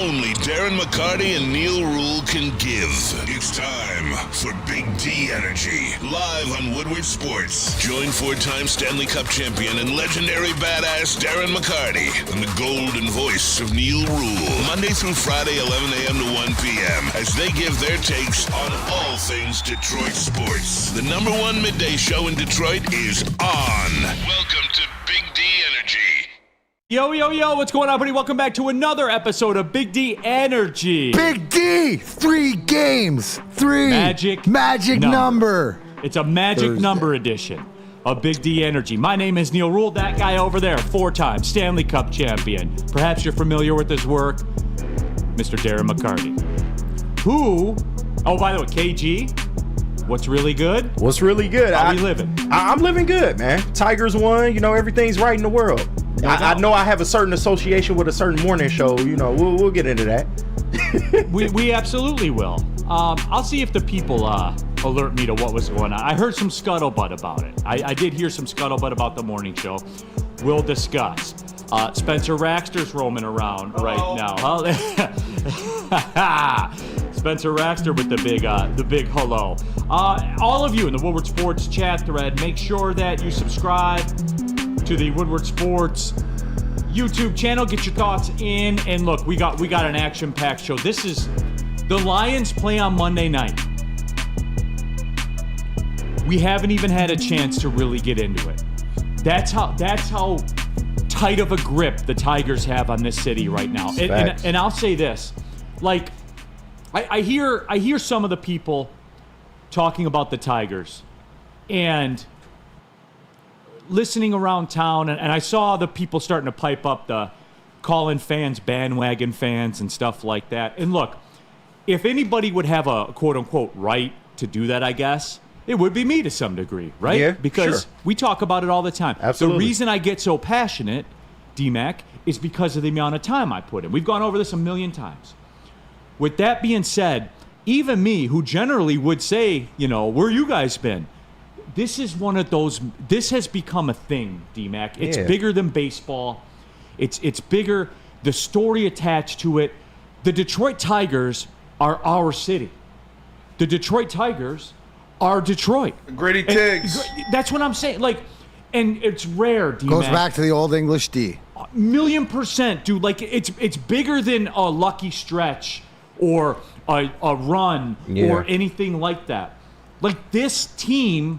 Only Darren McCarty and Neil Rule can give. It's time for Big D Energy, live on Woodward Sports. Join four-time Stanley Cup champion and legendary badass Darren McCarty and the golden voice of Neil Rule, Monday through Friday, 11 a.m. to 1 p.m., as they give their takes on all things Detroit sports. The number one midday show in Detroit is on. Welcome to Big D Energy. Yo, yo, yo, what's going on, buddy? Welcome back to another episode of Big D Energy. Big D! 3 games. 3. Magic number. It's a magic number edition of Big D Energy. My name is Neil Rule. That guy over there, 4-time Stanley Cup champion. Perhaps you're familiar with his work, Mr. Darren McCarty. Who, oh, by the way, KG, what's really good? What's really good? How you living? I'm living good, man. Tigers won. You know, everything's right in the world. I know I have a certain association with a certain morning show. You know, we'll get into that. we absolutely will. I'll see if the people alert me to what was going on. I heard some scuttlebutt about it. I did hear some scuttlebutt about the morning show. We'll discuss. Spencer Raxter's roaming around right now. Spencer Raxter with the big hello. All of you in the Woodward Sports chat thread, make sure that you subscribe to the Woodward Sports YouTube channel. Get your thoughts in, and look, we got an action-packed show. This is the Lions play on Monday night. We haven't even had a chance to really get into it. That's how tight of a grip the Tigers have on this city right now. And I'll say this, like, I hear some of the people talking about the Tigers and listening around town, and I saw the people starting to pipe up the calling fans bandwagon fans and stuff like that. And look, if anybody would have a quote-unquote right to do that, I guess, it would be me to some degree, right? Yeah, because we talk about it all the time. Absolutely. The reason I get so passionate, D-Mac, is because of the amount of time I put in. We've gone over this a million times. With that being said, even me, who generally would say, you know, where you guys been? This is one of those, this has become a thing, D-Mac. It's bigger than baseball. It's bigger. The story attached to it. The Detroit Tigers are our city. The Detroit Tigers are Detroit. Gritty Tigs. That's what I'm saying. Like, and it's rare, D-Mac. Goes back to the old English D. 1,000,000%, dude. Like, it's bigger than a lucky stretch or a run or anything like that. Like, this team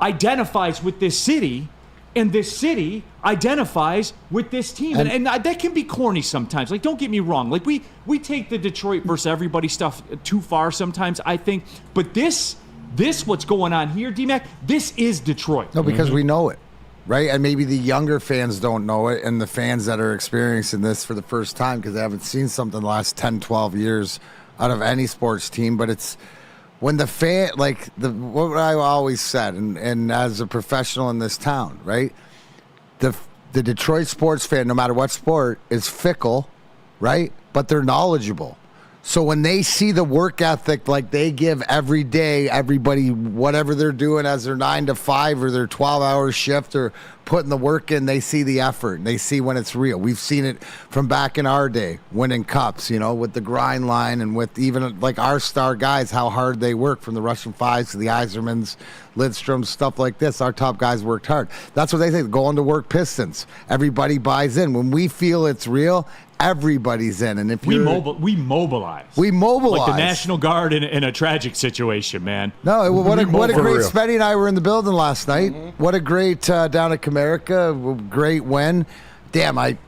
identifies with this city, and this city identifies with this team. And that can be corny sometimes. Like, don't get me wrong. Like, we take the Detroit versus everybody stuff too far sometimes, I think. But this what's going on here, D-Mac, this is Detroit. No, because we know it, right? And maybe the younger fans don't know it, and the fans that are experiencing this for the first time because they haven't seen something the last 10, 12 years out of any sports team. But it's when the fan, like what I always said, and as a professional in this town, right? The Detroit sports fan, no matter what sport, is fickle, right? But they're knowledgeable. So when they see the work ethic like they give every day, everybody, whatever they're doing as their 9 to 5 or their 12-hour shift or putting the work in, they see the effort and they see when it's real. We've seen it from back in our day, winning cups, you know, with the grind line and with even like our star guys, how hard they work, from the Russian Fives to the Yzermans, Lidstrom's, stuff like this. Our top guys worked hard. That's what they think. Going to work Pistons. Everybody buys in. When we feel it's real, everybody's in. And if we mobilize. We mobilize. Like the National Guard in a tragic situation, man. No, what a great, Spenny and I were in the building last night. Mm-hmm. What a great down at Comerica, great win. Damn, I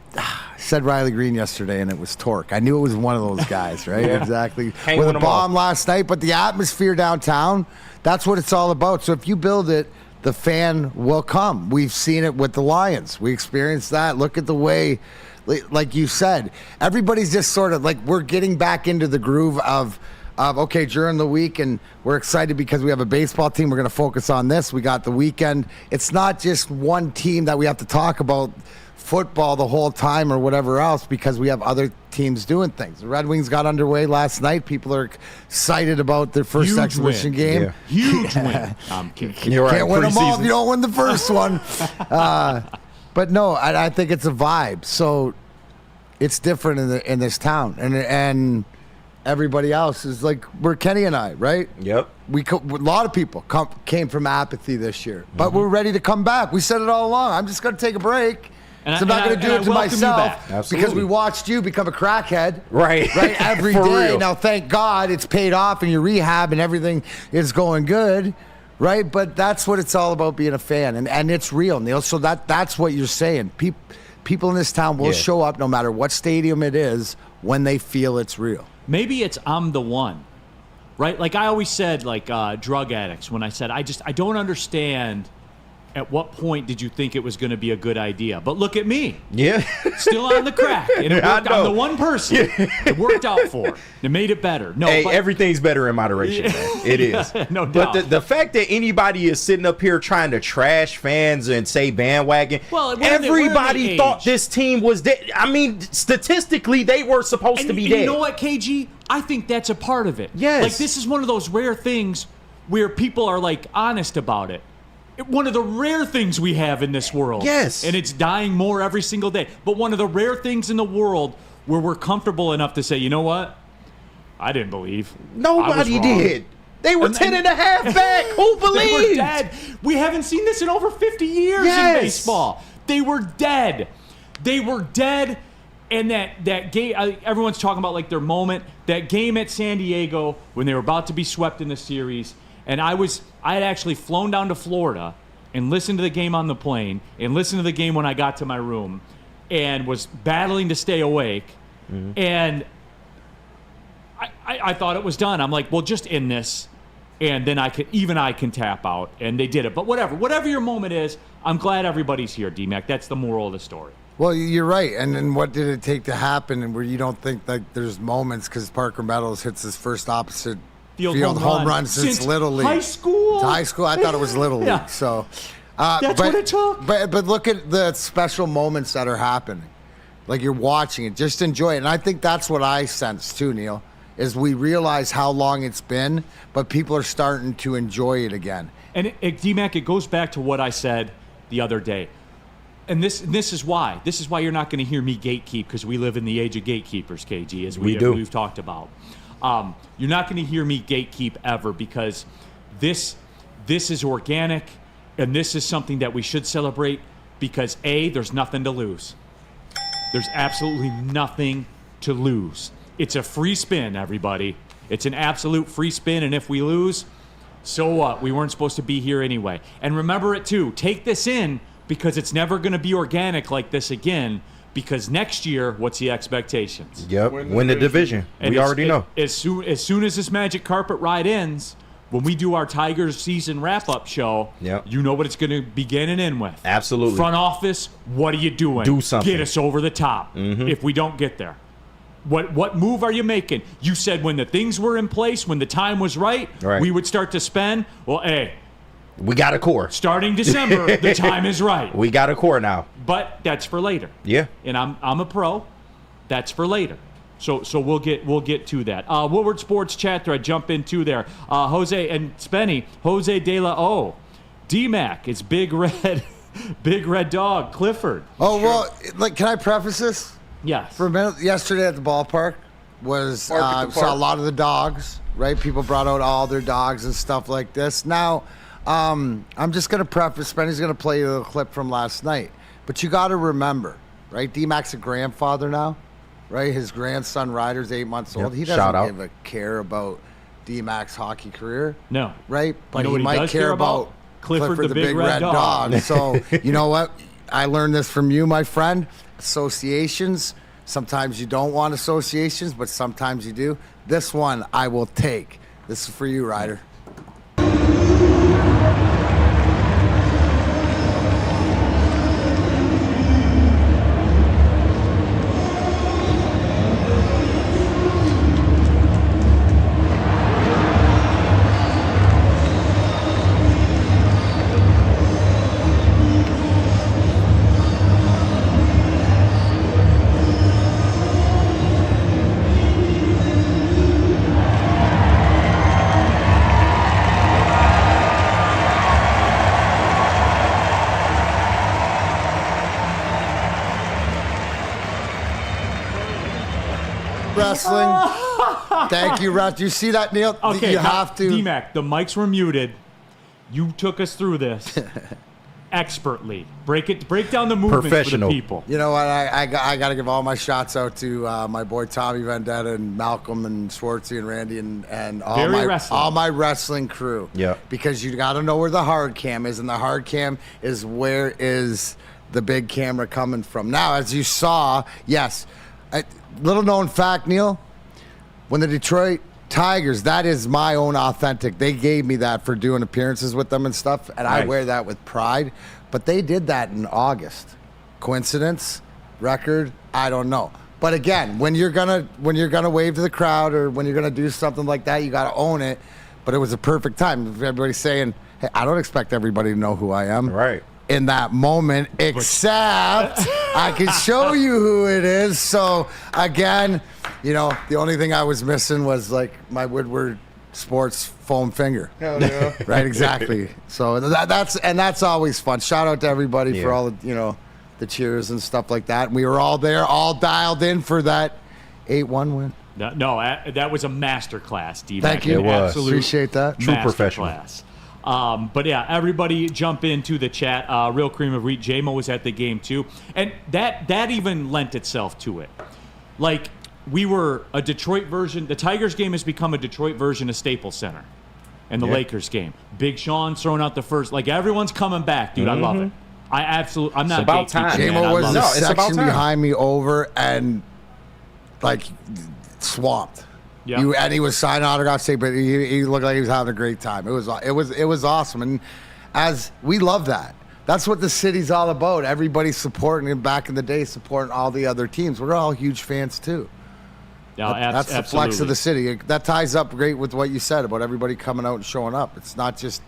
said Riley Green yesterday, and it was torque. I knew it was one of those guys, right? Exactly. With a bomb last night, but the atmosphere downtown, that's what it's all about. So if you build it, the fan will come. We've seen it with the Lions. We experienced that. Look at the way, like you said, everybody's just sort of like, we're getting back into the groove of okay, during the week, and we're excited because we have a baseball team. We're going to focus on this. We got the weekend. It's not just one team that we have to talk about football the whole time or whatever else, because we have other teams doing things. The Red Wings got underway last night. People are excited about their first exhibition game. Yeah. Huge win. I'm kidding. You're right. Can't win them all if you don't win the first one. But no, I think it's a vibe. So it's different in this town, and everybody else is like we're Kenny and I, right? Yep. A lot of people came from apathy this year, but we're ready to come back. We said it all along. I'm just going to take a break. I'm not going to do it to myself because we watched you become a crackhead. Right. Every For day. real. Now, thank God it's paid off and your rehab and everything is going good. Right. But that's what it's all about being a fan. And it's real, Neil. So that's what you're saying. People in this town will show up no matter what stadium it is when they feel it's real. Maybe it's I'm the one. Right? Like I always said, like drug addicts, when I said, I don't understand at what point did you think it was going to be a good idea? But look at me. Yeah. Still on the crack. And it worked. I'm the one person it worked out for. It made it better. No, hey, everything's better in moderation, man. It is. No doubt. But the fact that anybody is sitting up here trying to trash fans and say bandwagon, everybody thought this team was dead. I mean, statistically, they were supposed to be dead. You know what, KG? I think that's a part of it. Yes. Like, this is one of those rare things where people are, like, honest about it. One of the rare things we have in this world. Yes. And it's dying more every single day. But one of the rare things in the world where we're comfortable enough to say, you know what? I didn't believe. Nobody did. They were 10 and a half back. Who believed? They were dead. We haven't seen this in over 50 years in baseball. They were dead. They were dead. And that game, everyone's talking about like their moment. That game at San Diego when they were about to be swept in the series. And I had actually flown down to Florida and listened to the game on the plane and listened to the game when I got to my room and was battling to stay awake. Mm-hmm. And I thought it was done. I'm like, well, just end this. And then I can tap out. And they did it. But whatever your moment is, I'm glad everybody's here, D-Mac. That's the moral of the story. Well, you're right. And then what did it take to happen? And where you don't think like there's moments because Parker Meadows hits his first opposite field home run since Little League. High school? High school? I thought it was Little League. Yeah. So that's what it took. But look at the special moments that are happening. Like you're watching it. Just enjoy it. And I think that's what I sense too, Neil, is we realize how long it's been, but people are starting to enjoy it again. And D-Mac, it goes back to what I said the other day. And this is why. This is why you're not going to hear me gatekeep, because we live in the age of gatekeepers, KG, as we've talked about. You're not going to hear me gatekeep ever, because this is organic, and this is something that we should celebrate, because A, there's nothing to lose. There's absolutely nothing to lose. It's a free spin, everybody. It's an absolute free spin, and if we lose, so what? We weren't supposed to be here anyway. And remember it, too. Take this in, because it's never going to be organic like this again, because next year, what's the expectations? Yep, win the division. We already know. As soon as this magic carpet ride ends, when we do our Tigers season wrap-up show, you know what it's going to begin and end with. Absolutely. Front office, what are you doing? Do something. Get us over the top if we don't get there. What move are you making? You said when the things were in place, when the time was right, we would start to spend. Well, hey, we got a core. Starting December, the time is right. We got a core now. But that's for later. Yeah. And I'm a pro. That's for later. So we'll get to that. Woodward Sports chat thread, jump into there. Jose and Spenny, Jose De La O. D-Mac, it's Big Red Dog, Clifford. Oh, well, like, can I preface this? Yes. For a minute, yesterday at the ballpark saw a lot of the dogs, right? People brought out all their dogs and stuff like this. Now, I'm just going to preface, Spenny's going to play you a clip from last night. But you got to remember, right? D-Mac's a grandfather now, right? His grandson, Ryder's 8 months old. He doesn't give a care about D-Mac's hockey career. No. Right? But you know he might care about Clifford the Big Red Dog. So, you know what? I learned this from you, my friend. Associations. Sometimes you don't want associations, but sometimes you do. This one I will take. This is for you, Ryder. wrestling. Thank you, Russ. You see that, Neil? Okay, you have to. D-Mac, the mics were muted. You took us through this expertly. Break down the movement for the people. You know what? I got to give all my shots out to my boy Tommy Vendetta and Malcolm and Schwartzy and Randy and all my wrestling crew. Yeah. Because you got to know where the hard cam is, and the hard cam is where is the big camera coming from. Now, as you saw, yes, little known fact, Neil, when the Detroit Tigers, that is my own authentic. They gave me that for doing appearances with them and stuff, and I wear that with pride. But they did that in August. Coincidence? Record? I don't know. But again, when you're gonna wave to the crowd or when you're gonna do something like that, you gotta own it. But it was a perfect time. Everybody's saying, "Hey, I don't expect everybody to know who I am." Right. In that moment, except I can show you who it is. So again, the only thing I was missing was like my Woodward Sports foam finger. Hell yeah. Right, exactly. So that's always fun. Shout out to everybody for all the cheers and stuff like that. And we were all there, all dialed in for that 8-1 win. No, that was a masterclass, D. Thank you. It was. Appreciate that. True professional. But yeah, everybody jump into the chat. Real Cream of Wheat. J-Mo was at the game too. And that even lent itself to it. Like, we were a Detroit version. The Tigers game has become a Detroit version of Staples Center. And the Lakers game. Big Sean's throwing out the first. Like, everyone's coming back, dude. I love it. I'm not about time. J-Mo was the section behind me over and, like, swamped. Yeah. And he was signing autographs, but he looked like he was having a great time. It was awesome, and as we love that. That's what the city's all about. Everybody supporting, and back in the day, supporting all the other teams. We're all huge fans too. Yeah, that's the flex of the city. That ties up great with what you said about everybody coming out and showing up. It's not just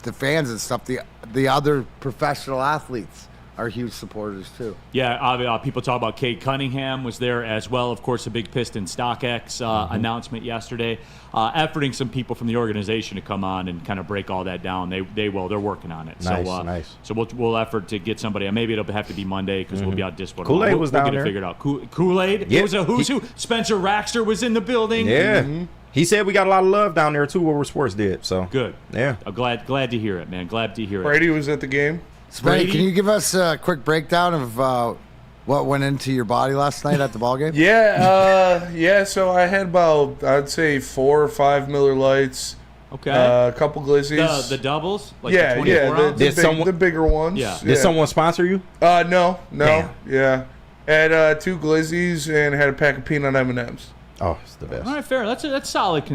the fans and stuff. The other professional athletes are huge supporters too. Yeah, people talk about Cade Cunningham was there as well. Of course, a big Piston StockX announcement yesterday. Efforting some people from the organization to come on and kind of break all that down. They're working on it. Nice. So we'll effort to get somebody. Maybe it'll have to be Monday because we'll be out Discord. Kool-Aid was down there. We'll get it figured out. Kool-Aid. Yeah. It was a who's who. Spencer Raxter was in the building. Yeah. He said we got a lot of love down there too. Woodward Sports did. So good. Yeah. I'm glad to hear it, man. Glad to hear it. Brady was at the game. Spenny, can you give us a quick breakdown of what went into your body last night at the ballgame? Yeah. So I had about, I'd say, 4 or 5 Miller Lights. Okay. A couple glizzies. The doubles? Like yeah, the 24 ounce? The bigger ones. Yeah. Did someone sponsor you? No. Damn. Yeah. Had 2 glizzies and had a pack of peanut M&Ms. Oh, it's the best. All right, fair. That's solid.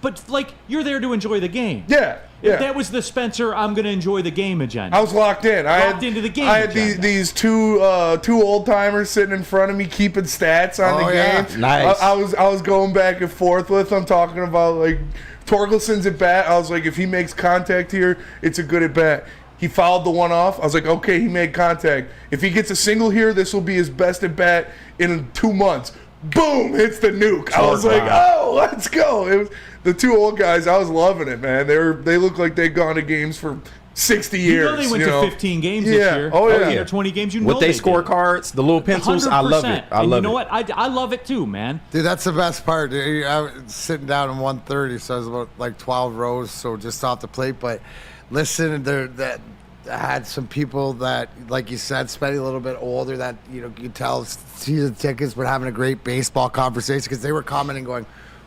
But like, you're there to enjoy the game. Yeah. If that was the Spencer, I'm going to enjoy the game agenda. I was locked in. I had these two old timers sitting in front of me keeping stats on the game. Yeah. Nice. I was going back and forth with them, talking about like Torkelson's at bat. I was like, if he makes contact here, it's a good at bat. He fouled the one off. I was like, okay, he made contact. If he gets a single here, this will be his best at bat in 2 months. Boom! Hits the nuke. I was like, "Oh, let's go!" It was the 2 old guys. I was loving it, man. They look like they've gone to games for 60 years. You know they went to 15 games this year. Oh yeah. 15 or 20 games. With they scorecards, the little pencils, 100%. I love it. You know what? I love it too, man. Dude, that's the best part. I was sitting down in 130, so I was about like 12 rows, so just off the plate. But listen, that I had some people that, like you said, spending a little bit older that, you tell season tickets, but having a great baseball conversation because they were commenting going,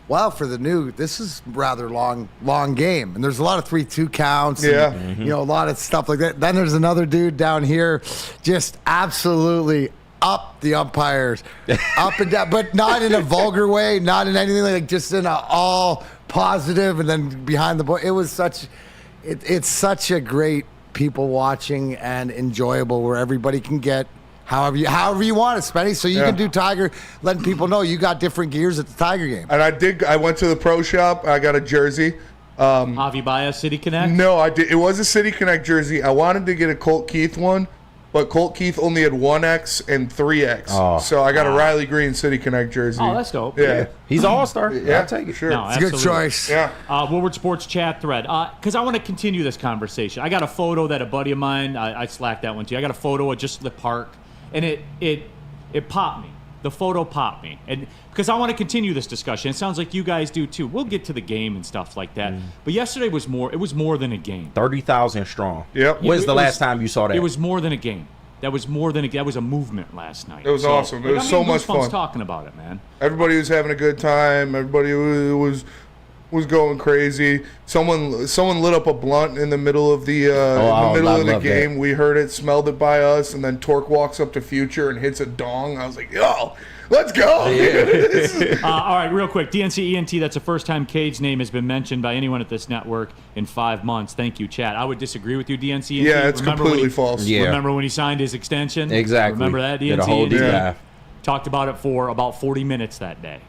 well, for the new, this is rather long game. And there's a lot of 3-2 counts. Yeah. And, a lot of stuff like that. Then there's another dude down here just absolutely up the umpires, up and down, but not in a vulgar way, not in anything like just in a all positive and then behind the ball. It was it's such a great people watching and enjoyable where everybody can get however you want it, Spenny. So you can do Tiger, letting people know you got different gears at the Tiger game. And I went to the pro shop. I got a jersey. Javi Baez, City Connect? No, I did. It was a City Connect jersey. I wanted to get a Colt Keith one, but Colt Keith only had 1X and 3X. Oh. So I got a Riley Green City Connect jersey. Oh, that's dope. Yeah. He's an all-star. Yeah, I'll take it. Sure. No, it's a good choice. Yeah. Woodward Sports chat thread. Because I want to continue this conversation. I got a photo that a buddy of mine, I slacked that one too. I got a photo of just the park, and it popped me. The photo popped me, and because I want to continue this discussion. It sounds like you guys do too. We'll get to the game and stuff like that. But yesterday was more. It was more than a game. 30,000 strong. Yep. When's the last time you saw that? It was more than a game. That was more than that was a movement last night. It was awesome. It was so much fun. Talking about it, man. Everybody was having a good time. Everybody was going crazy. Someone lit up a blunt in the middle of the game. That. We heard it, smelled it by us, and then Torque walks up to Future and hits a dong. I was like, yo, let's go. Yeah. All right, real quick. DNC ENT, that's the first time Cade's name has been mentioned by anyone at this network in 5 months. Thank you, Chad. I would disagree with you, DNC ENT. Yeah, it's completely false. Yeah. Remember when he signed his extension? Exactly. Remember that, DNC Did a whole ENT? deep Talked about it for about 40 minutes that day.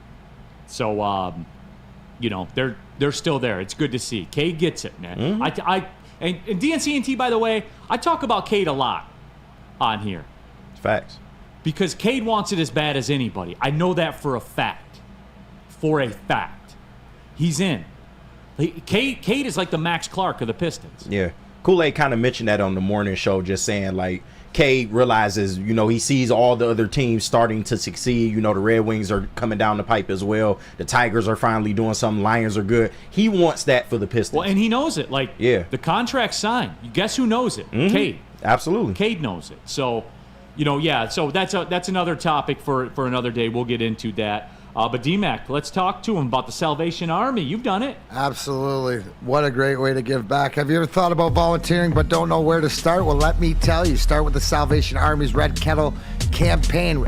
So, they're still there. It's good to see. Cade gets it, man. And DNC&T, by the way, I talk about Cade a lot on here. Facts. Because Cade wants it as bad as anybody. I know that for a fact. For a fact. He's in. Cade is like the Max Clark of the Pistons. Yeah. Kool-Aid kind of mentioned that on the morning show, just saying, like, Cade realizes, he sees all the other teams starting to succeed. The Red Wings are coming down the pipe as well. The Tigers are finally doing something. Lions are good. He wants that for the Pistons. Well, and he knows it. Like, the contract's signed. Guess who knows it? Cade. Absolutely. Cade knows it. So, so that's another topic for another day. We'll get into that. But D-Mac, let's talk to him about the Salvation Army. You've done it. Absolutely. What a great way to give back. Have you ever thought about volunteering but don't know where to start? Well, let me tell you. Start with the Salvation Army's Red Kettle campaign.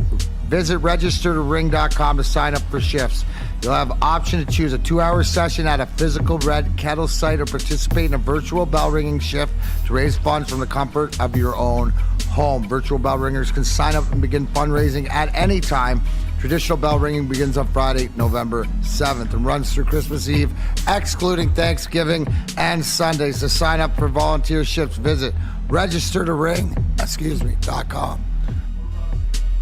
Visit registertoring.com to sign up for shifts. You'll have option to choose a 2-hour session at a physical Red Kettle site or participate in a virtual bell ringing shift to raise funds from the comfort of your own home. Virtual bell ringers can sign up and begin fundraising at any time. Traditional bell ringing begins on Friday, November 7th and runs through Christmas Eve, excluding Thanksgiving and Sundays. To sign up for volunteer shifts, visit registertoring.com.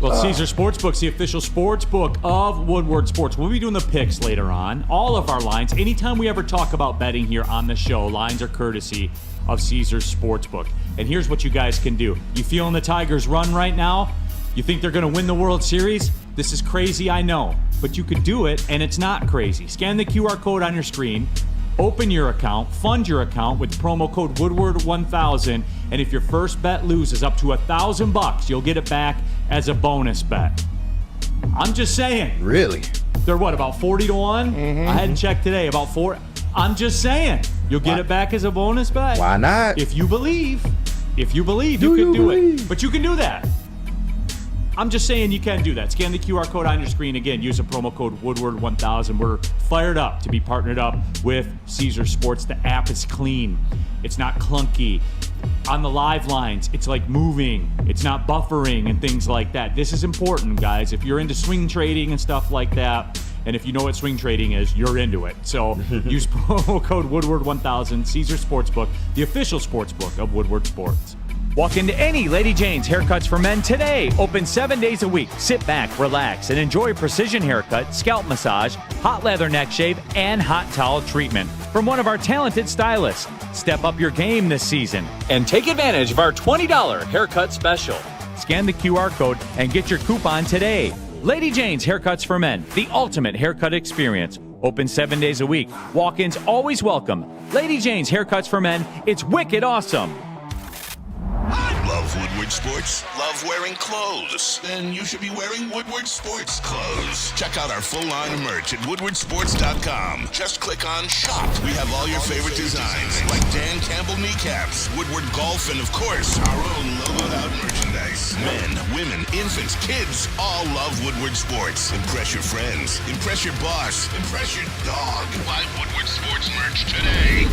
Well, Caesar Sportsbook's the official sportsbook of Woodward Sports. We'll be doing the picks later on. All of our lines, anytime we ever talk about betting here on the show, lines are courtesy of Caesar's Sportsbook. And here's what you guys can do. You feeling the Tigers run right now? You think they're going to win the World Series? This is crazy, I know. But you could do it, and it's not crazy. Scan the QR code on your screen. Open your account, fund your account with promo code Woodward1000, and if your first bet loses up to $1,000, you'll get it back as a bonus bet. I'm just saying. Really? They're what, about 40 to 1? Mm-hmm. I hadn't checked today, about 4. I'm just saying. You'll get it back as a bonus bet. Why not? If you believe, you can do it. But you can do that. I'm just saying you can do that. Scan the QR code on your screen. Again, use a promo code Woodward1000. We're fired up to be partnered up with Caesar Sports. The app is clean. It's not clunky. On the live lines, it's like moving. It's not buffering and things like that. This is important, guys. If you're into swing trading and stuff like that, and if you know what swing trading is, you're into it. So use promo code Woodward1000, Caesar Sportsbook, the official sportsbook of Woodward Sports. Walk into any Lady Jane's Haircuts for Men today. Open 7 days a week. Sit back, relax, and enjoy precision haircut, scalp massage, hot leather neck shave, and hot towel treatment from one of our talented stylists. Step up your game this season and take advantage of our $20 haircut special. Scan the QR code and get your coupon today. Lady Jane's Haircuts for Men, the ultimate haircut experience. Open 7 days a week. Walk-ins always welcome. Lady Jane's Haircuts for Men. It's wicked awesome. Love Woodward Sports? Love wearing clothes? Then you should be wearing Woodward Sports clothes. Check out our full line of merch at woodwardsports.com. Just click on shop. We have all your favorite designs, like Dan Campbell kneecaps, Woodward golf, and of course, our own logoed out merchandise. Men, women, infants, kids all love Woodward Sports. Impress your friends. Impress your boss. Impress your dog. Buy Woodward Sports merch today.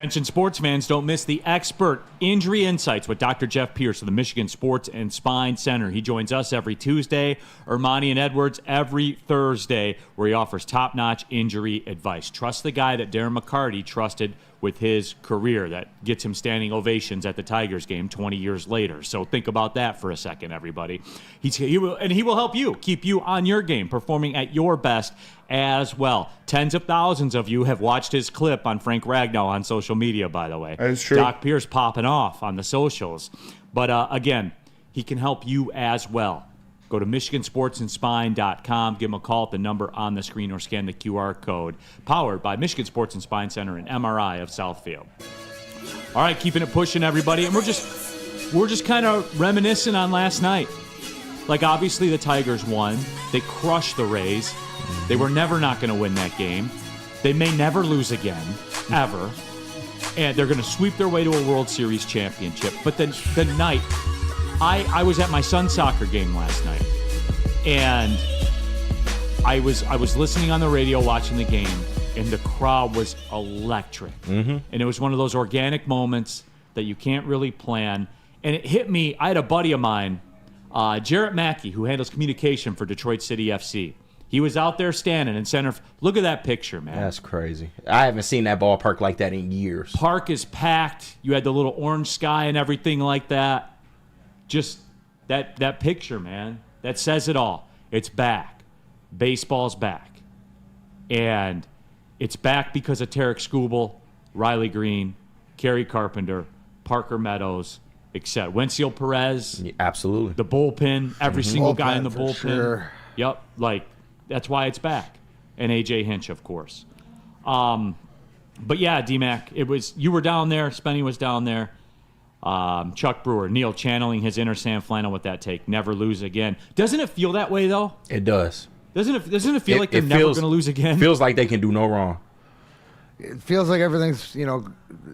Attention sports fans, don't miss the expert injury insights with Dr. Jeff Pierce of the Michigan Sports and Spine Center. He joins us every Tuesday, Ermanni and Edwards every Thursday, where he offers top-notch injury advice. Trust the guy that Darren McCarty trusted with his career that gets him standing ovations at the Tigers game 20 years later. So think about that for a second, everybody. He will help you, keep you on your game, performing at your best as well. Tens of thousands of you have watched his clip on Frank Ragnow on social media, by the way. That is true. Doc Pierce popping off on the socials. But again, he can help you as well. Go to MichiganSportsAndSpine.com. Give him a call at the number on the screen or scan the QR code. Powered by Michigan Sports and Spine Center and MRI of Southfield. All right, keeping it pushing, everybody. And we're just kind of reminiscing on last night. Like, obviously, the Tigers won. They crushed the Rays. They were never not going to win that game. They may never lose again, ever. And they're going to sweep their way to a World Series championship. But the night, I was at my son's soccer game last night. And I was listening on the radio, watching the game, and the crowd was electric. Mm-hmm. And it was one of those organic moments that you can't really plan. And it hit me. I had a buddy of mine, Jarrett Mackey, who handles communication for Detroit City FC. He was out there standing in center. Look at that picture, man. That's crazy. I haven't seen that ballpark like that in years. Park is packed. You had the little orange sky and everything like that. Just that picture, man. That says it all. It's back. Baseball's back. And it's back because of Tarek Skubal, Riley Green, Kerry Carpenter, Parker Meadows, etc. Wenzel Perez. Yeah, absolutely. The bullpen. Every single guy in the bullpen. Sure. Yep. Like, that's why it's back. And A.J. Hinch, of course. But yeah, D-Mac, you were down there. Spenny was down there. Chuck Brewer, Neil channeling his inner Sam Flannel with that take. Never lose again. Doesn't it feel that way, though? It does. Doesn't it feel like they're never going to lose again? Feels like they can do no wrong. It feels like everything's,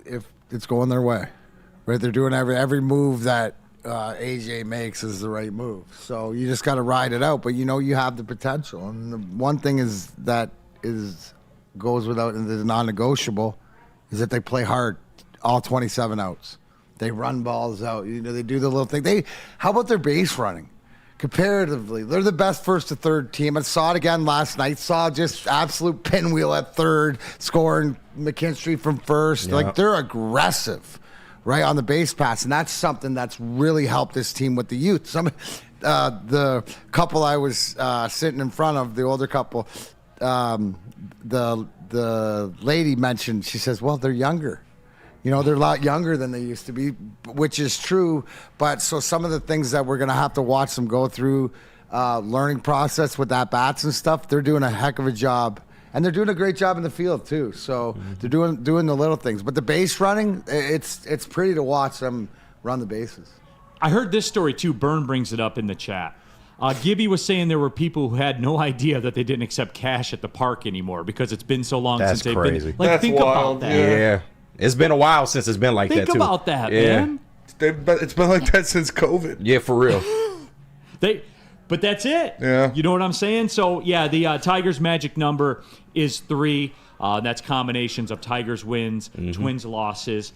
if it's going their way. Right? They're doing every move that AJ makes is the right move. So you just got to ride it out. But you have the potential. And the one thing goes without, and is non-negotiable, is that they play hard all 27 outs. They run balls out. They do the little thing. How about their base running? Comparatively, they're the best first to third team. I saw it again last night. Saw just absolute pinwheel at third, scoring McKinstry from first. Yeah. Like, they're aggressive, right, on the base pass, and that's something that's really helped this team with the youth. The couple I was sitting in front of, the older couple, the lady mentioned. She says, "Well, they're younger." They're a lot younger than they used to be, which is true. But so some of the things that we're going to have to watch them go through, learning process with at-bats and stuff, they're doing a heck of a job. And they're doing a great job in the field, too. So they're doing the little things. But the base running, it's pretty to watch them run the bases. I heard this story, too. Byrne brings it up in the chat. Gibby was saying there were people who had no idea that they didn't accept cash at the park anymore because it's been so long since they've crazy. been. Like, That's think wild, about that. Yeah. It's been a while since it's been like that, too. Think about that, Yeah. man. It's been like that since COVID. Yeah, for real. But that's it. Yeah. You know what I'm saying? So, yeah, the Tigers' magic number is 3. That's combinations of Tigers wins, Twins losses.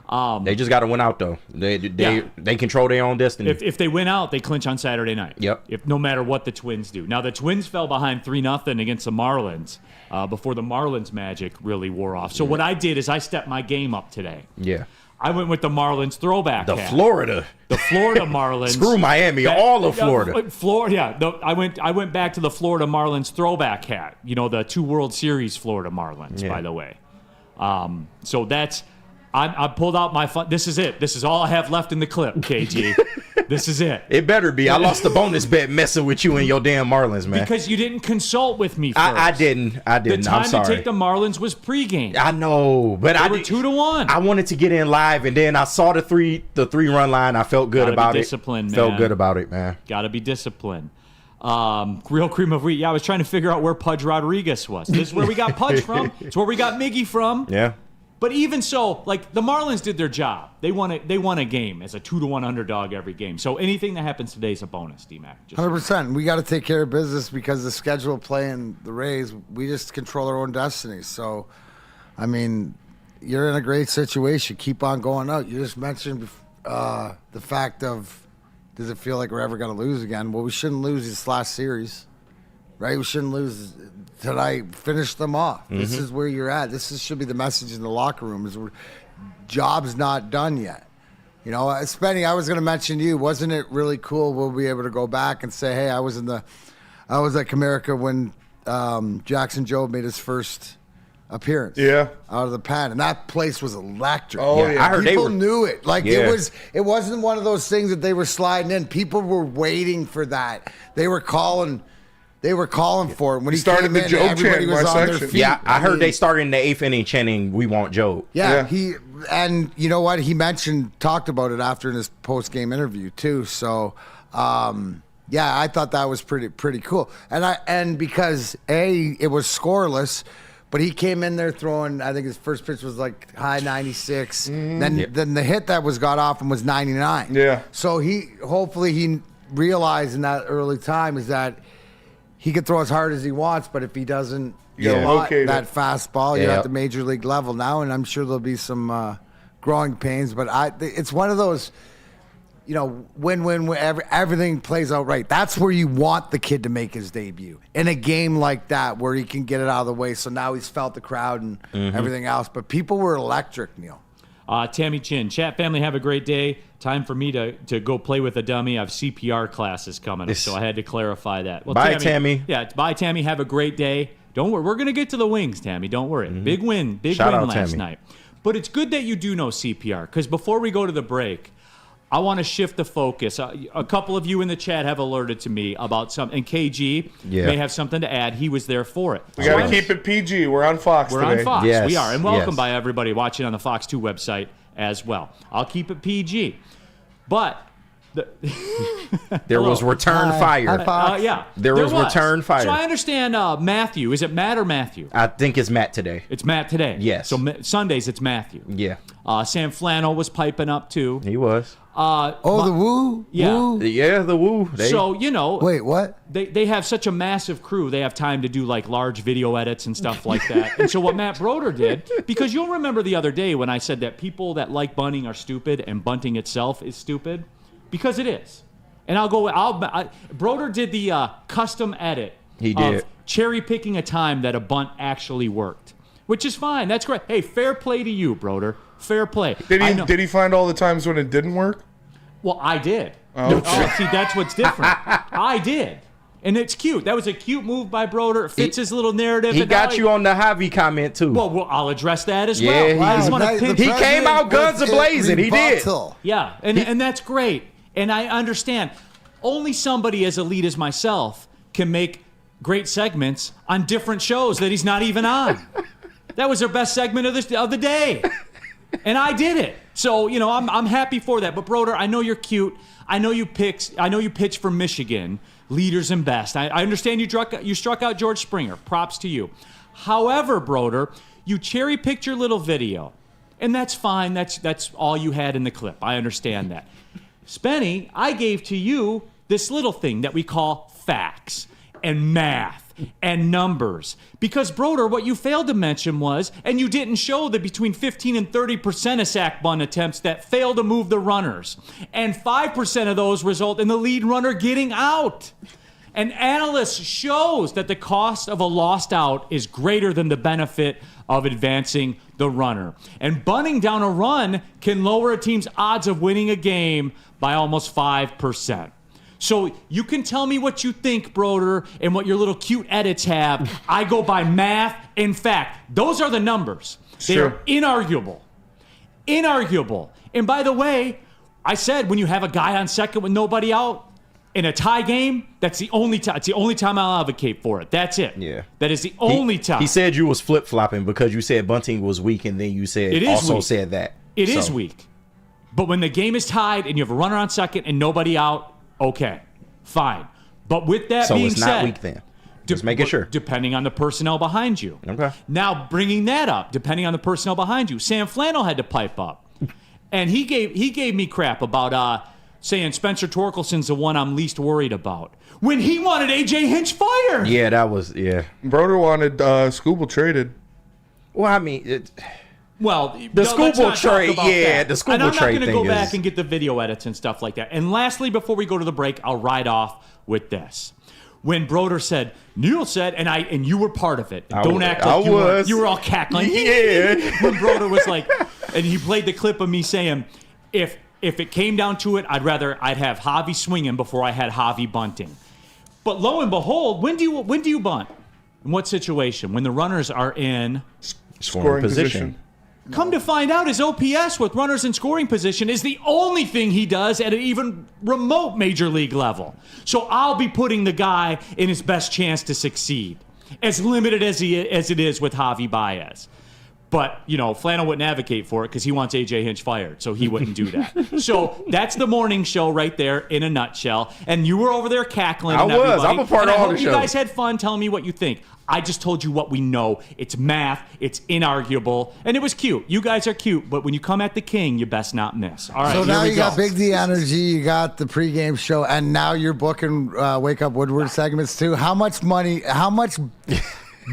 They just got to win out, though. They control their own destiny. If they win out, they clinch on Saturday night. Yep. No matter what the Twins do. Now, the Twins fell behind 3-0 against the Marlins before the Marlins' magic really wore off. So what I did is I stepped my game up today. Yeah. I went with the Marlins throwback hat. Florida. The Florida Marlins. Screw Miami, all of Florida. I went back to the Florida Marlins throwback hat. The 2 World Series Florida Marlins, by the way. So that's... I pulled out my fun. This is it. This is all I have left in the clip, KG. This is it. It better be. I lost the bonus bet messing with you and your damn Marlins, man. Because you didn't consult with me first. I didn't. The time I'm sorry. to take the Marlins was pregame. I know, but They were 2-1. I wanted to get in live, and then I saw the 3-run line. I felt good about it. Disciplined, man. Felt good about it, man. Got to be disciplined. Real cream of wheat. Yeah, I was trying to figure out where Pudge Rodriguez was. This is where we got Pudge from. It's where we got Miggy from. Yeah. But even so, like, the Marlins did their job. They won a game as a 2-1 underdog every game. So anything that happens today is a bonus, D-Mac. 100%. We got to take care of business because the schedule playing the Rays, we just control our own destiny. So, I mean, you're in a great situation. Keep on going out. You just mentioned the fact of, does it feel like we're ever going to lose again? Well, we shouldn't lose this last series, right? We shouldn't lose tonight. Finish them off. This is where you're at. Should be the message in the locker room. Is job's not done yet. Spenny, I was going to mention you. Wasn't it really cool? We'll be able to go back and say, hey, I was at Comerica when Jackson Jobe made his first appearance. Yeah. Out of the pen, and that place was electric. Oh, yeah. I heard People they were, knew it. Like Yeah. it wasn't one of those things that they were sliding in. People were waiting for that. They were calling for it. When he started came the in, Joe everybody chant was in my on their section. feet. Yeah, I heard mean, they started in the 8th inning chanting, "We want Joe." Yeah, Yeah. and you know what? He talked about it after in his post game interview too. So, yeah, I thought that was pretty cool. And because it was scoreless, but he came in there throwing. I think his first pitch was like high 96. Then the hit that got off him was 99. Yeah. So hopefully he realized in that early time is that he can throw as hard as he wants, but if he doesn't Yeah. get Locate that it. fastball, you're Yeah. at the major league level now, and I'm sure there'll be some growing pains. But it's one of those, win-win. Everything plays out right. That's where you want the kid to make his debut in a game like that, where he can get it out of the way. So now he's felt the crowd and everything else. But people were electric, Neil. Tammy Chin, chat family, have a great day. Time for me to go play with a dummy. I have CPR classes coming up, so I had to clarify that. Well, Bye, Tammy. Yeah, bye, Tammy. Have a great day. Don't worry. We're going to get to the wings, Tammy. Don't worry. Big win. Big Shout win out, last Tammy. night. But it's good that you do know CPR, because before we go to the break, I want to shift the focus. A couple of you in the chat have alerted to me about something, and KG may have something to add. He was there for it. We got to keep it PG. We're on Fox We're today. on Fox. Yes, We are. And welcome yes. by everybody watching on the Fox 2 website as well. I'll keep it PG. But There was return fire. High five. yeah. There was return fire. So I understand Matthew. Is it Matt or Matthew? I think it's Matt today. It's Matt today. Yes. So Sundays it's Matthew. Yeah, Sam Flannel was piping up too. he was. The woo? Yeah. Woo? Yeah, the woo. So, Wait, what? They have such a massive crew. They have time to do like large video edits and stuff like that. And so what Matt Broder did, because you'll remember the other day when I said that people that like bunting are stupid and bunting itself is stupid, because it is. And Broder did the custom edit. He did. Of cherry picking a time that a bunt actually worked, which is fine. That's great. Hey, fair play to you, Broder. Fair play. Did he find all the times when it didn't work? Well, I did. Oh, See, that's what's different. I did. And it's cute. That was a cute move by Broder. It fits his little narrative. He and got now you on the Javi comment too. Well, I'll address that as Yeah, well. he- I just want to The pinch. He came president out guns was a-blazing. He did. rebuttal. Yeah, and that's great. And I understand. Only somebody as elite as myself can make great segments on different shows that he's not even on. That was their best segment of the day. And I did it. So, I'm happy for that. But Broder, I know you're cute. I know you pitch for Michigan, leaders and best. I understand you struck out George Springer. Props to you. However, Broder, you cherry-picked your little video. And that's fine. That's all you had in the clip. I understand that. Spenny, I gave to you this little thing that we call facts and math and numbers. Because, Broder, what you failed to mention was, and you didn't show that between 15 and 30% of sack bunt attempts that fail to move the runners, and 5% of those result in the lead runner getting out. And analysts shows that the cost of a lost out is greater than the benefit of advancing the runner. And bunting down a run can lower a team's odds of winning a game by almost 5%. So you can tell me what you think, Broder, and what your little cute edits have. I go by math and fact. Those are the numbers. They are Sure. inarguable. Inarguable. And by the way, I said when you have a guy on second with nobody out in a tie game, that's the only time. It's the only time I'll advocate for it. That's it. Yeah. That is the only time. He said you was flip-flopping because you said bunting was weak, and then you said It is also weak. said that. It is So, weak. But when the game is tied and you have a runner on second and nobody out, okay, fine. But with that So being it's said, not weak then. Just making sure. Depending on the personnel behind you. Okay. Now, bringing that up, depending on the personnel behind you, Sam Flannel had to pipe up. And he gave me crap about saying Spencer Torkelson's the one I'm least worried about, when he wanted A.J. Hinch fired. Yeah, that was, yeah. Broder wanted Scooble traded. Well, I mean, Well, The no, let's Scooble not talk trade, about yeah, that. the Scooble and I'm trade not going to thing go back is- and get the video edits and stuff like that. And lastly, before we go to the break, I'll ride off with this. When Broder said, Neil said, and you were part of it. Don't act like you were all cackling. Yeah. When Broder was like, and he played the clip of me saying, if it came down to it, I'd have Javi swinging before I had Javi bunting. But lo and behold, when do you bunt? In what situation? When the runners are in Scoring position. Come to find out, his OPS with runners in scoring position is the only thing he does at an even remote major league level. So I'll be putting the guy in his best chance to succeed, as limited as it is with Javi Baez. But, Flannel wouldn't advocate for it because he wants A.J. Hinch fired, so he wouldn't do that. So that's the morning show right there in a nutshell. And you were over there cackling. I'm a part of all the show. You guys had fun telling me what you think. I just told you what we know. It's math. It's inarguable. And it was cute. You guys are cute, but when you come at the king, you best not miss. All right, so here now we you go. got Big D Energy, you got the pregame show, and now you're booking Wake Up Woodward segments too. How much money, how much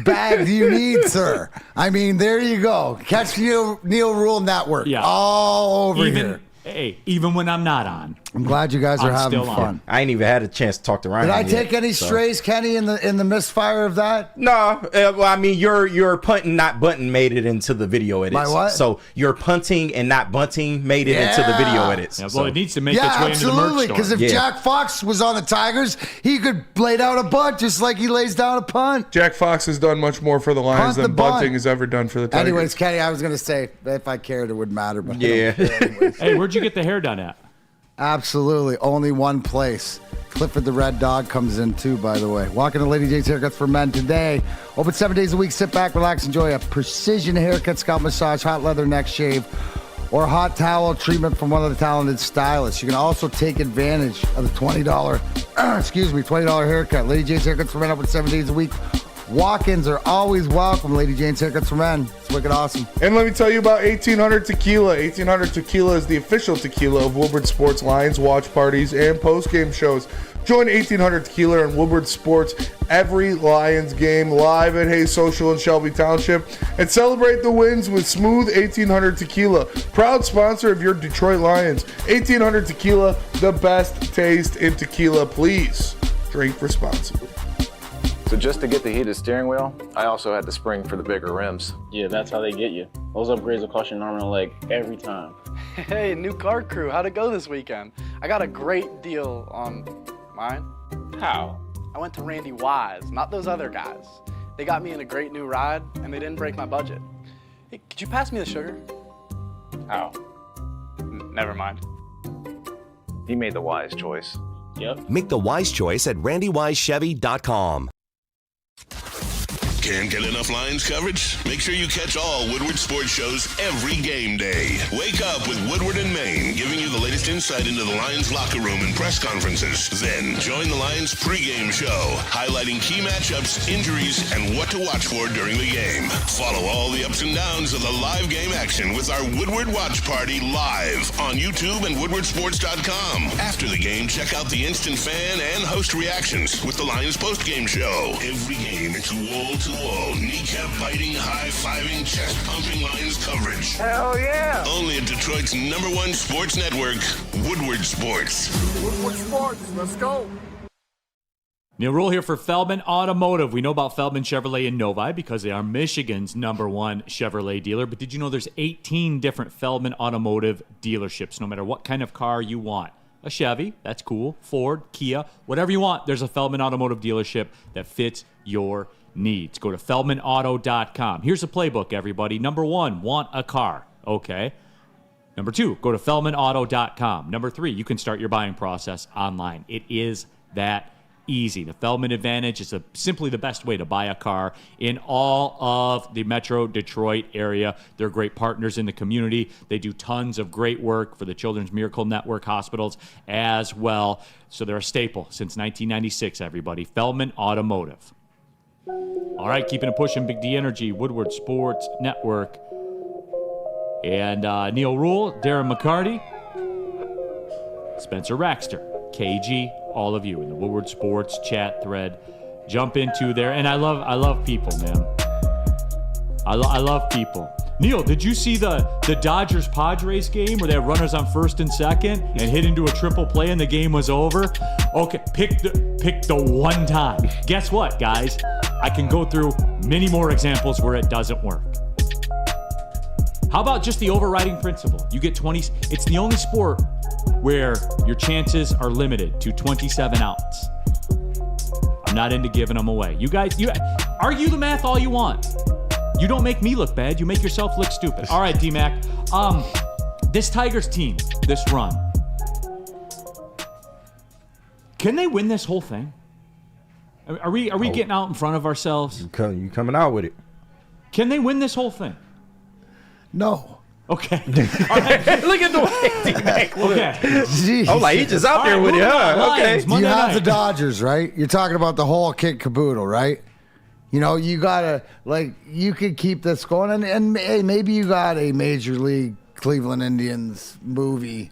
bag do you need, sir? I mean, there you go. Catch Neil Rule Network all over here. Hey, even when I'm not on. I'm glad you guys are having still fun. on. I ain't even had a chance to talk to Ryan. Did I yet, take any so. strays, Kenny, in the misfire of that? No, well, I mean, your punting, not bunting, made it into the video edits. My what? So your punting and not bunting made it into the video edits. Yeah, well, so. it needs to make its way into the merch absolutely. store. Because if Jack Fox was on the Tigers, he could lay down a bunt just like he lays down a punt. Jack Fox has done much more for the Lions Punt the than bunt. Bunting has ever done for the Tigers. Anyways, Kenny, I was going to say, if I cared, it wouldn't matter. But Yeah. Hey, where'd you get the hair done at? Absolutely. Only one place. Clifford the Red Dog comes in too, by the way. Walking to Lady Jane's Haircuts for Men today. Open 7 days a week. Sit back, relax, enjoy a precision haircut, scalp massage, hot leather neck shave, or hot towel treatment from one of the talented stylists. You can also take advantage of the $20 haircut. Lady Jane's Haircuts for Men open 7 days a week. Walk-ins are always welcome. Lady Jane's Haircuts for Men. It's wicked awesome. And let me tell you about 1800 Tequila. 1800 Tequila is the official tequila of Woodward Sports Lions watch parties and post-game shows. Join 1800 Tequila and Woodward Sports every Lions game live at Hayes Social in Shelby Township and celebrate the wins with smooth 1800 Tequila. Proud sponsor of your Detroit Lions. 1800 Tequila, the best taste in tequila. Please drink responsibly. So just to get the heated steering wheel, I also had the spring for the bigger rims. Yeah, that's how they get you. Those upgrades will cost you an arm and a leg every time. Hey, new car crew, how'd it go this weekend? I got a great deal on mine. How? I went to Randy Wise, not those other guys. They got me in a great new ride, and they didn't break my budget. Hey, could you pass me the sugar? How? Never mind. He made the wise choice. Yep. Make the wise choice at randywisechevy.com. Can't get enough Lions coverage? Make sure you catch all Woodward sports shows every game day. Wake up with Woodward and Maine, giving you the latest insight into the Lions locker room and press conferences. Then join the Lions pregame show, highlighting key matchups, injuries, and what to watch for during the game. Follow all the ups and downs of the live game action with our Woodward Watch Party live on YouTube and woodwardsports.com. After the game, check out the instant fan and host reactions with the Lions postgame show. Every game, it's wall-to-wall, kneecap-biting, high-fiving, chest-pumping Lions coverage. Hell yeah! Only at Detroit's #1 sports network, Woodward Sports. Woodward Sports, let's go! Neil Rule here for Feldman Automotive. We know about Feldman Chevrolet in Novi because they are Michigan's #1 Chevrolet dealer. But did you know there's 18 different Feldman Automotive dealerships, no matter what kind of car you want? A Chevy, that's cool. Ford, Kia, whatever you want, there's a Feldman Automotive dealership that fits your needs. Go to feldmanauto.com. Here's the playbook, everybody. Number 1, want a car. Okay. Number 2, go to feldmanauto.com. Number 3, you can start your buying process online. It is that easy. The Feldman Advantage is simply the best way to buy a car in all of the Metro Detroit area. They're great partners in the community. They do tons of great work for the Children's Miracle Network hospitals as well. So they're a staple since 1996, everybody. Feldman Automotive. All right, keeping it pushing. Big D Energy, Woodward Sports Network. And Neil Rule, Darren McCarty, Spencer Raxter, KG, all of you in the Woodward Sports chat thread. Jump into there. And I love people, man. I love people. Neil, did you see the Dodgers-Padres game where they had runners on first and second and hit into a triple play and the game was over? Okay, pick the one time. Guess what, guys? I can go through many more examples where it doesn't work. How about just the overriding principle? You get 20. It's the only sport where your chances are limited to 27 outs. I'm not into giving them away. You guys, Argue the math all you want. You don't make me look bad. You make yourself look stupid. All right, D-Mac. This Tigers team, this run, can they win this whole thing? Are we getting out in front of ourselves? You coming out with it. Can they win this whole thing? No. Okay. All right. Look at the way D-Mac look. Okay. Jeez. I'm like, he just out there with it, huh? Okay. Lions, You Monday have night. the Dodgers, right? You're talking about the whole kit caboodle, right? You know, you gotta you could keep this going, and hey, maybe you got a Major League Cleveland Indians movie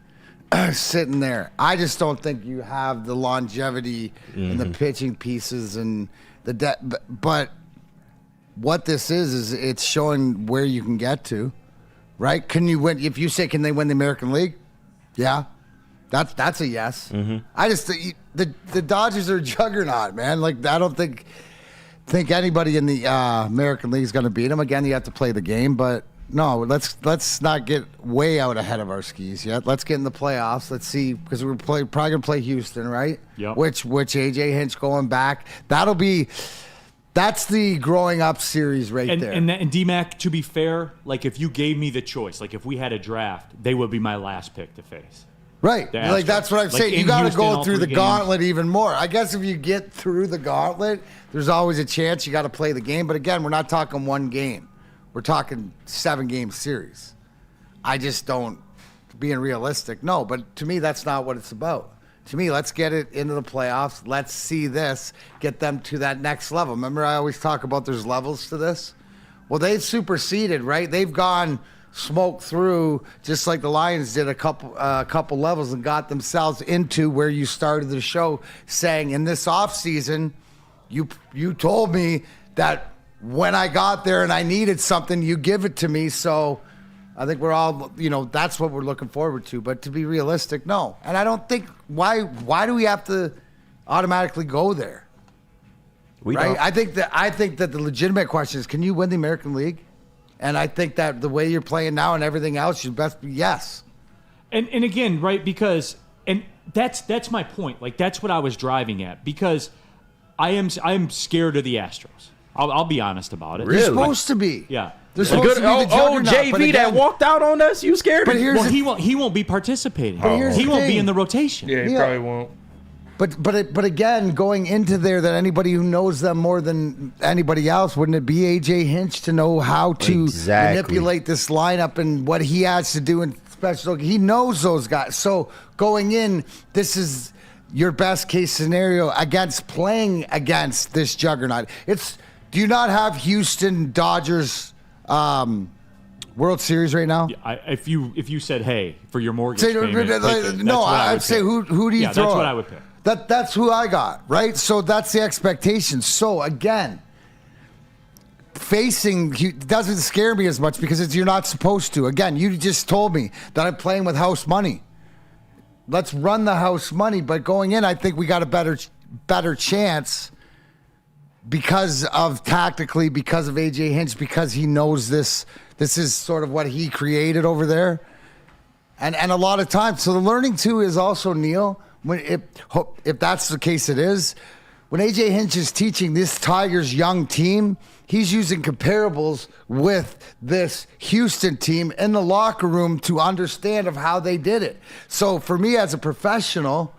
sitting there. I just don't think you have the longevity and the pitching pieces and the but what this is it's showing where you can get to, right? Can you win? If you say, can they win the American League? Yeah, that's a yes. I just the Dodgers are a juggernaut, man. Like I don't think anybody in the American League is going to beat them. Again, you have to play the game, but no, let's not get way out ahead of our skis yet. Let's get in the playoffs. Let's see, because we're probably going to play Houston, right? Yep. Which AJ Hinch going back. That's the growing up series right there. And D-Mac, to be fair, like if you gave me the choice, like if we had a draft, they would be my last pick to face. Right. The Like Astros. that's what I'm Like saying. You in got to Houston, go all through the 3 games. gauntlet even more. I guess if you get through the gauntlet, there's always a chance you got to play the game. But again, we're not talking one game. We're talking 7-game series. I just don't, being realistic, no. But to me, that's not what it's about. To me, let's get it into the playoffs. Let's see this, get them to that next level. Remember, I always talk about there's levels to this? Well, they've superseded, right? They've gone smoked through just like the Lions did a couple levels and got themselves into where you started the show saying in this offseason, you told me that when I got there and I needed something, you give it to me. So I think we're all, that's what we're looking forward to. But to be realistic, no. And I don't think, why do we have to automatically go there? We right? don't. I think that the legitimate question is, can you win the American League? And I think that the way you're playing now and everything else, you best be yes. And again, right, because that's my point. Like that's what I was driving at, because I am scared of the Astros. I'll be honest about it. They're supposed to be. Yeah. They're supposed to be the juggernaut. JV but again, that walked out on us, you scared But him? here's Well, he won't be participating. here's He the won't be thing. in the rotation. Yeah, he Yeah. probably won't. But again, going into there, that anybody who knows them more than anybody else, wouldn't it be AJ Hinch to know how to Exactly. manipulate this lineup and what he has to do in special? He knows those guys. So going in, this is your best case scenario against playing against this juggernaut. Do you not have Houston Dodgers World Series right now? If you said, hey, for your mortgage Say, payment, take it, no, that's what I I'd would say pick. who do you Yeah, throw? that's what at? I would pick. That's who I got, right? So that's the expectation. So again, facing doesn't scare me as much because you're not supposed to. Again, you just told me that I'm playing with house money. Let's run the house money, but going in, I think we got a better chance because of tactically, because of AJ Hinch, because he knows this. This is sort of what he created over there. And a lot of times, so the learning too is also, Neil, if that's the case it is, when AJ Hinch is teaching this Tigers young team, he's using comparables with this Houston team in the locker room to understand of how they did it. So for me as a professional,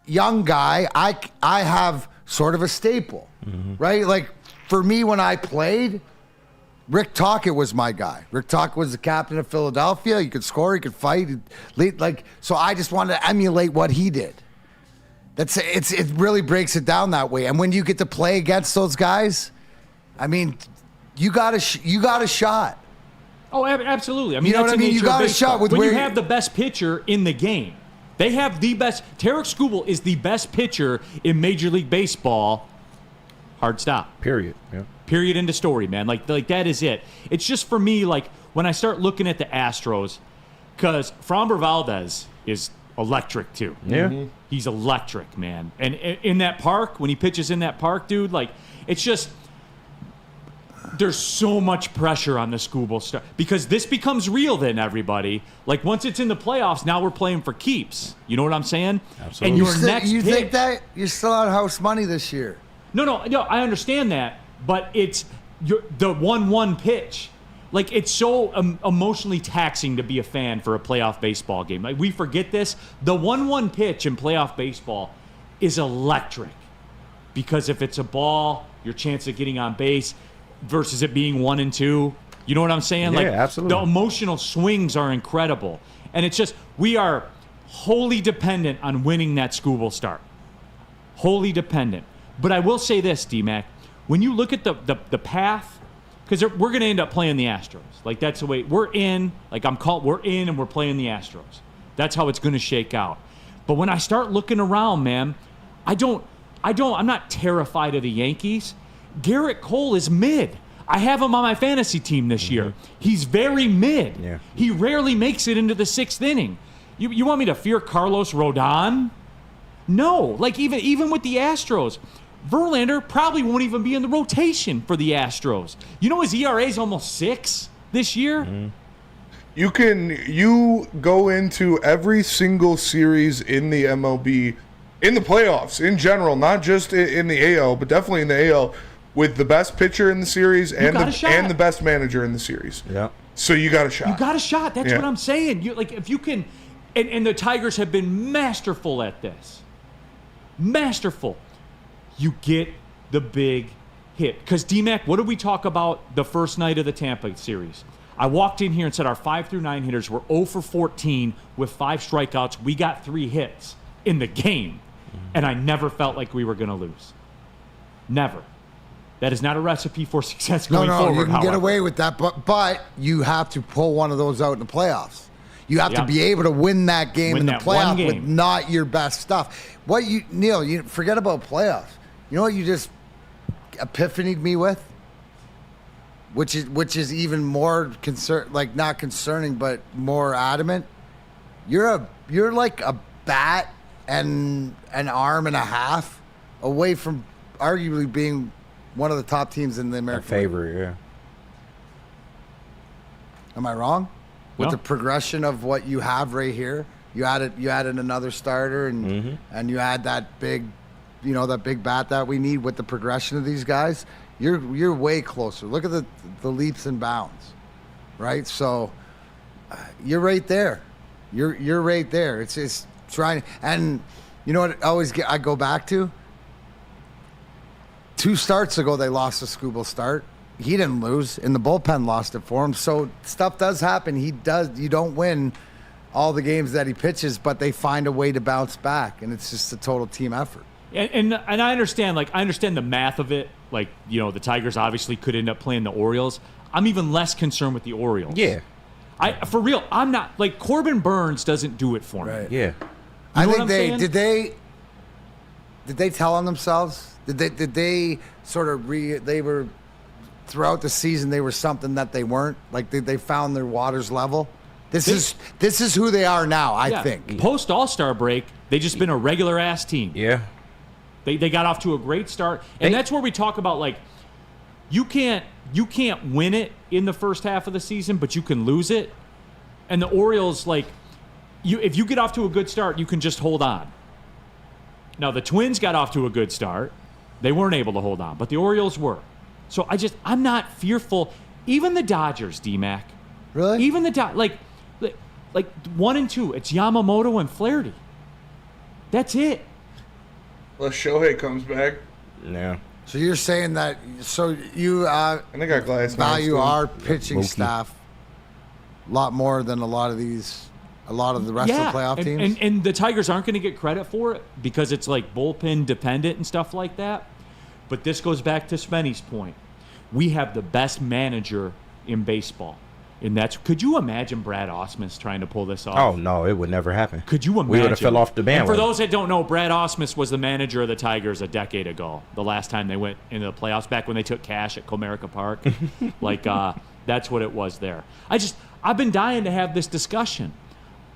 young guy, I have sort of a staple, right? Like for me when I played, Rick Tocchet was my guy. Rick Tocchet was the captain of Philadelphia. He could score, he could fight, he'd lead, so I just wanted to emulate what he did. It really breaks it down that way. And when you get to play against those guys, I mean, you got a shot. Oh, absolutely. I mean, You know that's what I the mean? You nature of got a baseball. shot with when where you have the best pitcher in the game. They have the best. Tarek Skubal is the best pitcher in Major League Baseball. Hard stop. Period. Yeah. Period, end of story, man. Like that is it. It's just for me, like when I start looking at the Astros, because Framber Valdez is electric too. Yeah. He's electric, man. And in that park, when he pitches in that park, dude, like it's just there's so much pressure on the Skubal star because this becomes real. Then everybody, like once it's in the playoffs, now we're playing for keeps. You know what I'm saying? Absolutely. And your next you pitch, think that you're still on house money this year? No, I understand that. but it's the 1-1 pitch. Like, it's so emotionally taxing to be a fan for a playoff baseball game. Like, we forget this. The 1-1 pitch in playoff baseball is electric because if it's a ball, your chance of getting on base versus it being 1-2. You know what I'm saying? Yeah, like, absolutely. The emotional swings are incredible. And it's just, we are wholly dependent on winning that Scooble start. Wholly dependent. But I will say this, D-Mac. When you look at the path, because we're going to end up playing the Astros. Like, that's the way we're in. Like, we're in and we're playing the Astros. That's how it's going to shake out. But when I start looking around, man, I'm not terrified of the Yankees. Garrett Cole is mid. I have him on my fantasy team this year. He's very mid. Yeah. He rarely makes it into the 6th inning. You want me to fear Carlos Rodon? No. Like, even with the Astros, Verlander probably won't even be in the rotation for the Astros. You know his ERA is almost 6 this year? Mm-hmm. You go into every single series in the MLB, in the playoffs in general, not just in the AL, but definitely in the AL, with the best pitcher in the series and the best manager in the series. Yeah. So you got a shot. You got a shot. That's what I'm saying. If you can, and the Tigers have been masterful at this. Masterful. You get the big hit. Because, D-Mac, what did we talk about the first night of the Tampa series? I walked in here and said our 5 through 9 hitters were 0 for 14 with 5 strikeouts. We got 3 hits in the game. And I never felt like we were going to lose. Never. That is not a recipe for success going forward, you can however. get away with that, but you have to pull one of those out in the playoffs. You have to be able to win that game in the playoff with not your best stuff. Neil, you forget about playoffs. You know what you just epiphanied me with? Which is even more not concerning, but more adamant. You're like a bat and an arm and a half away from arguably being one of the top teams in the American favorite, yeah. Am I wrong? With No. the progression of what you have right here, you added another starter, and you add that big, that big bat that we need with the progression of these guys. You're way closer. Look at the leaps and bounds, right? So you're right there. You're right there. It's trying, and you know what? I go back to 2 starts ago. They lost a Scooble start. He didn't lose, and the bullpen lost it for him. So stuff does happen. You don't win all the games that he pitches, but they find a way to bounce back, and it's just a total team effort. And I understand, I understand the math of it. Like, the Tigers obviously could end up playing the Orioles. I'm even less concerned with the Orioles. Yeah. For real, I'm not, Corbin Burns doesn't do it for me. Right. Yeah. I know think what I'm they saying? did they tell on themselves? Did they sort of they were throughout the season they were something that they weren't? Like they found their waters level? This is who they are now, I think. Post All-Star break, they just been a regular ass team. Yeah. They got off to a great start. And that's where we talk about you can't win it in the first half of the season, but you can lose it. And the Orioles, if you get off to a good start, you can just hold on. Now, the Twins got off to a good start. They weren't able to hold on, but the Orioles were. So I'm not fearful. Even the Dodgers, D-Mac. Really? Even the Dodgers, like 1 and 2, it's Yamamoto and Flaherty. That's it. Unless Shohei comes back. Yeah. So you're saying that you And they got glass value our pitching staff a lot more than a lot of the rest of the playoff teams? And the Tigers aren't going to get credit for it because it's bullpen dependent and stuff like that. But this goes back to Spenny's point. We have the best manager in baseball. And could you imagine Brad Ausmus trying to pull this off? Oh, no, it would never happen. Could you imagine? We would have fell off the bandwagon. And for those that don't know, Brad Ausmus was the manager of the Tigers a decade ago, the last time they went into the playoffs, back when they took cash at Comerica Park. That's what it was there. I've been dying to have this discussion.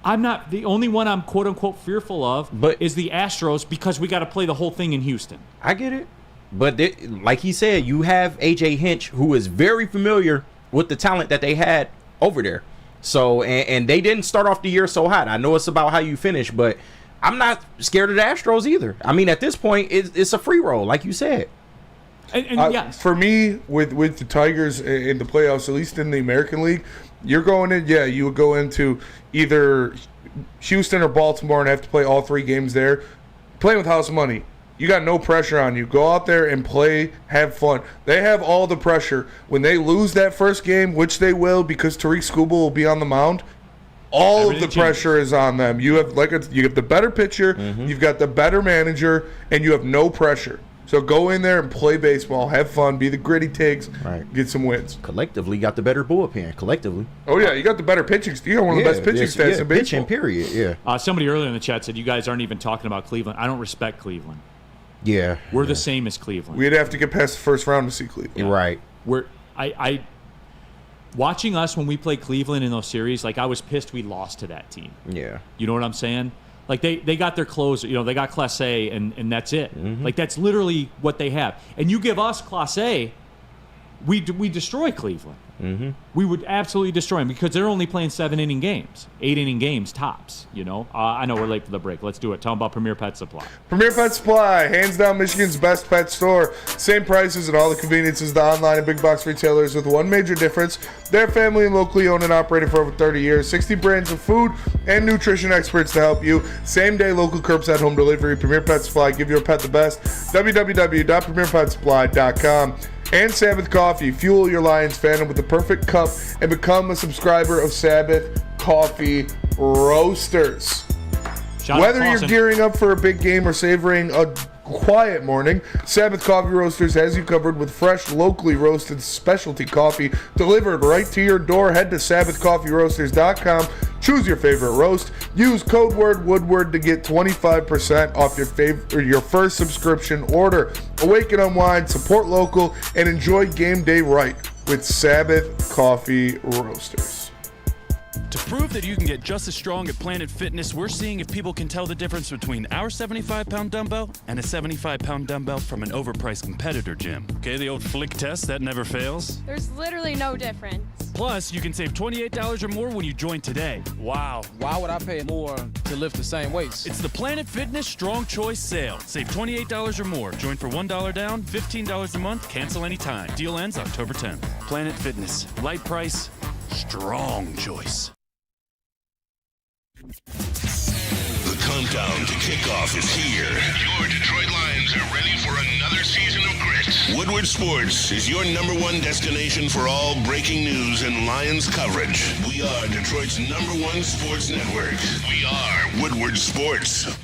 I'm not the only one I'm quote-unquote fearful of is the Astros because we got to play the whole thing in Houston. I get it. But like he said, you have A.J. Hinch, who is very familiar with the talent that they had over there. So, and they didn't start off the year so hot. I know it's about how you finish, but I'm not scared of the Astros either. I mean, at this point, it's a free roll, like you said. And yes. For me, with the Tigers in the playoffs, at least in the American League, you're going in. Yeah, you would go into either Houston or Baltimore and have to play all 3 games there. Playing with house money, you got no pressure on you. Go out there and play, have fun. They have all the pressure. When they lose that first game, which they will, because Tariq Skubal will be on the mound. All of the pressure is on them. You have you have the better pitcher, you've got the better manager, and you have no pressure. So go in there and play baseball, have fun, be the gritty takes, get some wins. Collectively, got the better bullpen. Collectively. Oh yeah, you got the better pitching. You got one of the best pitching stats in baseball. Pitching, period. Yeah. Somebody earlier in the chat said you guys aren't even talking about Cleveland. I don't respect Cleveland. Yeah. We're the same as Cleveland. We'd have to get past the first round to see Cleveland. Yeah. Right. I watching us when we play Cleveland in those series, like I was pissed we lost to that team. Yeah. You know what I'm saying? Like they got their closer, they got Class A and that's it. Like that's literally what they have. And you give us Class A, we destroy Cleveland. We would absolutely destroy them because they're only playing 7-inning games, 8-inning games tops. I know we're late for the break. Let's do it. Tell them about Premier Pet Supply. Premier Pet Supply, hands down Michigan's best pet store. Same prices and all the conveniences the online and big box retailers, with one major difference. They're family and locally owned and operated for over 30 years. 60 brands of food and nutrition experts to help you. Same day local curbside home delivery. Premier Pet Supply, give your pet the best. www.premierpetsupply.com. And Sabbath Coffee. Fuel your Lions fandom with the perfect cup and become a subscriber of Sabbath Coffee Roasters. Whether you're gearing up for a big game or savoring a quiet morning, Sabbath Coffee Roasters has you covered with fresh, locally roasted specialty coffee delivered right to your door. Head to SabbathCoffeeRoasters.com. Choose your favorite roast. Use code word Woodward to get 25% off your first subscription order. Awaken, unwind, support local, and enjoy game day right with Sabbath Coffee Roasters. To prove that you can get just as strong at Planet Fitness, we're seeing if people can tell the difference between our 75-pound dumbbell and a 75-pound dumbbell from an overpriced competitor gym. Okay, the old flick test, that never fails. There's literally no difference. Plus, you can save $28 or more when you join today. Wow. Why would I pay more to lift the same weights? It's the Planet Fitness Strong Choice Sale. Save $28 or more. Join for $1 down, $15 a month, cancel anytime. Deal ends October 10th. Planet Fitness. Light price, strong choice. The countdown to kickoff is here. Your Detroit Lions are ready for another season of grit. Woodward Sports is your #1 destination for all breaking news and Lions coverage. We are Detroit's #1 sports network. We are Woodward Sports.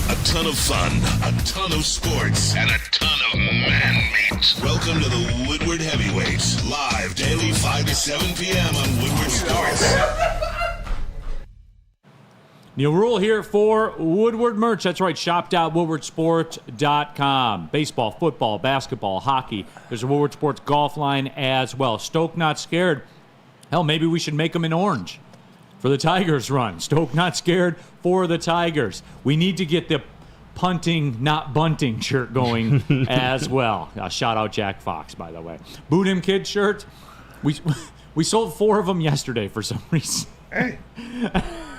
A ton of fun, a ton of sports, and a ton of man-meat. Welcome to the Woodward Heavyweights, live daily 5 to 7 p.m. on Woodward Sports. Neil Rule here for Woodward merch. That's right, shop.woodwardsports.com. Baseball, football, basketball, hockey. There's a Woodward Sports golf line as well. Stoke not scared. Hell, maybe we should make them in orange for the Tigers run. Stoke not scared for the Tigers. We need to get the punting, not bunting shirt going as well. Shout out Jack Fox, by the way. Boot him kid shirt. We sold 4 of them yesterday for some reason. Hey.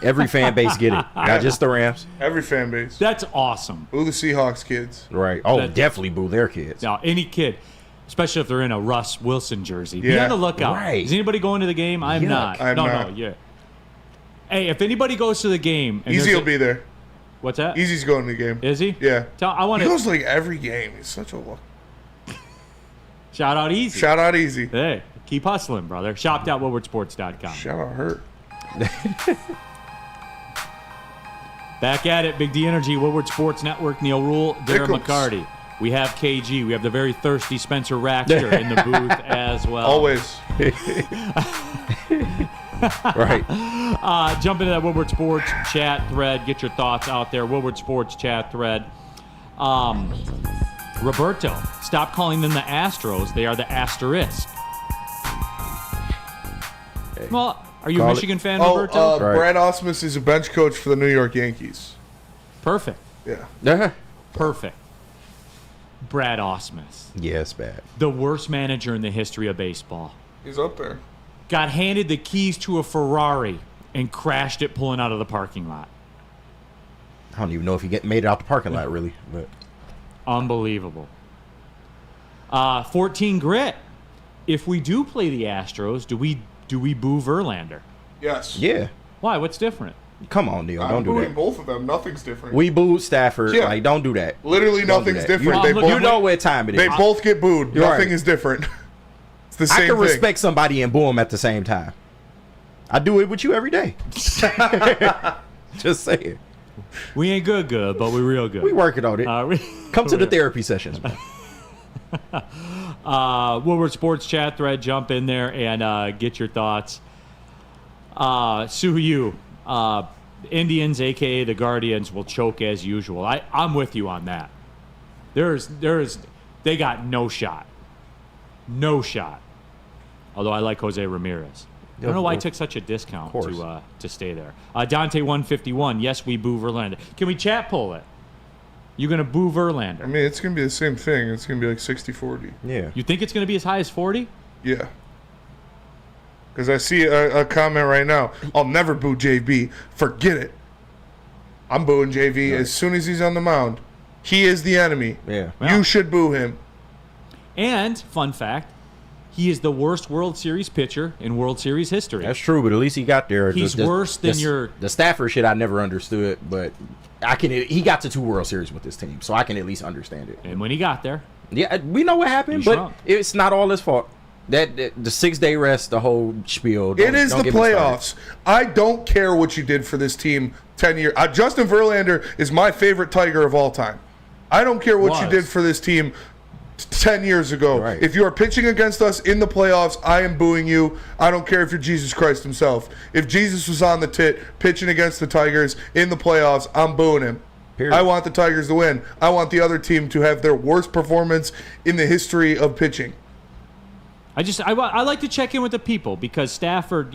Every fan base get it. Not just the Rams. Every fan base. That's awesome. Boo the Seahawks kids. Right. Oh, definitely boo their kids. Now, any kid, especially if they're in a Russ Wilson jersey. Be Yeah. on the lookout. Right. Is anybody going to the game? I'm Yuck. not. I'm no, not. yeah. Hey, if anybody goes to the game, and Easy there's will be there. What's that? Easy's going to the game. Is he? Yeah. I want He to goes like every game. He's such a look. shout out Easy. Shout out Easy. Hey, keep hustling, brother. Shop.woodwardsports.com. Shout out Hurt. Back at it, Big D Energy, Woodward Sports Network, Neil Rule, Darren Pickles. McCarty. We have KG. We have the very thirsty Spencer Raxter in the booth as well. Always. Right. Jump into that Woodward Sports chat thread. Get your thoughts out there. Woodward Sports chat thread. Roberto, stop calling them the Astros. They are the Asterisk. Well, are you a Michigan fan, Roberto? Right. Brad Osmus is a bench coach for the New York Yankees. Perfect. Yeah. Perfect. Brad Osmus. Yeah, it's bad. The worst manager in the history of baseball. He's up there. Got handed the keys to a Ferrari and crashed it pulling out of the parking lot. I don't even know if he made it out the parking lot, really. But Unbelievable. 14 grit. If we do play the Astros, do we boo Verlander? Yes. Yeah. Why? What's different? Come on, Neil. I'm Don't do booing that. both of them. Nothing's different. We booed Stafford. Yeah. Like, don't do that. Literally Don't do nothing's that. different. You know what time it is. They both get booed. You're Nothing right. is different. It's the same I can thing. respect somebody and boo them at the same time. I do it with you every day. Just saying. We ain't good, but we real good. We working on it. Come to the therapy sessions, man. Woodward Sports chat thread, jump in there and get your thoughts. Sue Yu, Indians, aka the Guardians, will choke as usual. I'm with you on that. They got no shot. No shot. Although I like Jose Ramirez. I don't know why he took such a discount to stay there. Dante 151, yes, we boo Verlander. Can we chat poll it? You going to boo Verlander? I mean, it's going to be the same thing. It's going to be like 60-40. Yeah. You think it's going to be as high as 40? Yeah. Because I see a comment right now. I'll never boo JB. Forget it. I'm booing JV as soon as he's on the mound. He is the enemy. Yeah. You should boo him. And, fun fact, he is the worst World Series pitcher in World Series history. That's true, but at least he got there. He's worse than the Stafford shit. I never understood, but he got to 2 World Series with this team, so I can at least understand it. And when he got there, yeah, we know what happened, but it's not all his fault. That the 6-day rest, the whole spiel. It is the playoffs. I don't care what you did for this team 10 years. Justin Verlander is my favorite Tiger of all time. I don't care what you did for this team 10 years ago. Right. If you are pitching against us in the playoffs, I am booing you. I don't care if you're Jesus Christ himself. If Jesus was on the tit pitching against the Tigers in the playoffs, I'm booing him. Period. I want the Tigers to win. I want the other team to have their worst performance in the history of pitching. I like to check in with the people because Stafford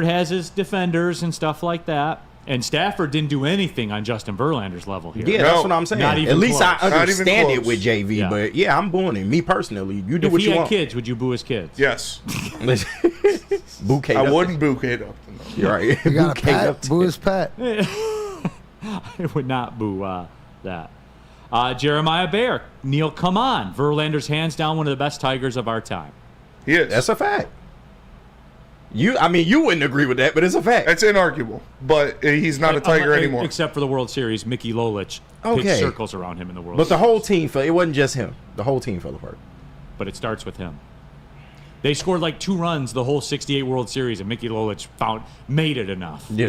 has his defenders and stuff like that. And Stafford didn't do anything on Justin Verlander's level here. Yeah, that's what I'm saying. Not even at least close. I understand it with JV, Yeah. but yeah, I'm booing him. Me personally, you do if what he you had want. kids, would you boo his kids? Yes. Bouquet. I wouldn't boo Kate Upton. You're right. You got a pet? Boo his pet. I would not boo that. Jeremiah Baer. Neil, come on. Verlander's hands down one of the best Tigers of our time. He is. That's a fact. You wouldn't agree with that, but it's a fact. It's inarguable, but he's not a Tiger anymore. Except for the World Series, Mickey Lolich pitched circles around him in the World Series. But the whole team it wasn't just him. The whole team fell apart. But it starts with him. They scored like 2 runs the whole 68 World Series, and Mickey Lolich made it enough. Yeah.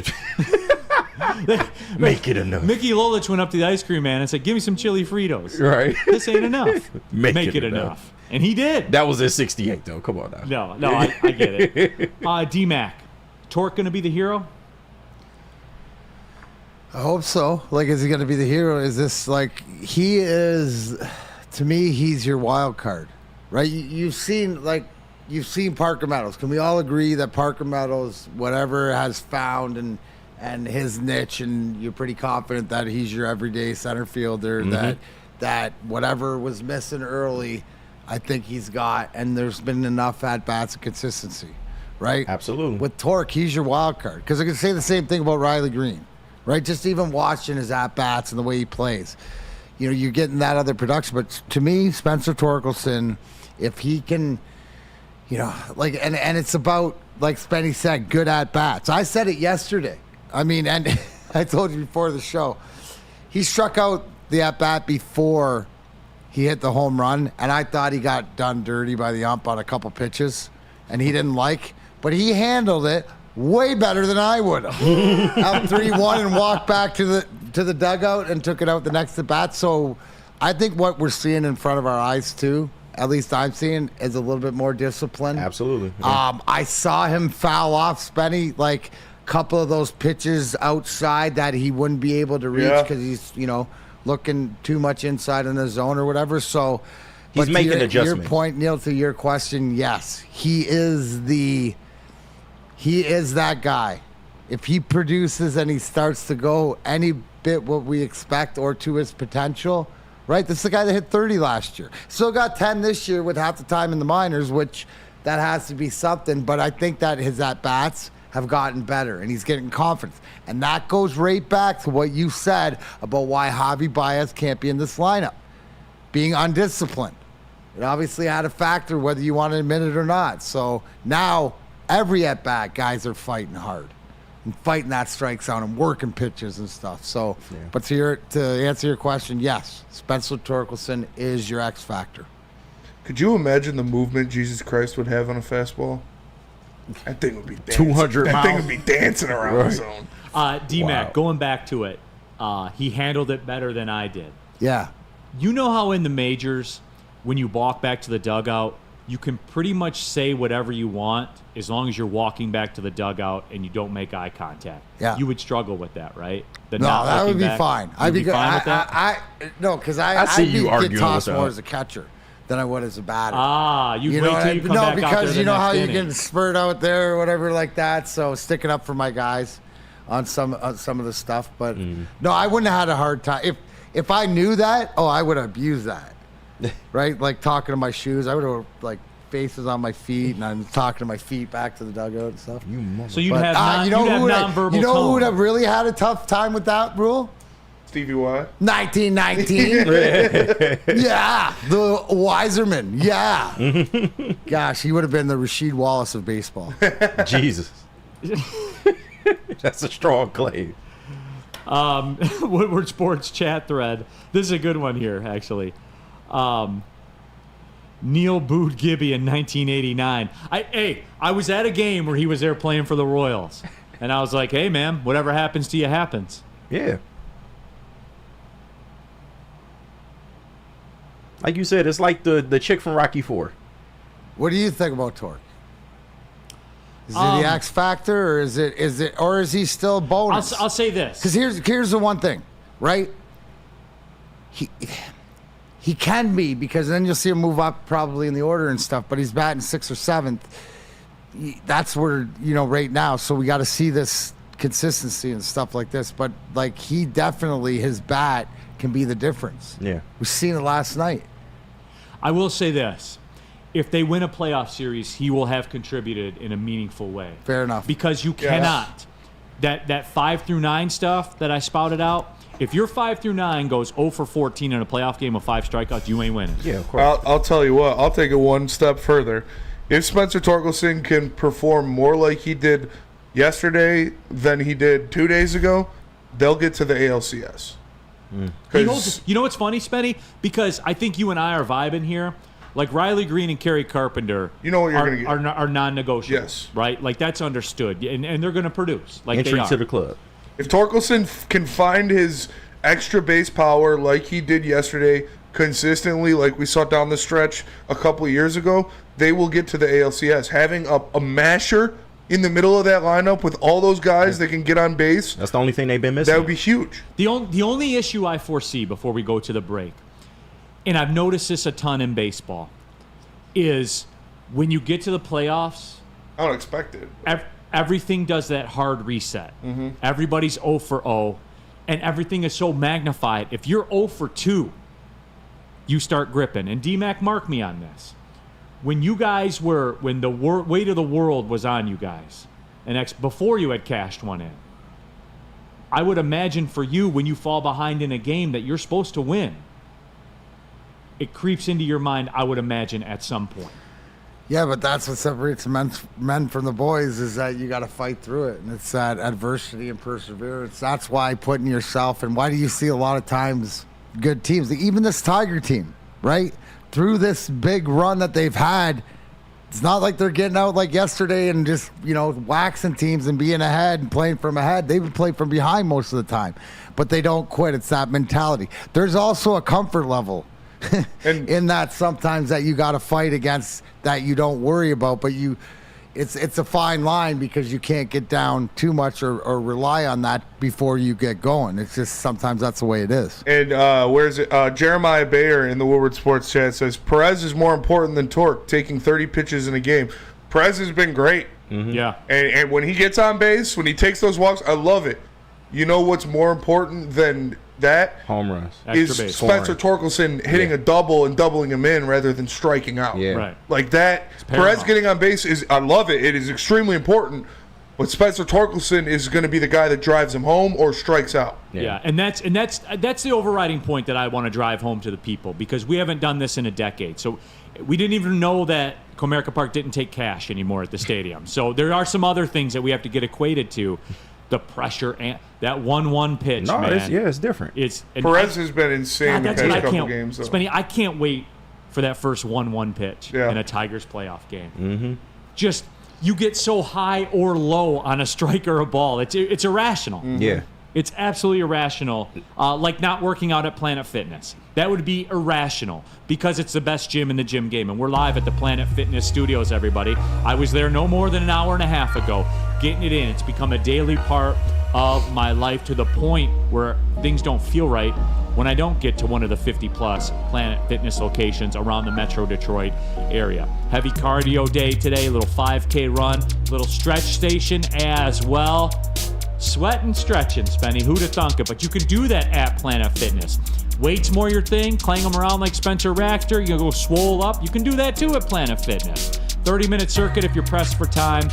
Make it enough. Mickey Lolich went up to the ice cream man and said, "Give me some chili Fritos." Right. This ain't enough. Make it enough. And he did. That was at 68, though. Come on now. No, I get it. D-Mac. Torque going to be the hero? I hope so. Like, is he going to be the hero? Is this like he is? To me, he's your wild card, right? You've seen Parker Meadows. Can we all agree that Parker Meadows, whatever has found and his niche, and you're pretty confident that he's your everyday center fielder. Mm-hmm. That whatever was missing early, I think he's got, and there's been enough at bats and consistency, right? Absolutely. With Torque, he's your wild card because I can say the same thing about Riley Green, right? Just even watching his at bats and the way he plays, you're getting that other production. But to me, Spencer Torkelson, if he can, and it's about, like Spenny said, good at bats. I said it yesterday. I mean, and I told you before the show, he struck out the at bat before he hit the home run, and I thought he got done dirty by the ump on a couple pitches, and he didn't but he handled it way better than I would have. Out 3-1 and walked back to the dugout and took it out the next at bat. So I think what we're seeing in front of our eyes too, at least I'm seeing, is a little bit more discipline. Absolutely. Yeah. I saw him foul off Spenny like a couple of those pitches outside that he wouldn't be able to reach because he's looking too much inside in the zone or whatever. So he's making adjustments. Your point, Neil, to your question, yes, he is that guy. If he produces and he starts to go any bit what we expect or to his potential, right? This is the guy that hit 30 last year. Still got 10 this year with half the time in the minors, which that has to be something. But I think that his at-bats have gotten better, and he's getting confidence. And that goes right back to what you said about why Javi Baez can't be in this lineup. Being undisciplined. It obviously had a factor whether you want to admit it or not. So now, every at-bat, guys are fighting hard. And fighting that strike zone and working pitches and stuff. So, but to answer your question, yes, Spencer Torkelson is your X factor. Could you imagine the movement Jesus Christ would have on a fastball? That thing would be dancing. 200 That miles. thing would be dancing around the zone. D-Mac, Wow. going back to it, he handled it better than I did. Yeah. You know how in the majors, when you walk back to the dugout, you can pretty much say whatever you want as long as you're walking back to the dugout and you don't make eye contact. Yeah. You would struggle with that, right? No, that would be fine. I'd be fine with that? I see you get arguing tossed with more that. as a catcher than I would as a batter. You know wait what till I- you come no, back out there because the you know next how you inning. can spurt out there or whatever like that. So sticking up for my guys on some of the stuff, but no, I wouldn't have had a hard time if I knew that. Oh, I would have abused that, right? Like talking to my shoes, I would have like faces on my feet, and I'm talking to my feet back to the dugout and stuff. So you'd But, have, non, you know you'd have who would have, nonverbal you know who tone. would have really had a tough time with that rule? Stevie Y. 1919. Yeah, the Wiserman. Yeah. Gosh, he would have been the Rasheed Wallace of baseball. Jesus. That's a strong claim. Woodward Sports chat thread. This is a good one here, actually. Neil booed Gibby in 1989. I was at a game where he was there playing for the Royals, and I was like, "Hey, man, whatever happens to you happens." Yeah. Like you said, it's like the chick from Rocky IV. What do you think about Torque? Is it the X factor, or is he still bonus? I'll say this. Because here's the one thing, right? He can be, because then you'll see him move up probably in the order and stuff, but he's batting 6th or 7th. That's where, right now. So we got to see this consistency and stuff like this. But, like, he definitely, his bat can be the difference. Yeah. We've seen it last night. I will say this. If they win a playoff series, he will have contributed in a meaningful way. Fair enough. Because you cannot. That 5 through 9 stuff that I spouted out, if your 5 through 9 goes 0 for 14 in a playoff game with 5 strikeouts, you ain't winning. Yeah, of course. I'll tell you what. I'll take it one step further. If Spencer Torkelson can perform more like he did yesterday than he did 2 days ago, they'll get to the ALCS. You know what's funny, Spenny? Because I think you and I are vibing here. Like Riley Green and Kerry Carpenter, You know what you're gonna get. are non-negotiables. Yes. Right? Like that's understood, and they're going to produce. Like Entry they are. to the club. If Torkelson can find his extra base power like he did yesterday consistently, like we saw down the stretch a couple of years ago, they will get to the ALCS. Having a masher in the middle of that lineup with all those guys that can get on base, That's the only thing they've been missing. that would be huge. The only issue I foresee before we go to the break, and I've noticed this a ton in baseball, is when you get to the playoffs, I don't expect it. everything does that hard reset. Everybody's 0 for 0, and everything is so magnified. If you're 0 for 2, you start gripping. And D-Mac, mark me on this. When you guys were, when the weight of the world was on you guys, and before you had cashed one in, I would imagine for you, when you fall behind in a game that you're supposed to win, it creeps into your mind, I would imagine, at some point. Yeah, but that's what separates men from the boys, is that you got to fight through it. And it's that adversity and perseverance. That's why putting yourself, and why do you see a lot of times good teams, even this Tiger team, right? Through this big run that they've had, it's not like they're getting out like yesterday and just, waxing teams and being ahead and playing from ahead. They would play from behind most of the time, but they don't quit. It's that mentality. There's also a comfort level in that sometimes that you got to fight against, that you don't worry about, but it's a fine line, because you can't get down too much or rely on that before you get going. It's just sometimes that's the way it is. And where's it? Jeremiah Bayer in the Woodward Sports chat says Perez is more important than Torque, taking 30 pitches in a game. Perez has been great. Yeah. And when he gets on base, when he takes those walks, I love it. You know what's more important than that? Home runs. Is Extra base. Spencer Torkelson hitting a double and doubling him in rather than striking out. Yeah. Right. Like that. Perez paramount. getting on base I love it. It is extremely important. But Spencer Torkelson is going to be the guy that drives him home or strikes out. Yeah, and that's the overriding point that I want to drive home to the people, because we haven't done this in a decade. So we didn't even know that Comerica Park didn't take cash anymore at the stadium. So there are some other things that we have to get acquainted to. The pressure and that 1-1 pitch, man. It's different. Perez has been insane the past couple can't, games. Spenny, I can't wait for that first 1-1 pitch in a Tigers playoff game. Mm-hmm. Just, you get so high or low on a strike or a ball. It's irrational. Mm-hmm. Yeah. It's absolutely irrational. Like not working out at Planet Fitness. That would be irrational because it's the best gym in the gym game. And we're live at the Planet Fitness studios, everybody. I was there no more than an hour and a half ago, getting it in. It's become a daily part of my life, to the point where things don't feel right when I don't get to one of the 50-plus Planet Fitness locations around the Metro Detroit area. Heavy cardio day today, a little 5K run, little stretch station as well. Sweat and stretching, Spenny. Who'd have thunk it? But you can do that at Planet Fitness. Weights more your thing, clang them around like Spencer Raxter, you go swole up. You can do that too at Planet Fitness. 30-minute circuit if you're pressed for time.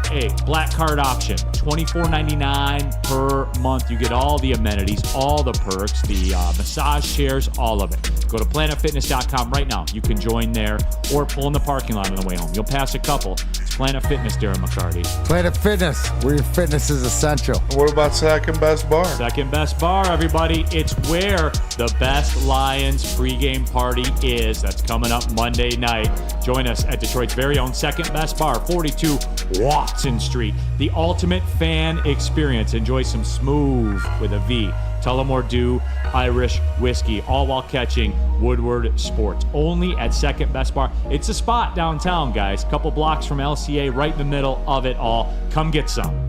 Hey, black card option, $24.99 per month. You get all the amenities, all the perks, the massage chairs, all of it. Go to planetfitness.com right now. You can join there or pull in the parking lot on the way home. You'll pass a couple. It's Planet Fitness, Darren McCarty. Planet Fitness, where your fitness is essential. What about Second Best Bar? Second Best Bar, everybody. It's where the best Lions pregame party is. That's coming up Monday night. Join us at Detroit's very own Second Best Bar, 42 Watson Street. The ultimate fan experience. Enjoy some smooth, with a V, Tullamore Dew Irish whiskey, all while catching Woodward Sports. Only at Second Best Bar. It's a spot downtown, guys. Couple blocks from LCA, right in the middle of it all. Come get some.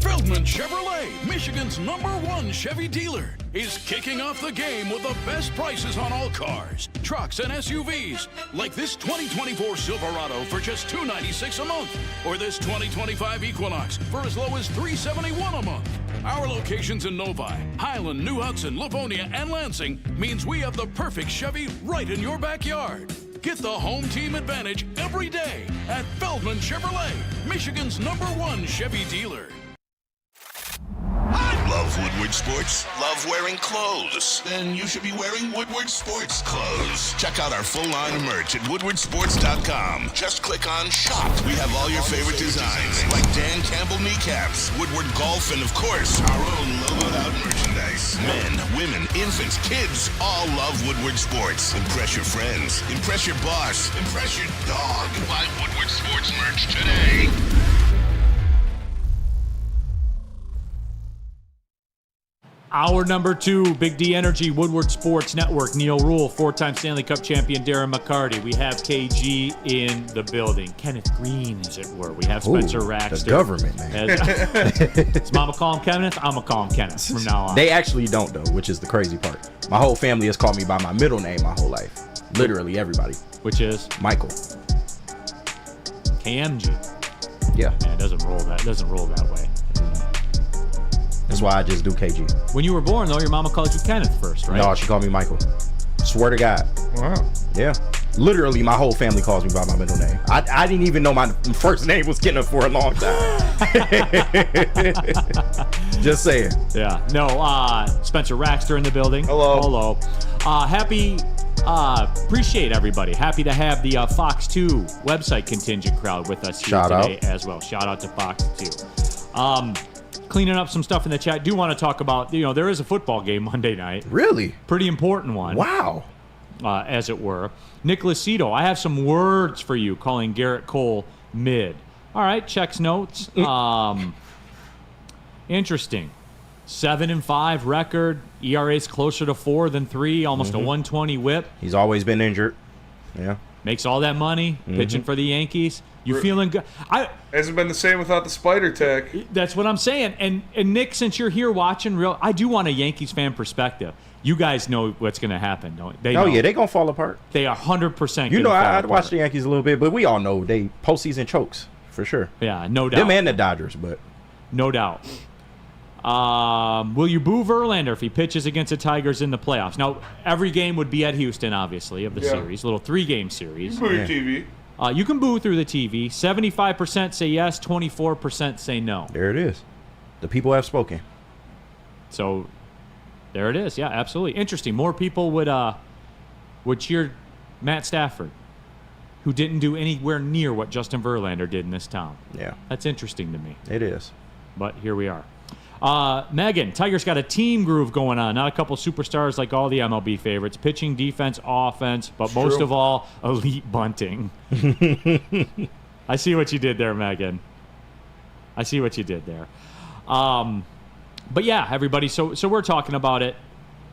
Feldman Chevrolet, Michigan's #1 Chevy dealer, is kicking off the game with the best prices on all cars, trucks, and SUVs, like this 2024 Silverado for just $296 a month, or this 2025 Equinox for as low as $371 a month. Our locations in Novi, Highland, New Hudson, Livonia, and Lansing means we have the perfect Chevy right in your backyard. Get the home team advantage every day at Feldman Chevrolet, Michigan's #1 Chevy dealer. Love Woodward Sports? Love wearing clothes? Then you should be wearing Woodward Sports clothes. Check out our full line of merch at woodwardsports.com. Just click on Shop. We have all your favorite designs, like Dan Campbell kneecaps, Woodward Golf, and of course, our own logoed out merchandise. Men, women, infants, kids all love Woodward Sports. Impress your friends. Impress your boss. Impress your dog. Buy Woodward Sports merch today. Hour number 2, Big D Energy, Woodward Sports Network, Neil Rule, 4-time Stanley Cup champion Darren McCarty. We have KG in the building. Kenneth Green, as it were. We have Spencer Raxter. The government, man. Does Mama call him Kenneth? I'm going to call him Kenneth from now on. They actually don't, though, which is the crazy part. My whole family has called me by my middle name my whole life. Literally everybody. Which is? Michael. KMG. Yeah. Man, it doesn't roll that way. That's why I just do KG. When you were born, though, your mama called you Kenneth first, right? No, she called me Michael. Swear to God. Wow. Yeah. Literally, my whole family calls me by my middle name. I didn't even know my first name was Kenneth for a long time. Just saying. Yeah. No, Spencer Raxter in the building. Hello. Appreciate everybody. Happy to have the Fox 2 website contingent crowd with us here today as well. Shout out to Fox 2. Cleaning up some stuff in the chat. Do want to talk about, there is a football game Monday night. Really? Pretty important one. Wow. As it were. Nicholas Cito, I have some words for you calling Garrett Cole mid. All right, checks notes. Interesting. 7-5 record. ERA's closer to 4 than 3. Almost a 120 whip. He's always been injured. Yeah. Makes all that money pitching for the Yankees. You feeling good? Hasn't been the same without the spider tech. That's what I'm saying. And Nick, since you're here watching, I do want a Yankees fan perspective. You guys know what's going to happen, don't they? Oh, yeah, they're going to fall apart. They are 100% You know, I watch the Yankees a little bit, but we all know they postseason chokes, for sure. Yeah, no doubt. Them and the Dodgers, but. No doubt. Will you boo Verlander if he pitches against the Tigers in the playoffs? Now, every game would be at Houston, obviously, of the series. Little 3-game series. Boo your TV. You can boo through the TV. 75% say yes, 24% say no. There it is. The people have spoken. So there it is. Yeah, absolutely. Interesting. More people would cheer Matt Stafford, who didn't do anywhere near what Justin Verlander did in this town. Yeah. That's interesting to me. It is. But here we are. Megan, Tigers got a team groove going on. Not a couple superstars like all the MLB favorites. Pitching, defense, offense, but most of all, elite bunting. I see what you did there, Megan. I see what you did there. But yeah, everybody, so we're talking about it.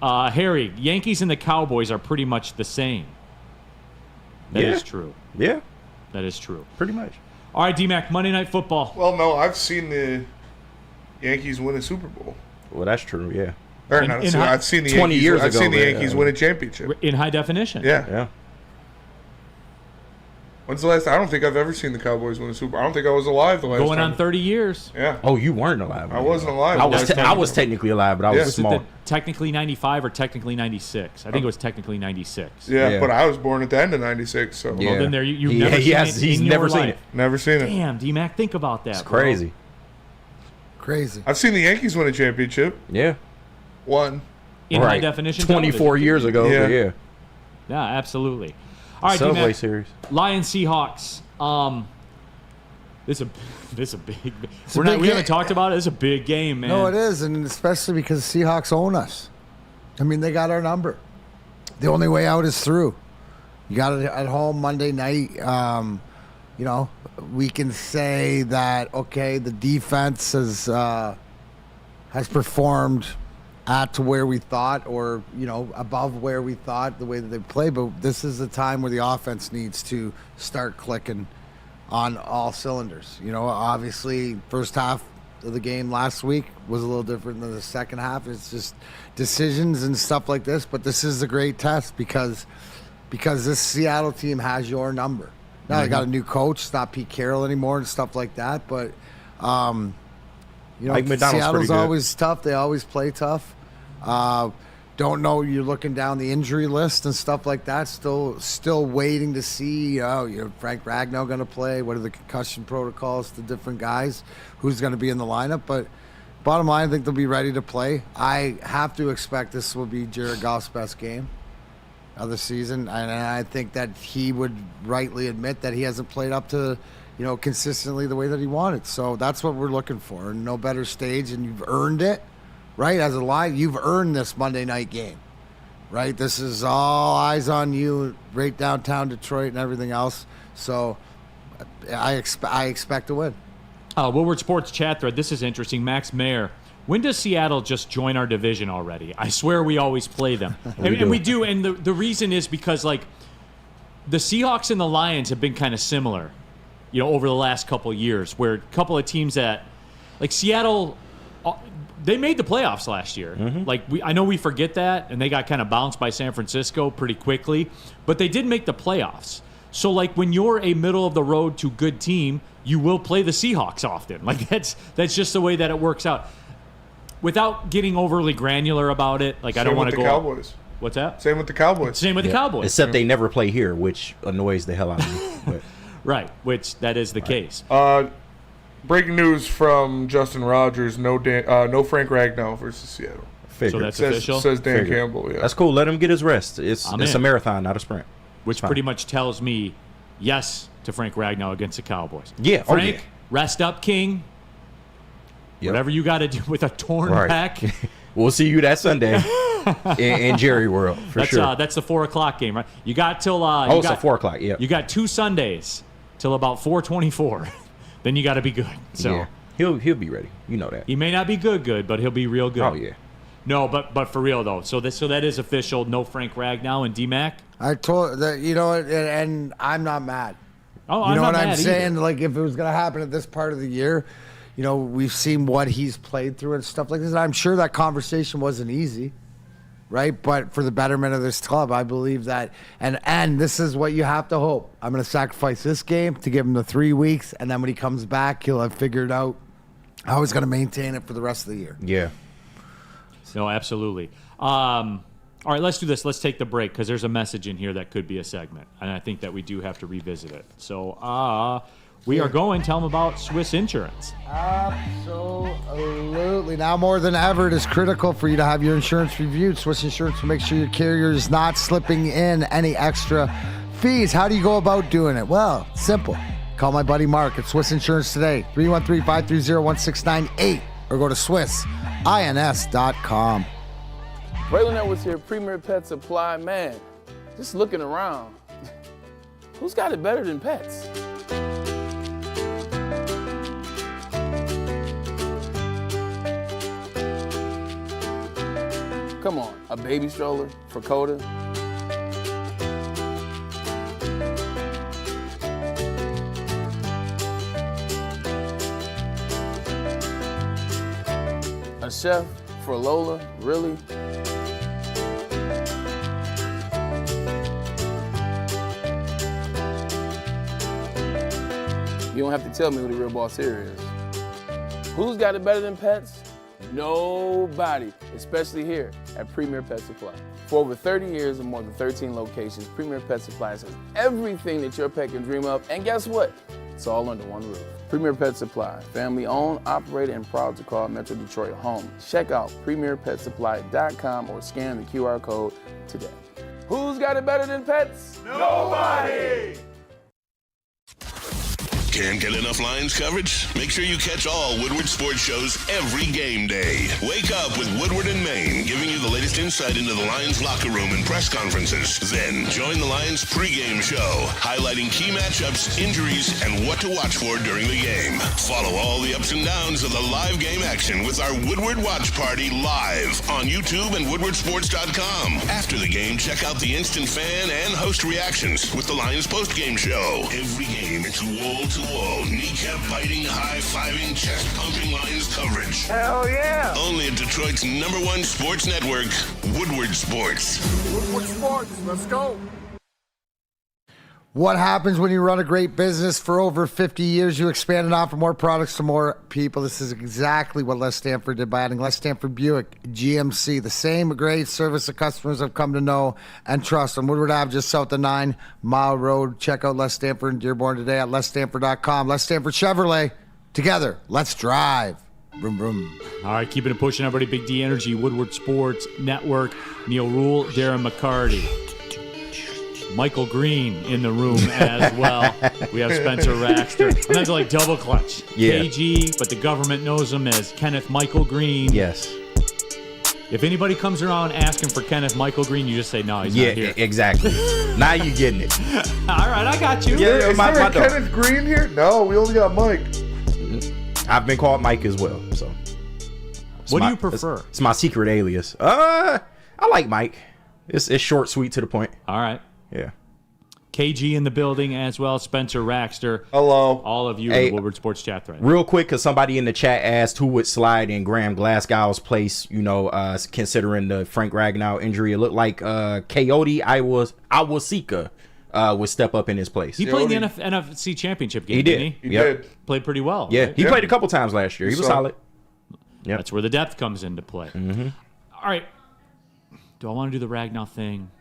Harry, Yankees and the Cowboys are pretty much the same. That is true. Yeah. That is true. Pretty much. All right, D-Mac, Monday Night Football. Well, no, I've seen the Yankees win a Super Bowl. Well, that's true, yeah. Or not, I've seen the 20 Yankees, years I've ago, seen the man. Yankees win a championship. In high definition. Yeah. Yeah. When's the last? I don't think I've ever seen the Cowboys win a Super Bowl. I don't think I was alive the last Going time. on 30 years. Yeah. Oh, you weren't alive. I wasn't alive. I was technically alive, but I was Was small. it technically 95 or technically 96? I think it was technically 96. Yeah, but I was born at the end of 96. So. Well, then there you've never seen it he's in never your seen life. it. Never seen it. Damn, D-Mac, think about that. It's bro. crazy. Crazy. I've seen the Yankees win a championship. Yeah. One. In high definition 24 television. years ago. Yeah. Yeah. Yeah, absolutely. All right, Subway D-Mac, Series. Lions Seahawks. This is a big. We big haven't talked about it. It's a big game, man. No, it is, and especially because the Seahawks own us. I mean, they got our number. The only way out is through. You got it at home Monday night. You know, we can say that okay, the defense has performed to where we thought, or above where we thought the way that they play. But this is the time where the offense needs to start clicking on all cylinders. Obviously, first half of the game last week was a little different than the second half. It's just decisions and stuff like this. But this is a great test because this Seattle team has your number. Now they got a new coach. It's not Pete Carroll anymore and stuff like that. But Mike McDonald's Seattle's pretty good. always tough. They always play tough. Don't know. You're looking down the injury list and stuff like that. Still waiting to see. Frank Ragnow going to play? What are the concussion protocols to different guys? Who's going to be in the lineup? But bottom line, I think they'll be ready to play. I have to expect this will be Jared Goff's best game of the season, and I think that he would rightly admit that he hasn't played up to consistently the way that he wanted. So that's what we're looking for. No better stage, and you've earned it. Right, as a line, you've earned this Monday night game, right? This is all eyes on you, right downtown Detroit and everything else. So I expect to win. Woodward Sports chat thread. This is interesting. Max Mayer. When does Seattle just join our division already? I swear we always play them. and we do. And the reason is because, like, the Seahawks and the Lions have been kind of similar, over the last couple of years, where a couple of teams that, like Seattle, they made the playoffs last year. Mm-hmm. Like I know we forget that, and they got kind of bounced by San Francisco pretty quickly, but they did make the playoffs. So like when you're a middle of the road to good team, you will play the Seahawks often. Like that's just the way that it works out. Without getting overly granular about it, like I don't want to go. Cowboys. What's that? Same with the Cowboys. Same with the Cowboys. Except they never play here, which annoys the hell out of me. But. Right, which that is the case. Breaking news from Justin Rogers: no Frank Ragnow versus Seattle. So that's official. Says Dan Campbell. Yeah, that's cool. Let him get his rest. It's a marathon, not a sprint. Which pretty much tells me yes to Frank Ragnow against the Cowboys. Yeah, Frank, rest up, King. Yep. Whatever you got to do with a torn back. We'll see you that Sunday in Jerry World for sure. That's the 4:00 game, right? You got till. It's a 4:00. Yeah. You got 2 Sundays till about 4:24. Then you got to be good. So yeah. He'll be ready. You know that. He may not be good, but he'll be real good. Oh yeah. No, but for real though. So that is official. No Frank Ragnow and D-Mac. I told that and I'm not mad. Oh, I'm not what mad I'm saying? either. Like if it was gonna happen at this part of the year, we've seen what he's played through and stuff like this. And I'm sure that conversation wasn't easy. Right, but for the betterment of this club, I believe that, and this is what you have to hope. I'm going to sacrifice this game to give him the 3 weeks, and then when he comes back, he'll have figured out how he's going to maintain it for the rest of the year. Yeah. No, absolutely. All right, let's do this. Let's take the break because there's a message in here that could be a segment, and I think that we do have to revisit it. So we are going. Tell them about Swiss Insurance. Absolutely. Now more than ever, it is critical for you to have your insurance reviewed. Swiss Insurance will make sure your carrier is not slipping in any extra fees. How do you go about doing it? Well, simple. Call my buddy Mark at Swiss Insurance today, 313-530-1698, or go to SwissINS.com. Braylon Edwards here, Premier Pet Supply. Man, just looking around, who's got it better than pets? Come on, a baby stroller for Coda? A chef for Lola, really? You don't have to tell me who the real boss here is. Who's got it better than pets? Nobody, especially here at Premier Pet Supply. For over 30 years and more than 13 locations, Premier Pet Supply has everything that your pet can dream of, and guess what? It's all under one roof. Premier Pet Supply, family owned, operated, and proud to call Metro Detroit home. Check out premierpetsupply.com or scan the QR code today. Who's got it better than pets? Nobody! Can't get enough Lions coverage? Make sure you catch all Woodward sports shows every game day. Wake up with Woodward and Maine, giving you the latest insight into the Lions locker room and press conferences. Then join the Lions pregame show, highlighting key matchups, injuries, and what to watch for during the game. Follow all the ups and downs of the live game action with our Woodward Watch Party live on YouTube and woodwardsports.com. After the game, check out the instant fan and host reactions with the Lions postgame show. Every game, it's wall-to-wall, kneecap-biting, high-fiving, chest-pumping Lions coverage. Hell yeah! Only at Detroit's #1 sports network, Woodward Sports. Woodward Sports, let's go. What happens when you run a great business for over 50 years? You expand and offer more products to more people. This is exactly what Les Stanford did by adding Les Stanford Buick GMC. The same great service that customers have come to know and trust on Woodward Ave, just south of 9 Mile Road. Check out Les Stanford and Dearborn today at lesstanford.com. Les Stanford Chevrolet. Together, let's drive. Vroom, vroom. All right, keeping it pushing, everybody. Big D Energy, Woodward Sports Network, Neil Rule, Darren McCarty. Michael Green in the room as well. We have Spencer Raxter. And that's like double clutch. Yeah. KG, but the government knows him as Kenneth Michael Green. Yes. If anybody comes around asking for Kenneth Michael Green, you just say, no, he's not here. Exactly. Now you're getting it. All right, I got you. Is there a Kenneth Green here? No, we only got Mike. I've been called Mike as well. So, what do you prefer? It's my secret alias. I like Mike. It's short, sweet, to the point. All right. Yeah. KG in the building as well. Spencer Raxter. Hello. All of you in the Woodward Sports chat thread. Real quick, because somebody in the chat asked who would slide in Graham Glasgow's place, considering the Frank Ragnow injury. It looked like Coyote Awosika would step up in his place. He played in the NFC Championship game, He did. didn't he? He did. Played pretty well. Yeah, right? he played a couple times last year. He was solid. Yeah, that's where the depth comes into play. Mm-hmm. All right. Do I want to do the Ragnow thing,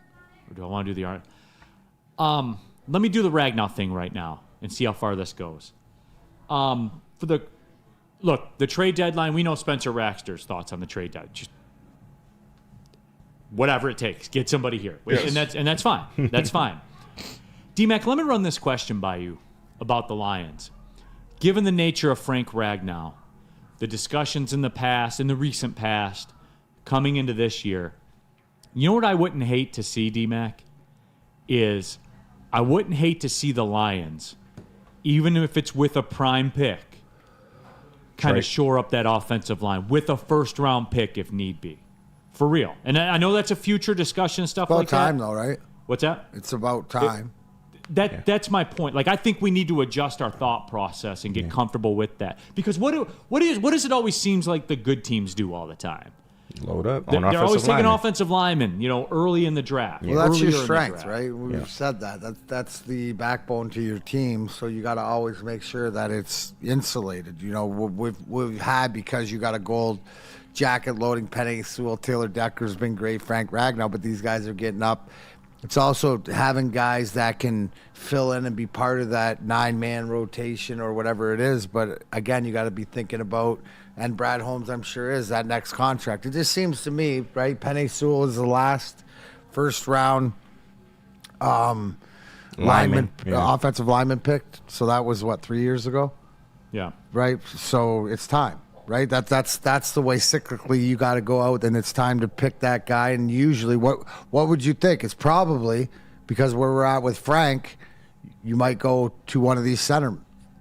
or do I want to do the art? Let me do the Ragnow thing right now and see how far this goes. The trade deadline. We know Spencer Raxter's thoughts on the trade deadline. Just whatever it takes, get somebody here, Yes. and that's fine. That's fine. D-Mac, let me run this question by you about the Lions. Given the nature of Frank Ragnow, the discussions in the past, in the recent past, coming into this year, you know what I wouldn't hate to see, D-Mac, is I wouldn't hate to see the Lions, even if it's with a prime pick, kind of shore up that offensive line with a first-round pick if need be. For real. And I know that's a future discussion, stuff About like that. time, though, right? What's that? It's about time. That's my point. Like, I think we need to adjust our thought process and get comfortable with that. Because what does it always seems like the good teams do all the time? Load up. They're always taking offensive linemen, early in the draft. Well, that's your Earlier in the strength, draft. right? We've said that. That's the backbone to your team. So you got to always make sure that it's insulated. We've had, because you got a gold jacket loading. Penny Sewell, Taylor Decker's been great. Frank Ragnow, but these guys are getting up. It's also having guys that can fill in and be part of that 9-man rotation or whatever it is. But again, you got to be thinking about, and Brad Holmes, I'm sure, is that next contract. It just seems to me, right? Penny Sewell is the last first round offensive lineman picked. So that was 3 years ago? Yeah. Right. So it's time. Right, that's the way cyclically you got to go out, and it's time to pick that guy. And usually, what would you think? It's probably because where we're at with Frank, you might go to one of these center.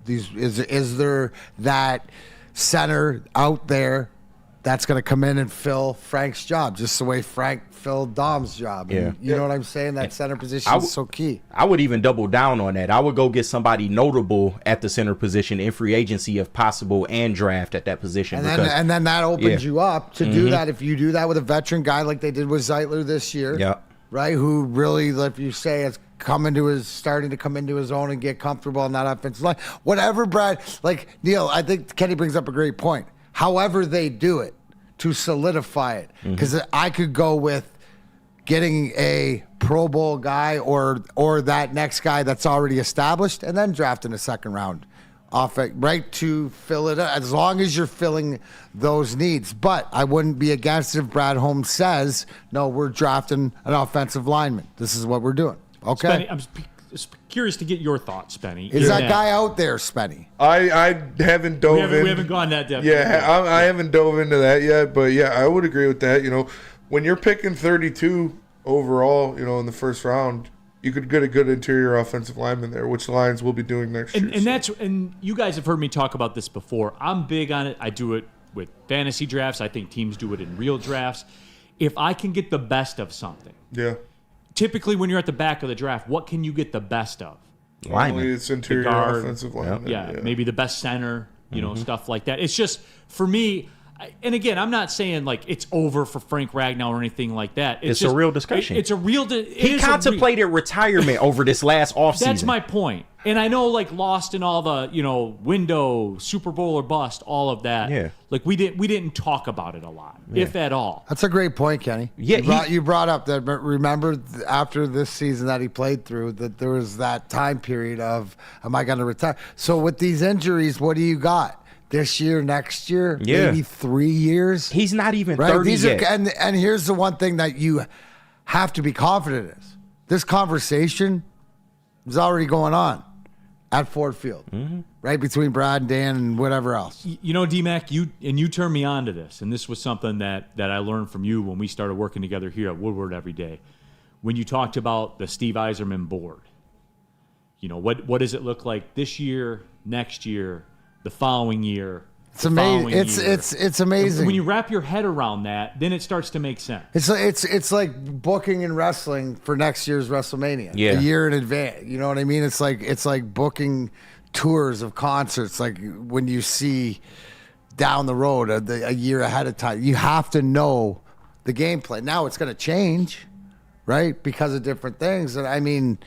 Is there that center out there that's going to come in and fill Frank's job, just the way Frank filled Dom's job? Yeah. You know what I'm saying? That center position is so key. I would even double down on that. I would go get somebody notable at the center position in free agency if possible, and draft at that position. And then that opens you up to do that. If you do that with a veteran guy like they did with Zeitler this year, right? Who really, if you say, is starting to come into his own and get comfortable on that offensive line. Whatever, Brad, Neil, I think Kenny brings up a great point. However they do it to solidify it, because I could go with getting a Pro Bowl guy or that next guy that's already established, and then drafting a second round off it, right, to fill it up, as long as you're filling those needs. But I wouldn't be against if Brad Holmes says, no, we're drafting an offensive lineman. This is what we're doing. Okay. Spenny, I'm curious to get your thoughts, Spenny. Is that guy out there, Spenny? I haven't dove in. We haven't gone that depth. Yeah, I haven't dove into that yet, but yeah, I would agree with that. When you're picking 32 overall, in the first round, you could get a good interior offensive lineman there, which Lions will be doing next year. And you guys have heard me talk about this before. I'm big on it. I do it with fantasy drafts. I think teams do it in real drafts. If I can get the best of something. Yeah. Typically, when you're at the back of the draft, what can you get the best of? Lineman. It's interior offensive lineman. Yeah, maybe the best center, stuff like that. It's just, for me, and again, I'm not saying it's over for Frank Ragnow or anything like that. It's just a real discussion. It's a real he contemplated retirement over this last offseason. That's my point. And I know, lost in all the, window, Super Bowl or bust, all of that. Yeah. We didn't talk about it a lot, if at all. That's a great point, Kenny. Yeah, you brought up that. Remember, after this season that he played through, that there was that time period of, am I going to retire? So with these injuries, what do you got? This year, next year, maybe 3 years? He's not even 30 yet. And here's the one thing that you have to be confident is. This conversation is already going on at Ford Field, right, between Brad and Dan and whatever else. D-Mac, you turned me on to this, and this was something that I learned from you when we started working together here at Woodward every day. When you talked about the Steve Yzerman board, what does it look like this year, next year, the following year? It's amazing. It's amazing. When you wrap your head around that, then it starts to make sense. It's like booking and wrestling for next year's WrestleMania. Yeah. A year in advance. You know what I mean? It's like booking tours of concerts. Like when you see down the road a year ahead of time, you have to know the game plan. Now it's going to change, right? Because of different things. And I mean,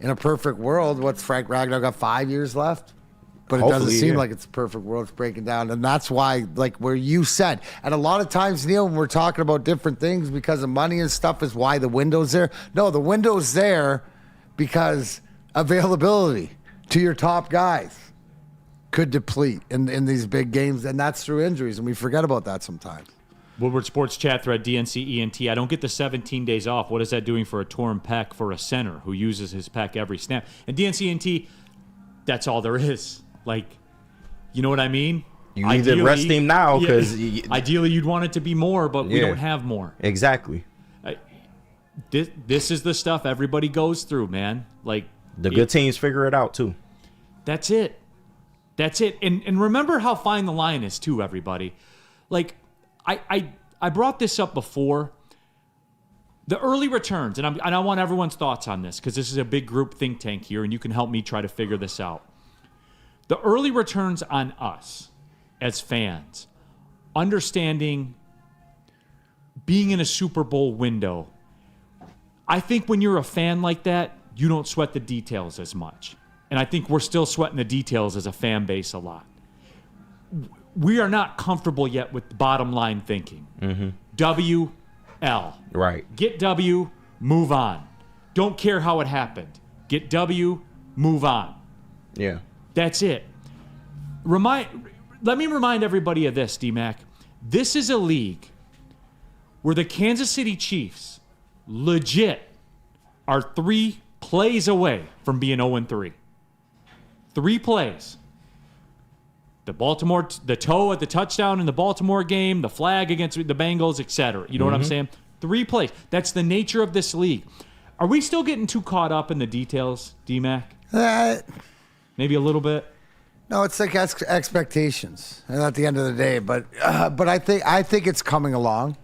in a perfect world, what's Frank Ragnow got 5 years left? But it doesn't seem like it's a perfect world. It's breaking down. And that's why, where you said, and a lot of times, Neil, when we're talking about different things because of money and stuff is why the window's there. No, the window's there because availability to your top guys could deplete in these big games, and that's through injuries, and we forget about that sometimes. Woodward Sports Chat Thread, DNC-ENT. I don't get the 17 days off. What is that doing for a torn pec for a center who uses his pec every snap? And DNC-ENT, that's all there is. You know what I mean? You need to rest him now because ideally you'd want it to be more, but we don't have more. Exactly. This is the stuff everybody goes through, man. The good teams figure it out too. That's it. And remember how fine the line is too, everybody. I brought this up before. The early returns, and I want everyone's thoughts on this because this is a big group think tank here, and you can help me try to figure this out. The early returns on us as fans, understanding being in a Super Bowl window, I think when you're a fan like that, you don't sweat the details as much. And I think we're still sweating the details as a fan base a lot. we are not comfortable yet with the bottom line thinking. WL. Right. Get W, move on. Don't care how it happened. Get W, move on. Yeah. That's it. Let me remind everybody of this, D-Mac. This is a league where the Kansas City Chiefs legit are 3 plays away from being 0-3. 3 plays. The toe at the touchdown in the Baltimore game, the flag against the Bengals, etc. You know what I'm saying? 3 plays. That's the nature of this league. Are we still getting too caught up in the details, D-Mac? Maybe a little bit. No, it's like expectations, and at the end of the day. But I think it's coming along.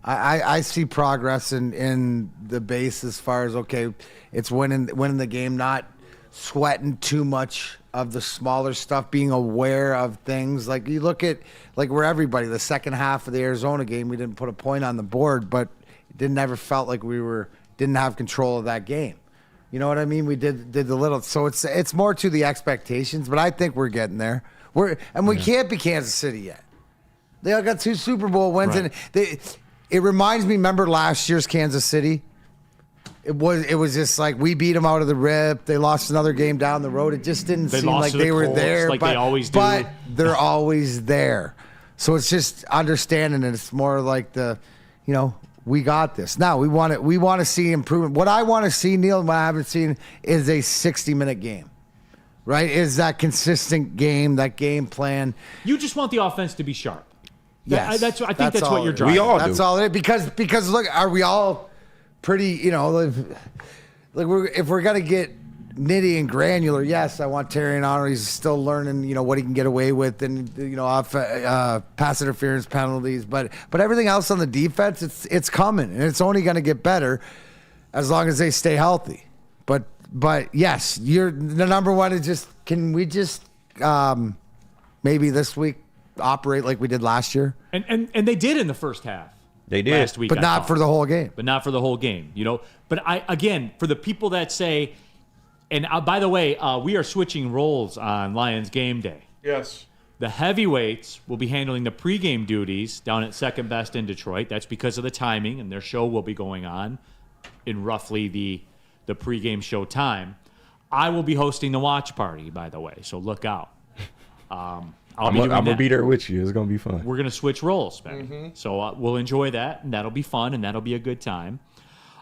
I see progress in the base as far as it's winning the game, not sweating too much of the smaller stuff, being aware of things. Like you look at where everybody, the second half of the Arizona game, we didn't put a point on the board, but it never felt like we didn't have control of that game. You know what I mean? We did the little. So it's more to the expectations, but I think we're getting there. We can't be Kansas City yet. They all got 2 Super Bowl wins, right. And it reminds me. Remember last year's Kansas City? It was just like we beat them out of the rip. They lost another game down the road. It just didn't seem like they were there, like they always do. But they're always there. So it's just understanding, and it's more like we got this. Now we want to see improvement. What I want to see, Neil, what I haven't seen is a 60-minute game. Right? Is that consistent game, that game plan. You just want the offense to be sharp. Yes. I think that's what you're driving. We all do. That's all it is. Because look, are we all pretty, if we're going to get nitty and granular, yes, I want Terry and Henry. He's still learning, what he can get away with, and off pass interference penalties. But everything else on the defense, it's coming, and it's only going to get better as long as they stay healthy. But yes, you're the number one. Is just can we just maybe this week operate like we did last year? And they did in the first half. They did last week, but not for the whole game. But not for the whole game, But for the people that say. And by the way, we are switching roles on Lions game day. Yes. The heavyweights will be handling the pregame duties down at Second Best in Detroit. That's because of the timing, and their show will be going on in roughly the pregame show time. I will be hosting the watch party, by the way, so look out. I'm going to be there with you. It's going to be fun. We're going to switch roles, man. Mm-hmm. So we'll enjoy that, and that'll be fun, and that'll be a good time.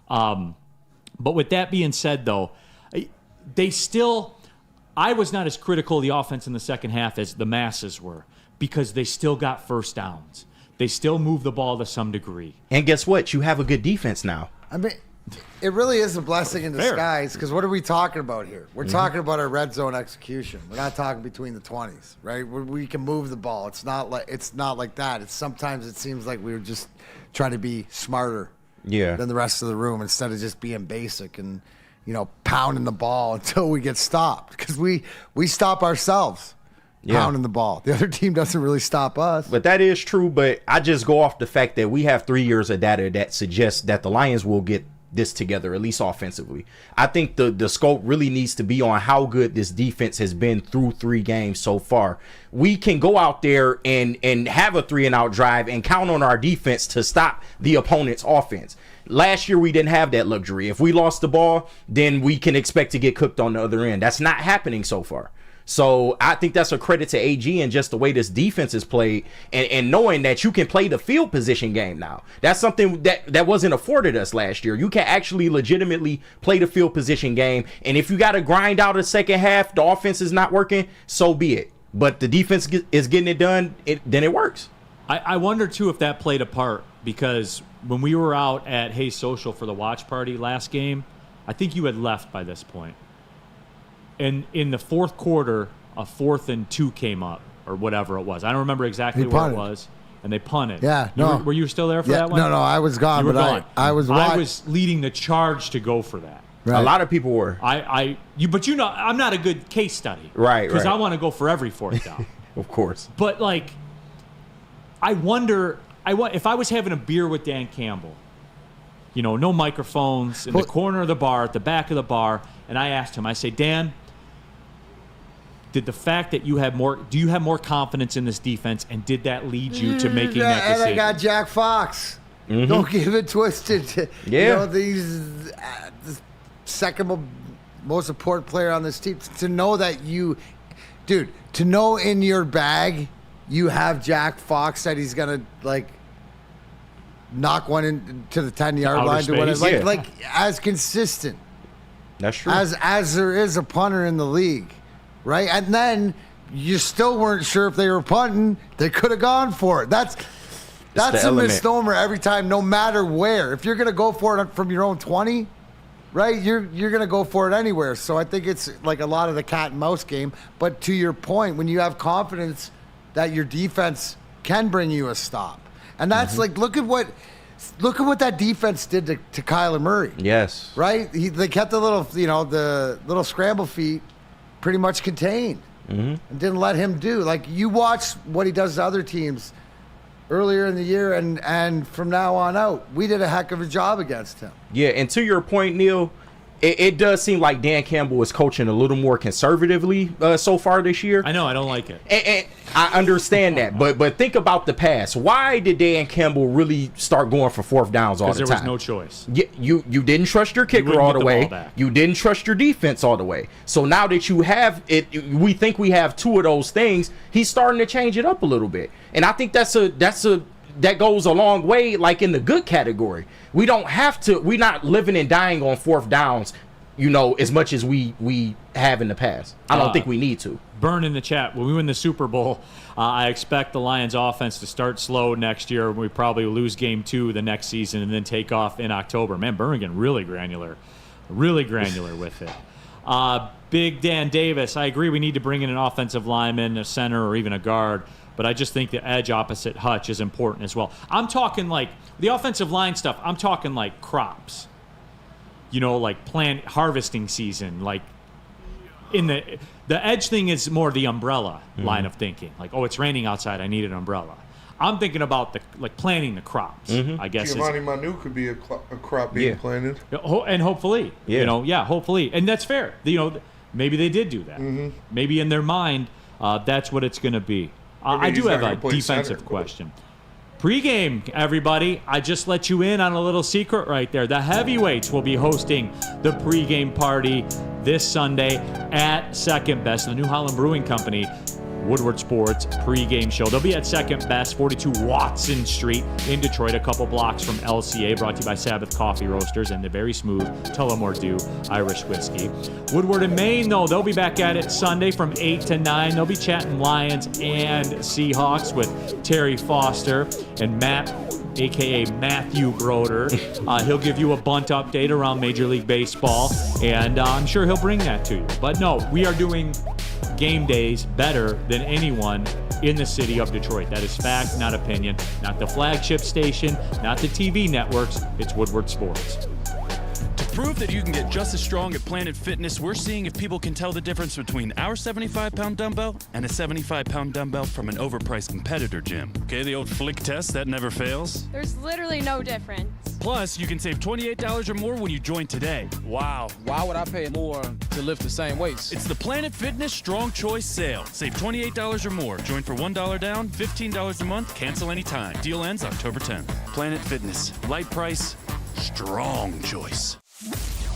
But with that being said, though, I was not as critical of the offense in the second half as the masses were because they still got first downs. They still move the ball to some degree. And guess what? You have a good defense now. I mean, it really is a blessing in disguise because what are we talking about here? We're talking about our red zone execution. We're not talking between the 20s, right? We can move the ball. It's not like that. Sometimes it seems like we were just trying to be smarter than the rest of the room instead of just being basic and pounding the ball until we get stopped because we stop ourselves pounding the ball. The other team doesn't really stop us. But that is true. But I just go off the fact that we have 3 years of data that suggests that the Lions will get this together, at least offensively. I think the scope really needs to be on how good this defense has been through 3 games so far. We can go out there and have a 3-and-out drive and count on our defense to stop the opponent's offense. Last year, we didn't have that luxury. If we lost the ball, then we can expect to get cooked on the other end. That's not happening so far. So I think that's a credit to AG and just the way this defense is played and knowing that you can play the field position game now. That's something that wasn't afforded us last year. You can actually legitimately play the field position game. And if you got to grind out a second half, the offense is not working, so be it. But the defense is getting it done, then it works. I wonder, too, if that played a part because when we were out at Hayes Social for the watch party last game, I think you had left by this point. And in the fourth quarter, a 4th and 2 came up, or whatever it was. I don't remember exactly where it was. And they punted. Yeah, no. Were you still there for that one? No, I was gone. You were gone. I was leading the charge to go for that. Right. A lot of people were. But I'm not a good case study. Right. Because I want to go for every 4th down. Of course. But, I wonder if I was having a beer with Dan Campbell, no microphones, in the corner of the bar, at the back of the bar, and I asked him, I say, Dan, did the fact that you have more, do you have more confidence in this defense, and did that lead you to making that decision? And I got Jack Fox. Don't give it twisted. Yeah. The second most important player on this team. To know that to know in your bag you have Jack Fox, that he's going to, knock one into the 10-yard line to win it. Like as consistent. That's true. As there is a punter in the league, right? And then you still weren't sure if they were punting. They could have gone for it. That's a misnomer every time, no matter where. If you're going to go for it from your own 20, right, you're going to go for it anywhere. So I think it's like a lot of the cat and mouse game. But to your point, when you have confidence that your defense can bring you a stop, and that's look at what that defense did to Kyler Murray. Yes. Right? They kept the little scramble feet pretty much contained and didn't let him do. Like, you watch what he does to other teams earlier in the year, and from now on out, we did a heck of a job against him. Yeah, and to your point, Neil, it does seem like Dan Campbell is coaching a little more conservatively so far this year. I know, I don't like it. And I understand that, but think about the past. Why did Dan Campbell really start going for fourth downs all the time? Because there was no choice. You didn't trust your kicker all the way. You didn't trust your defense all the way. So now that you have it, we think we have two of those things. He's starting to change it up a little bit, and I think that goes a long way, like in the good category. We don't have to, we're not living and dying on fourth downs, as much as we have in the past. I don't think we need to. Burn in the chat. When we win the Super Bowl, I expect the Lions offense to start slow next year. We probably lose game 2 the next season and then take off in October. Man, Birmingham really granular with it. Big Dan Davis, I agree we need to bring in an offensive lineman, a center, or even a guard. But I just think the edge opposite Hutch is important as well. I'm talking like the offensive line stuff. I'm talking like crops, like plant harvesting season. Like in the edge thing is more the umbrella line of thinking. Like, oh, it's raining outside, I need an umbrella. I'm thinking about planting the crops. I guess Giovanni Manu could be a crop being planted, and hopefully, hopefully, and that's fair. Maybe they did do that. Maybe in their mind, that's what it's going to be. I do have a defensive question. Pre-game, everybody. I just let you in on a little secret right there. The heavyweights will be hosting the pre-game party this Sunday at Second Best, the New Holland Brewing Company, Woodward Sports pre-game show. They'll be at Second Best, 42 Watson Street in Detroit, a couple blocks from LCA, brought to you by Sabbath Coffee Roasters and the very smooth Tullamore Dew Irish Whiskey. Woodward and Maine, though, they'll be back at it Sunday from 8 to 9. They'll be chatting Lions and Seahawks with Terry Foster and Matt, a.k.a. Matthew Broder. He'll give you a bunt update around Major League Baseball, and I'm sure he'll bring that to you. But no, we are doing game days better than anyone in the city of Detroit. That is fact, not opinion. Not the flagship station, not the TV networks. It's Woodward Sports. To prove that you can get just as strong at Planet Fitness, we're seeing if people can tell the difference between our 75-pound dumbbell and a 75-pound dumbbell from an overpriced competitor gym. Okay, the old flick test, that never fails. There's literally no difference. Plus, you can save $28 or more when you join today. Wow. Why would I pay more to lift the same weights? It's the Planet Fitness Strong Choice Sale. Save $28 or more. Join for $1 down, $15 a month, cancel anytime. Deal ends October 10th. Planet Fitness. Light price, strong choice.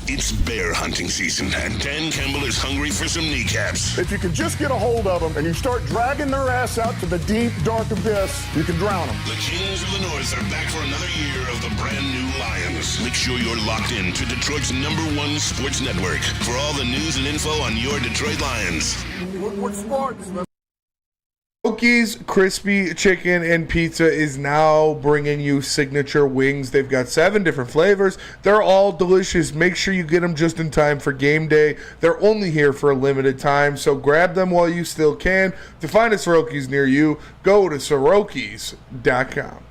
It's bear hunting season, and Dan Campbell is hungry for some kneecaps. If you can just get a hold of them and you start dragging their ass out to the deep, dark abyss, you can drown them. The Kings of the North are back for another year of the brand new Lions. Make sure you're locked in to Detroit's #1 sports network for all the news and info on your Detroit Lions. Woodward Sports. Smokies Crispy Chicken and Pizza is now bringing you signature wings. They've got 7 different flavors. They're all delicious. Make sure you get them just in time for game day. They're only here for a limited time, so grab them while you still can. To find a Soroki's near you, go to Sorokis.com.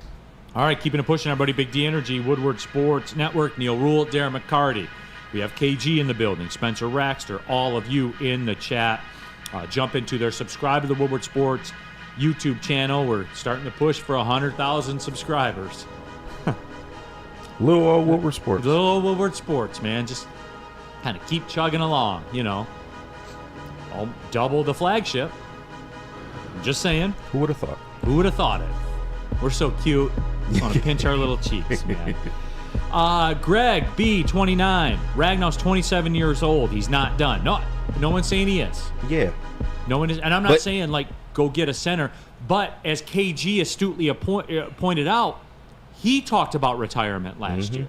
All right, keeping it pushing, everybody. Big D Energy, Woodward Sports Network, Neil Rule, Darren McCarty. We have KG in the building, Spencer Raxter, all of you in the chat. Jump into their subscribe to the Woodward Sports YouTube channel. We're starting to push for 100,000 subscribers. Little old Woodward Sports. Little old Woodward Sports, man. Just kind of keep chugging along, double the flagship. I'm just saying. Who would have thought? Who would have thought it? We're so cute. I want to pinch our little cheeks, man. Greg B, 29. Ragnar's 27 years old. He's not done. No one's saying he is. Yeah. No one is, and I'm not saying like go get a center. But as KG astutely pointed out, he talked about retirement last year.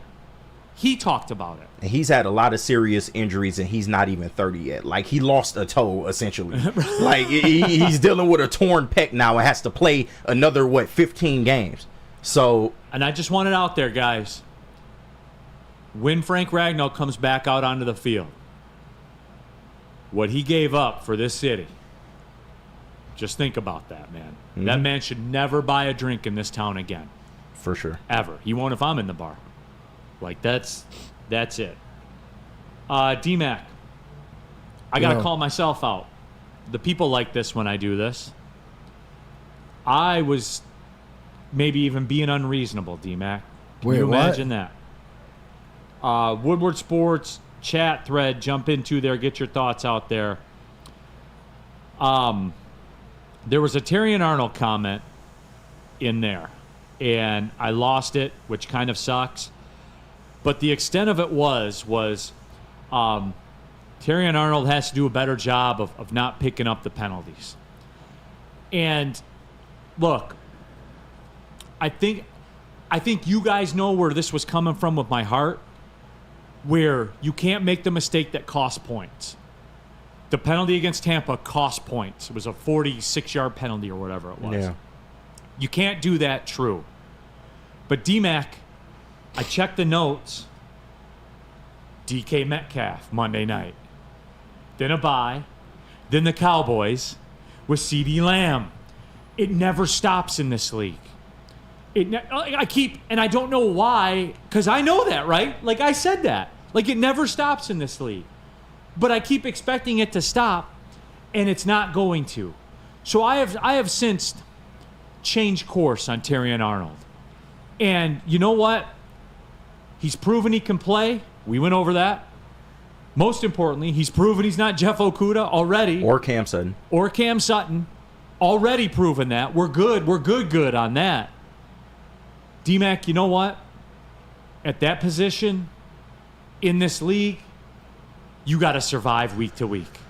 He talked about it. And he's had a lot of serious injuries, and he's not even 30 yet. Like, he lost a toe, essentially. Like, he's dealing with a torn pec now and has to play another, 15 games. So. And I just want it out there, guys. When Frank Ragnow comes back out onto the field, what he gave up for this city, just think about that, man. That man should never buy a drink in this town again. For sure. Ever. He won't if I'm in the bar. Like, that's it. D-Mac, I got to call myself out. The people like this when I do this. I was maybe even being unreasonable, D-Mac. Can you imagine that? Woodward Sports chat thread, jump into there, get your thoughts out there. There was a Terrion Arnold comment in there, and I lost it, which kind of sucks. But the extent of it was Terrion Arnold has to do a better job of not picking up the penalties. And look, I think you guys know where this was coming from with my heart, where you can't make the mistake that costs points. The penalty against Tampa cost points. It was a 46-yard penalty or whatever it was. Yeah. You can't do that, true. But D-Mac, I checked the notes. DK Metcalf, Monday night. Then a bye. Then the Cowboys with CeeDee Lamb. It never stops in this league. I don't know why, because I know that, right? Like, I said that. Like, it never stops in this league. But I keep expecting it to stop, and it's not going to. So I have since changed course on Terrion Arnold. And you know what? He's proven he can play. We went over that. Most importantly, he's proven he's not Jeff Okudah already. Or Cam Sutton. Already proven that. We're good on that. D-Mac, you know what? At that position in this league, you got to survive week to week.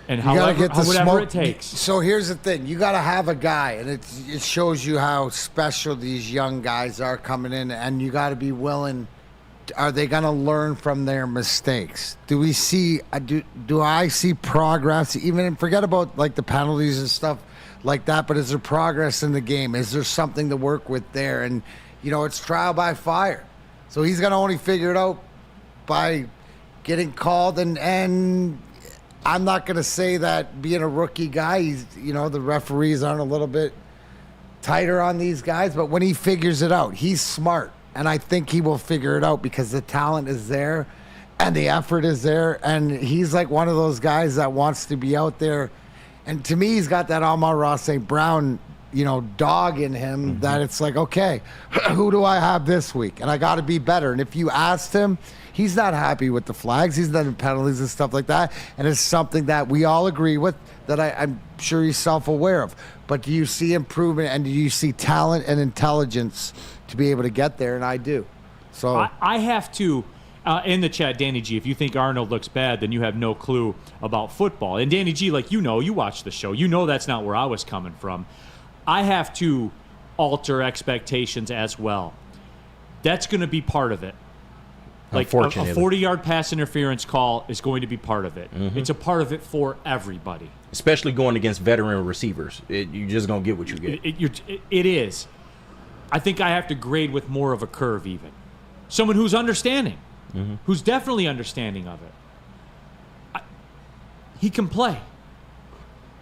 And whatever it takes. So here's the thing. You got to have a guy, and it shows you how special these young guys are coming in, and you got to be willing. Are they going to learn from their mistakes? Do we see? Do I see progress? Even forget about like the penalties and stuff like that. But is there progress in the game? Is there something to work with there? And it's trial by fire. So he's going to only figure it out by getting called. And I'm not going to say that being a rookie guy, the referees aren't a little bit tighter on these guys. But when he figures it out, he's smart. And I think he will figure it out because the talent is there and the effort is there. And he's like one of those guys that wants to be out there. And to me, he's got that Amon-Ra St. Brown, dog in him that it's like, okay, who do I have this week? And I got to be better. And if you asked him, he's not happy with the flags. He's done penalties and stuff like that. And it's something that we all agree with that I'm sure he's self-aware of. But do you see improvement and do you see talent and intelligence to be able to get there? And I do. So I have to, in the chat, Danny G, if you think Arnold looks bad, then you have no clue about football. And Danny G, you watch the show. That's not where I was coming from. I have to alter expectations as well. That's going to be part of it. Like a 40-yard pass interference call is going to be part of it. It's a part of it for everybody. Especially going against veteran receivers. You're just going to get what you get. It is. I think I have to grade with more of a curve even. Someone who's understanding, who's definitely understanding of it. He can play.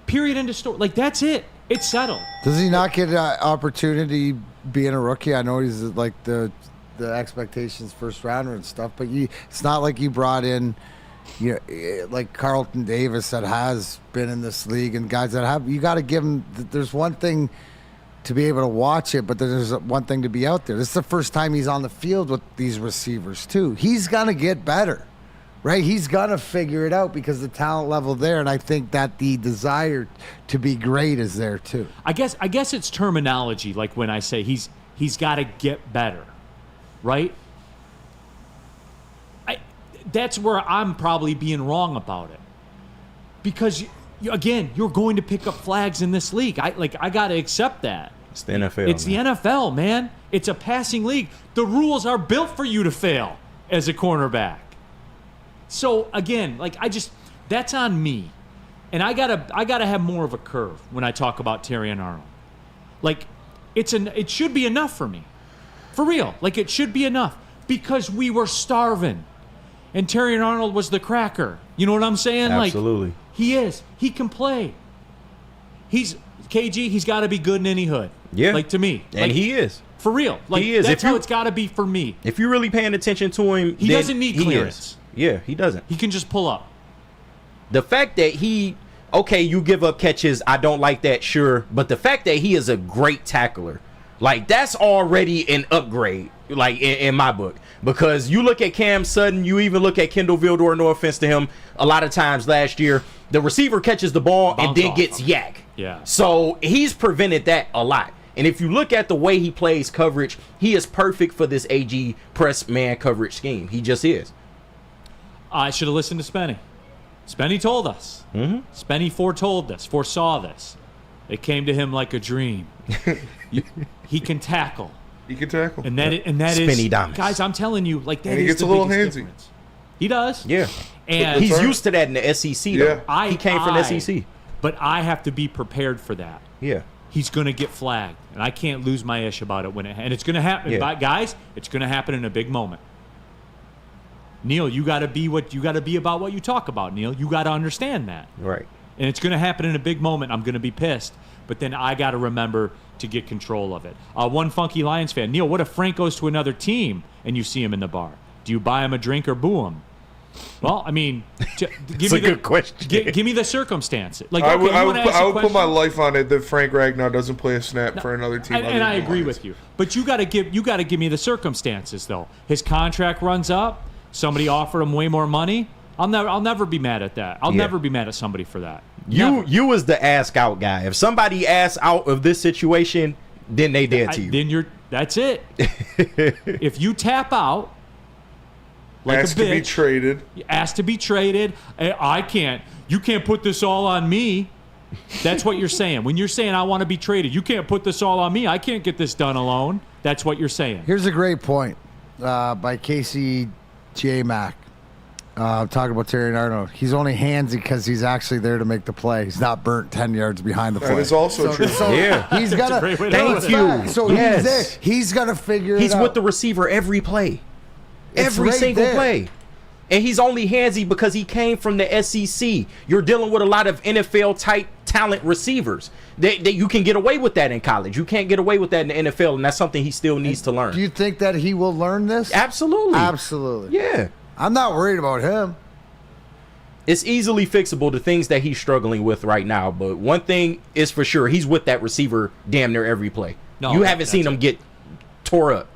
Period, end of story. Like, that's it. It's settled. Does he not get an opportunity being a rookie? I know he's like the expectations first rounder and stuff, but it's not like you brought in, like Carlton Davis that has been in this league and guys that have. You got to give him. There's one thing to be able to watch it, but there's one thing to be out there. This is the first time he's on the field with these receivers too. He's gonna get better. right? He's gonna figure it out because the talent level there, and I think that the desire to be great is there too. I guess it's terminology, like when I say he's got to get better, right? That's where I'm probably being wrong about it, because again, you're going to pick up flags in this league. I got to accept that. It's the NFL. It's the NFL, man. It's a passing league. The rules are built for you to fail as a cornerback. So again, that's on me, and I gotta have more of a curve when I talk about Terrion Arnold. It should be enough for me, for real. It should be enough because we were starving, and Terrion Arnold was the cracker. You know what I'm saying? Absolutely. He is. He can play. He's got to be good in any hood. Yeah. To me. And he is. For real. He is. That's how it's got to be for me. If you're really paying attention to him, he doesn't need clearance. Yeah, he doesn't. He can just pull up. The fact that you give up catches, I don't like that, sure. But the fact that he is a great tackler, that's already an upgrade, in my book. Because you look at Cam Sutton, you even look at Kendall Vildor, no offense to him, a lot of times last year, the receiver catches the ball and then gets yak. Yeah. So he's prevented that a lot. And if you look at the way he plays coverage, he is perfect for this AG press man coverage scheme. He just is. I should have listened to Spenny. Spenny told us. Mm-hmm. Spenny foresaw this. It came to him like a dream. He can tackle. He can tackle. And that Spenny is, dominance. guys, I'm telling you, that and he is gets the a little biggest handsy. difference. He does. Yeah. And he's used to that in the SEC, though. Yeah. He came from the SEC. But I have to be prepared for that. Yeah. He's going to get flagged, and I can't lose my ish about it and it's going to happen. Yeah. But guys, it's going to happen in a big moment. Neil, you got to be about what you talk about, Neil. You got to understand that. Right. And it's going to happen in a big moment. I'm going to be pissed, but then I got to remember to get control of it. One funky Lions fan, Neil, what if Frank goes to another team and you see him in the bar? Do you buy him a drink or boo him? Well, I mean, It's a good question. Give me the circumstance. I would put my life on it that Frank Ragnow doesn't play a snap for another team. And I agree with you. But you got to give me the circumstances, though. His contract runs up. Somebody offered him way more money. I'll never be mad at that. I'll never be mad at somebody for that. You was the ask out guy. If somebody asks out of this situation, then they dead to you. Then that's it. If you tap out, ask to be traded. Ask to be traded. You can't put this all on me. That's what you're saying. When you're saying I want to be traded, you can't put this all on me. I can't get this done alone. That's what you're saying. Here's a great point by Casey J. Mack. Talking about Terrion Arnold. He's only handsy because he's actually there to make the play. He's not burnt 10 yards behind the play. That is also true. Yeah. He's got to. Thank you. So Yes. he's there. He's got to figure He's it out. with the receiver every play. Every right single there. play. And he's only handsy because he came from the SEC. You're dealing with a lot of NFL-type talent receivers. That you can get away with that in college. You can't get away with that in the NFL, and that's something he still needs to learn. Do you think that he will learn this? Absolutely. Absolutely. Yeah. I'm not worried about him. It's easily fixable, the things that he's struggling with right now. But one thing is for sure, he's with that receiver damn near every play. No, you haven't seen him get tore up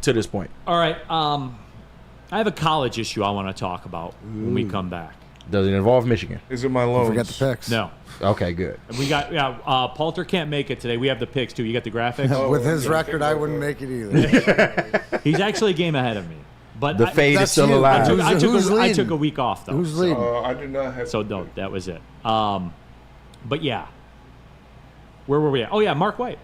to this point. All right. I have a college issue I want to talk about when we come back. Does it involve Michigan? Is it my loans? Forget the picks. No. Okay, good. We got Poulter can't make it today. We have the picks too. You got the graphics. With his record, I wouldn't make it either. He's actually a game ahead of me. But The fade is that's still you. alive. Who's I leading? took a week off though. Who's leading? I did not have. So no, that was it. But yeah, where were we at? Oh yeah, Mark White.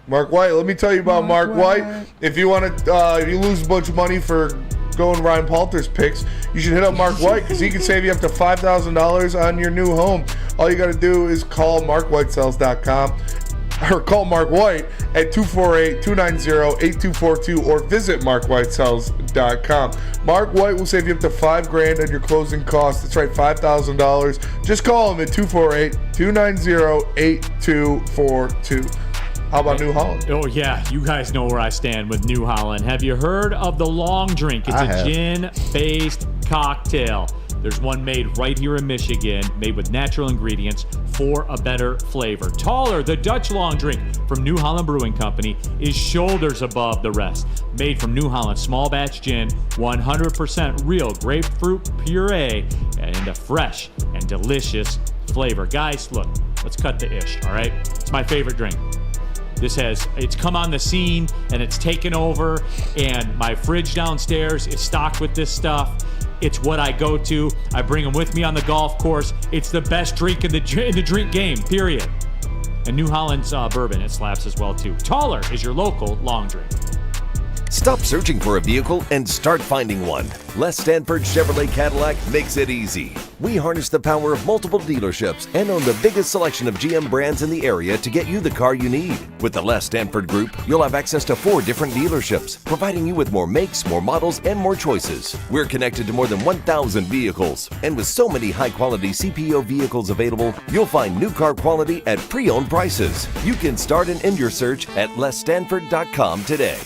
Mark White. Let me tell you about Mark White. If you want to, if you lose a bunch of money for going Ryan Poulter's picks, you should hit up Mark White because he can save you up to $5,000 on your new home. All you got to do is call markwhitesells.com or call Mark White at 248-290-8242 or visit markwhitesells.com. Mark White will save you up to $5,000 on your closing costs. That's right, $5,000. Just call him at 248-290-8242. How about New Holland? Oh yeah, you guys know where I stand with New Holland. Have you heard of the long drink? It's a gin-based cocktail. There's one made right here in Michigan, made with natural ingredients for a better flavor. Taller, the Dutch long drink from New Holland Brewing Company is shoulders above the rest. Made from New Holland small batch gin, 100% real grapefruit puree, and a fresh and delicious flavor. Guys, look, let's cut the ish, all right? It's my favorite drink. It's come on the scene and it's taken over, and my fridge downstairs is stocked with this stuff. It's what I go to. I bring them with me on the golf course. It's the best drink in the drink game, period. And New Holland's bourbon, it slaps as well too. Taller is your local long drink. Stop searching for a vehicle and start finding one. Les Stanford Chevrolet Cadillac makes it easy. We harness the power of multiple dealerships and own the biggest selection of GM brands in the area to get you the car you need. With the Les Stanford Group, you'll have access to 4 different dealerships, providing you with more makes, more models, and more choices. We're connected to more than 1,000 vehicles. And with so many high-quality CPO vehicles available, you'll find new car quality at pre-owned prices. You can start and end your search at lesstanford.com today.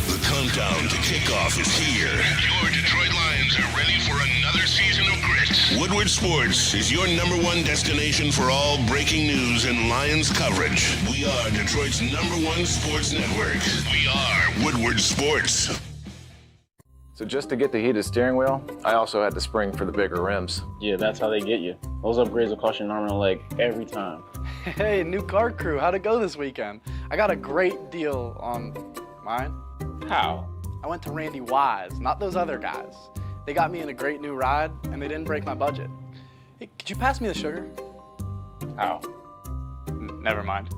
The countdown to kickoff is here. Your Detroit Lions are ready for another season of grit. Woodward Sports is your #1 destination for all breaking news and Lions coverage. We are Detroit's #1 sports network. We are Woodward Sports. So just to get the heated steering wheel, I also had the spring for the bigger rims. Yeah, that's how they get you. Those upgrades will cost you an arm and a leg every time. Hey, new car crew, how'd it go this weekend? I got a great deal on mine. How? I went to Randy Wise, not those other guys. They got me in a great new ride, and they didn't break my budget. Hey, could you pass me the sugar? How? Never mind.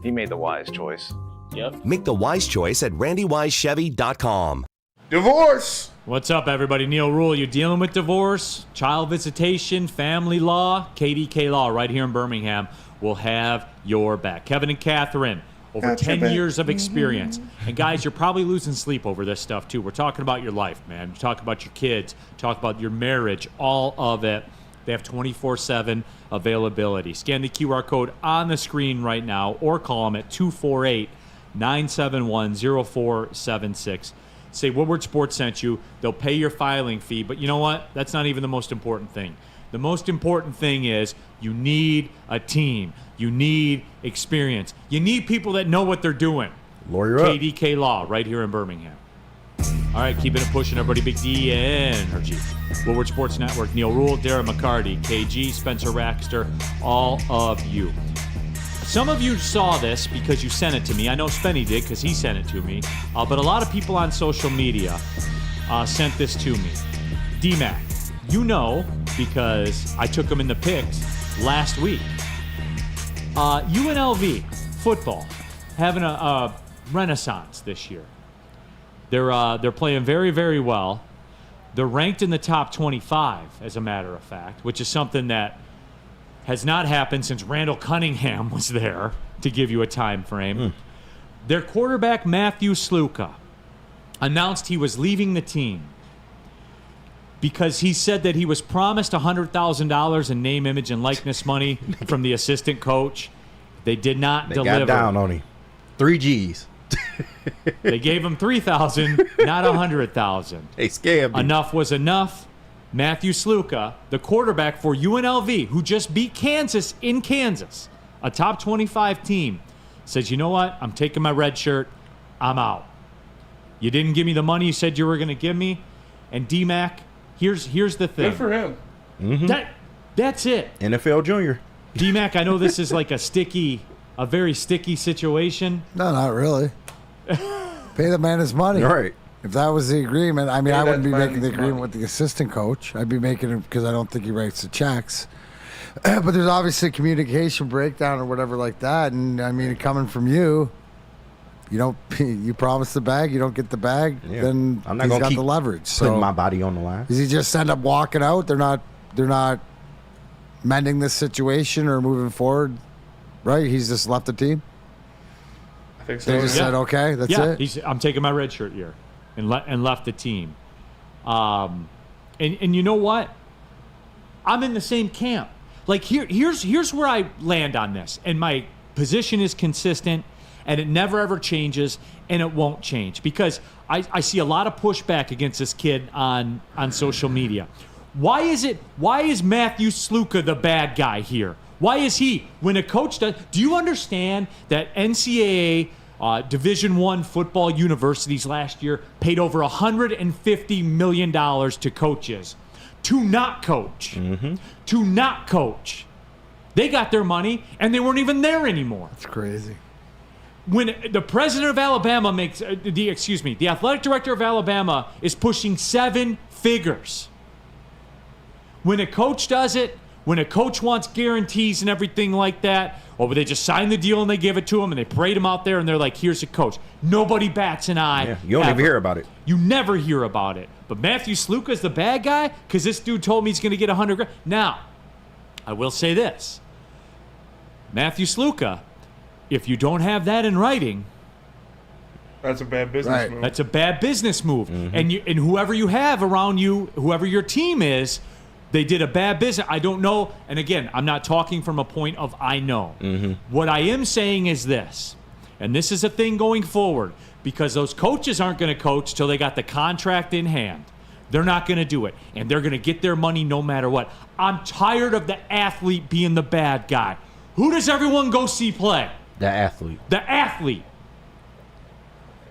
He made the wise choice. Yep. Make the wise choice at randywisechevy.com. Divorce! What's up, everybody? Neil Rule. You dealing with divorce, child visitation, family law? KDK Law right here in Birmingham will have your back. Kevin and Catherine, over 10 years of experience. And guys, you're probably losing sleep over this stuff too. We're talking about your life, man. We're talking about your kids, talk about your marriage, all of it. They have 24/7 availability. Scan the QR code on the screen right now or call them at 248-971-0476. Say Woodward Sports sent you. They'll pay your filing fee. But you know what? That's not even the most important thing. The most important thing is you need a team. You need experience. You need people that know what they're doing. Lawyer up. KDK Law right here in Birmingham. All right, keeping it pushing, everybody. Big D Energy. Woodward Sports Network. Neil Rule, Darren McCarty, KG, Spencer Raxter, all of you. Some of you saw this because you sent it to me. I know Spenny did because he sent it to me. But a lot of people on social media sent this to me. D-Mac, you know because I took him in the picks last week. UNLV football having a renaissance this year. They're playing very, very well. They're ranked in the top 25, as a matter of fact, which is something that has not happened since Randall Cunningham was there, to give you a time frame. Their quarterback, Matthew Sluka, announced he was leaving the team because he said that he was promised $100,000 in name, image, and likeness money from the assistant coach. They did not deliver. Got down on him. 3 G's. They gave him $3,000, not $100,000. They scammed him. Enough was enough. Matthew Sluka, the quarterback for UNLV, who just beat Kansas in Kansas, a top 25 team, says, you know what? I'm taking my red shirt. I'm out. You didn't give me the money you said you were going to give me. And D-Mac, here's the thing. Good for him. That's it. NFL junior. D-Mac, I know this is like a very sticky situation. No, not really. Pay the man his money. All right. If that was the agreement, I mean, Yeah, I wouldn't be that's making the fine. agreement with the assistant coach. I'd be making it because I don't think he writes the checks. But there's obviously communication breakdown or whatever like that. And I mean, coming from you, you promise the bag, you don't get the bag, then I'm not he's gonna got keep the leverage. putting So my body on the line. does he just end up walking out? They're not mending this situation or moving forward, right? He's just left the team. I think so. They just said, okay, that's it. I'm taking my red shirt year, and left the team. And you know what? I'm in the same camp. Like here's where I land on this, and my position is consistent, and it never ever changes, and it won't change because I see a lot of pushback against this kid on social media. Why is Matthew Sluka the bad guy here? Why is he, when a coach does, do you understand that NCAA Division I football universities last year paid over $150 million to coaches to not coach. Mm-hmm. To not coach. They got their money, and they weren't even there anymore. It's crazy. When the president of Alabama makes, the athletic director of Alabama is pushing 7 figures. When a coach does it, when a coach wants guarantees and everything like that, or they just sign the deal and they give it to him and they parade him out there and they're like, here's a coach. Nobody bats an eye. Yeah, you don't ever hear about it. You never hear about it. But Matthew Sluka is the bad guy because this dude told me he's going to get $100,000. Now, I will say this. Matthew Sluka, if you don't have that in writing, that's a bad business move. That's a bad business move. Mm-hmm. And whoever you have around you, whoever your team is, they did a bad business. I don't know. And again, I'm not talking from a point of I know. Mm-hmm. What I am saying is this, and this is a thing going forward, because those coaches aren't going to coach till they got the contract in hand. They're not going to do it. And they're going to get their money no matter what. I'm tired of the athlete being the bad guy. Who does everyone go see play? The athlete. The athlete.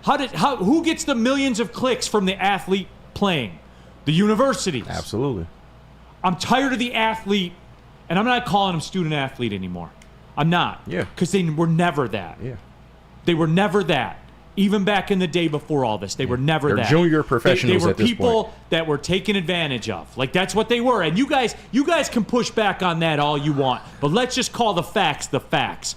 Who gets the millions of clicks from the athlete playing? The universities. Absolutely. I'm tired of the athlete, and I'm not calling them student athlete anymore. I'm not. Yeah. Because they were never that. Yeah. They were never that. Even back in the day before all this, they were never They're that. junior professionals They were at this people point. that were taken advantage of. Like, that's what they were. And you guys can push back on that all you want. But let's just call the facts the facts.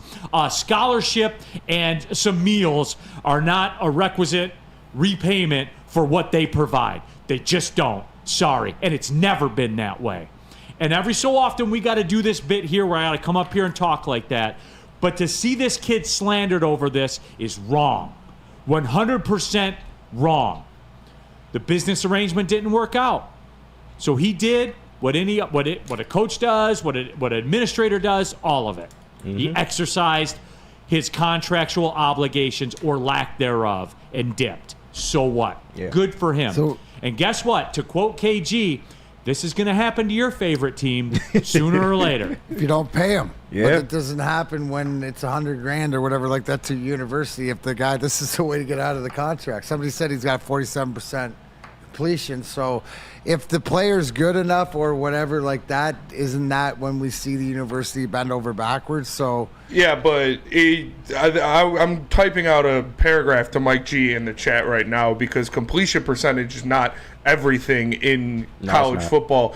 Scholarship and some meals are not a requisite repayment for what they provide. They just don't. Sorry. And it's never been that way. And every so often we got to do this bit here where I got to come up here and talk like that. But to see this kid slandered over this is wrong. 100% wrong. The business arrangement didn't work out. So he did what a coach does, what an administrator does, all of it. Mm-hmm. He exercised his contractual obligations or lack thereof and dipped. So what? Yeah. Good for him. So- And guess what? To quote KG, this is going to happen to your favorite team sooner or later. If you don't pay them. Yeah. But it doesn't happen when it's $100,000 or whatever like that to university. If the guy, this is the way to get out of the contract. Somebody said he's got 47% completion. So if the player's good enough or whatever like that, isn't that when we see the university bend over backwards? So yeah, but I'm typing out a paragraph to Mike G in the chat right now because completion percentage is not everything in college football.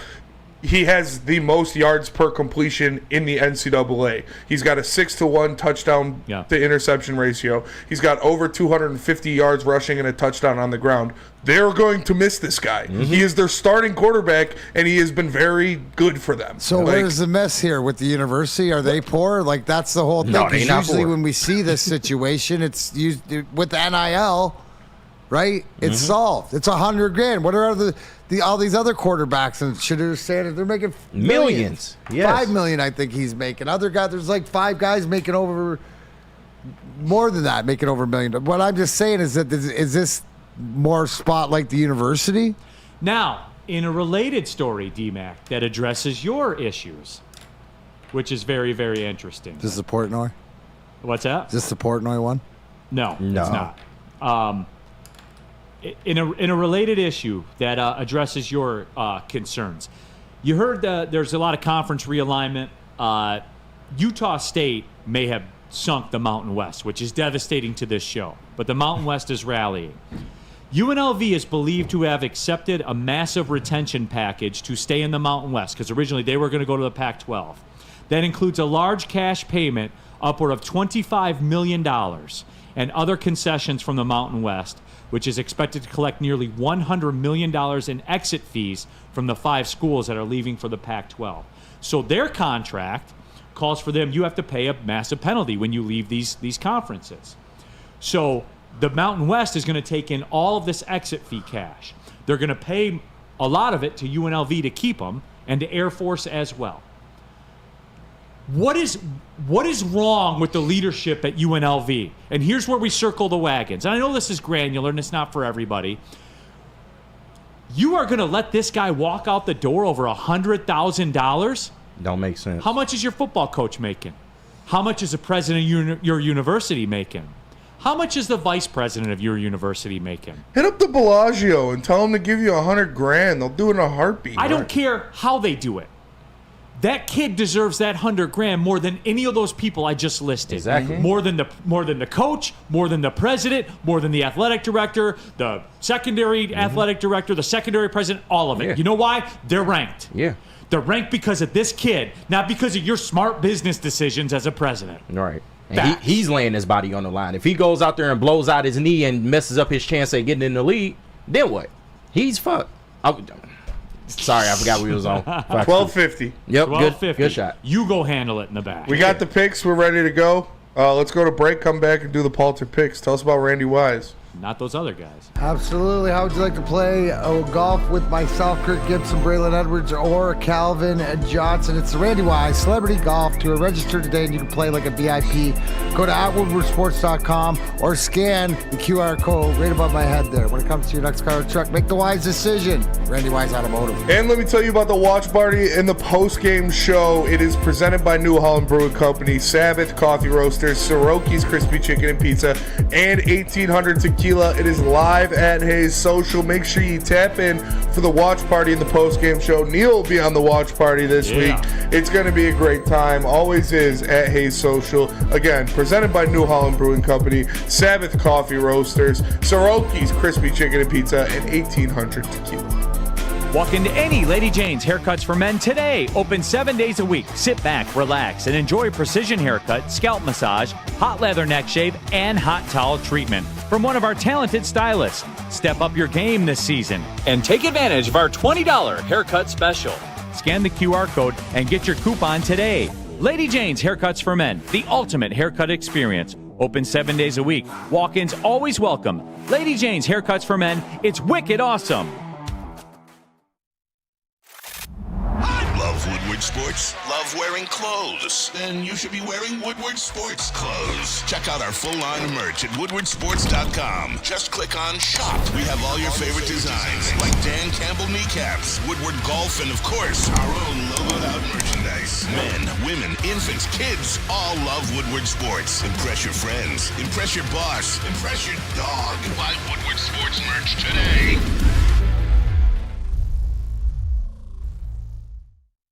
He has the most yards per completion in the NCAA. He's got a 6-to-1 touchdown to interception ratio. He's got over 250 yards rushing and a touchdown on the ground. They're going to miss this guy. Mm-hmm. He is their starting quarterback, and he has been very good for them. So where's the mess here with the university? Are they poor? Like, that's the whole thing. No, they're 'Cause not usually poor. when we see this situation, it's used with the NIL, right? It's solved. It's $100,000. What are all these other quarterbacks and should understand they're making Millions. Yes. $5 million, I think he's making. Other guys, there's like 5 guys making over more than that, making over $1 million. What I'm just saying is that is this more spot like the university? Now, in a related story, D-Mac, that addresses your issues, which is very, very interesting. Is this the Portnoy? What's that? Is this the Portnoy one? No, it's not. In a related issue that addresses your concerns, you heard there's a lot of conference realignment. Utah State may have sunk the Mountain West, which is devastating to this show, but the Mountain West is rallying. UNLV is believed to have accepted a massive retention package to stay in the Mountain West, because originally they were going to go to the Pac-12. That includes a large cash payment, upward of $25 million, and other concessions from the Mountain West, which is expected to collect nearly $100 million in exit fees from the 5 schools that are leaving for the Pac-12. So their contract calls for them, you have to pay a massive penalty when you leave these conferences. So the Mountain West is going to take in all of this exit fee cash. They're going to pay a lot of it to UNLV to keep them and to Air Force as well. What is wrong with the leadership at UNLV? And here's where we circle the wagons. And I know this is granular and it's not for everybody. You are going to let this guy walk out the door over $100,000? Don't make sense. How much is your football coach making? How much is the president of your university making? How much is the vice president of your university making? Hit up the Bellagio and tell them to give you $100,000. They'll do it in a heartbeat. I don't care how they do it. That kid deserves that $100,000 more than any of those people I just listed. Exactly. More than the coach, more than the president, more than the athletic director, the secondary athletic director, the secondary president, all of it. Yeah. You know why? They're ranked. Yeah. They're ranked because of this kid, not because of your smart business decisions as a president. Right. And he's laying his body on the line. If he goes out there and blows out his knee and messes up his chance at getting in the league, then what? He's fucked. Sorry, I forgot we was on. 1250. Yep, good shot. You go handle it in the back. We got the picks. We're ready to go. Let's go to break, come back, and do the Palter picks. Tell us about Randy Wise. Not those other guys. Absolutely. How would you like to play golf with myself, Kirk Gibson, Braylon Edwards, or Calvin Johnson? It's the Randy Wise Celebrity Golf Tour. Register today and you can play like a VIP. Go to @woodwardsports.com or scan the QR code right above my head there. When it comes to your next car or truck, make the wise decision. Randy Wise Automotive. And let me tell you about the watch party and the post-game show. It is presented by New Holland Brewing Company, Sabbath Coffee Roasters, Soroki's Crispy Chicken and Pizza, and 1800 Tequila. It is live at Hayes Social. Make sure you tap in for the watch party and the post-game show. Neil will be on the watch party this week. It's going to be a great time. Always is at Hayes Social. Again, presented by New Holland Brewing Company, Sabbath Coffee Roasters, Soroki's Crispy Chicken and Pizza, and 1800 Tequila. Walk into any Lady Jane's Haircuts for Men today. Open 7 days a week. Sit back, relax, and enjoy a precision haircut, scalp massage, hot leather neck shave, and hot towel treatment from one of our talented stylists. Step up your game this season and take advantage of our $20 haircut special. Scan the QR code and get your coupon today. Lady Jane's Haircuts for Men, the ultimate haircut experience. Open 7 days a week. Walk-ins always welcome. Lady Jane's Haircuts for Men. It's wicked awesome. Love Woodward Sports? Love wearing clothes? Then you should be wearing Woodward Sports clothes. Check out our full line of merch at woodwardsports.com. Just click on Shop. We have all your favorite designs, like Dan Campbell kneecaps, Woodward Golf, and of course, our own logoed out merchandise. Men, women, infants, kids, all love Woodward Sports. Impress your friends. Impress your boss. Impress your dog. Buy Woodward Sports merch today.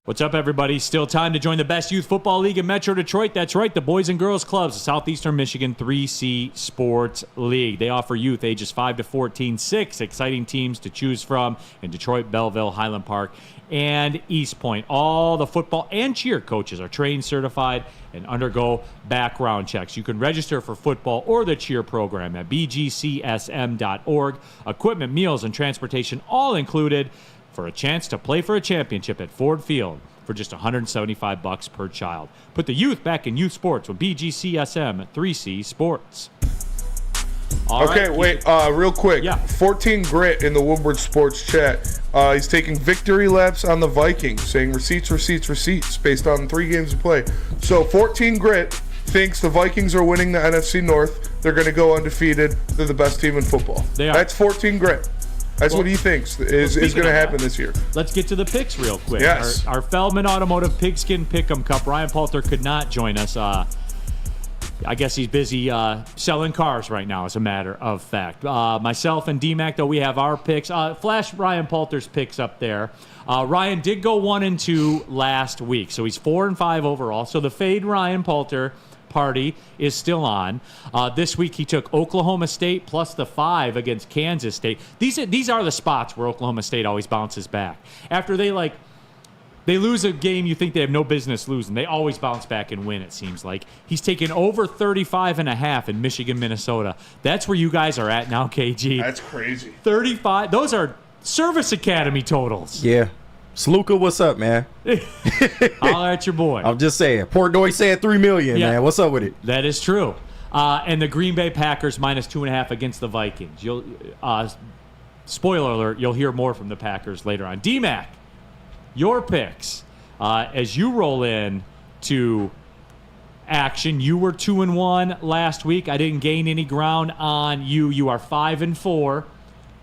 What's up, everybody? Still time to join the best youth football league in Metro Detroit. That's right, the Boys and Girls Clubs, the Southeastern Michigan 3C Sports League. They offer youth ages 5 to 14 6 exciting teams to choose from in Detroit, Belleville, Highland Park, and East Point. All the football and cheer coaches are trained, certified, and undergo background checks. You can register for football or the cheer program at bgcsm.org. Equipment, meals, and transportation all included, for a chance to play for a championship at Ford Field for just $175 per child. Put the youth back in youth sports with BGCSM at 3C Sports. Real quick. Yeah. 14 Grit in the Woodward Sports chat. He's taking victory laps on the Vikings, saying receipts based on 3 games of play. So 14 Grit thinks the Vikings are winning the NFC North. They're going to go undefeated. They're the best team in football. They are. That's 14 Grit. That's what he thinks is going to happen this year. Let's get to the picks real quick. Yes. Our Feldman Automotive Pigskin Pick'em Cup. Ryan Poulter could not join us. I guess he's busy selling cars right now, as a matter of fact. Myself and D-Mac, though, we have our picks. Flash Ryan Poulter's picks up there. Ryan did go 1-2 last week, so he's 4-5 overall. So the Fade Ryan Poulter party is still on. This week he took Oklahoma State plus the 5 against Kansas State. These are the spots where Oklahoma State always bounces back. After they lose a game you think they have no business losing, they always bounce back and win, it seems like. He's taken over 35.5 in Michigan, Minnesota. That's where you guys are at now, KG. That's crazy. 35. Those are service academy totals. Yeah. Sluka, what's up, man? Holler at your boy. I'm just saying. Portnoy said $3 million, man. What's up with it? That is true. And the Green Bay Packers minus 2.5 against the Vikings. Spoiler alert, you'll hear more from the Packers later on. D-Mac, your picks as you roll in to action. You were 2-1 last week. I didn't gain any ground on you. You are 5-4,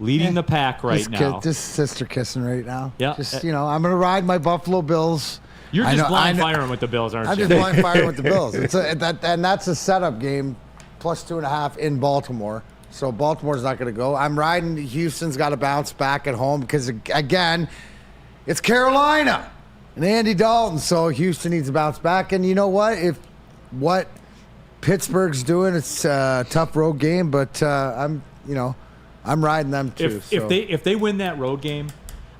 leading the pack now. Just sister kissing right now. Yeah. Just, I'm going to ride my Buffalo Bills. You're just blind firing with the Bills, aren't you? I'm just blind firing with the Bills. And that's a setup game, plus 2.5 in Baltimore. So Baltimore's not going to go. I'm riding. Houston's got to bounce back at home because, again, it's Carolina and Andy Dalton. So Houston needs to bounce back. And you know what Pittsburgh's doing, it's a tough road game, but I'm riding them too. If they win that road game,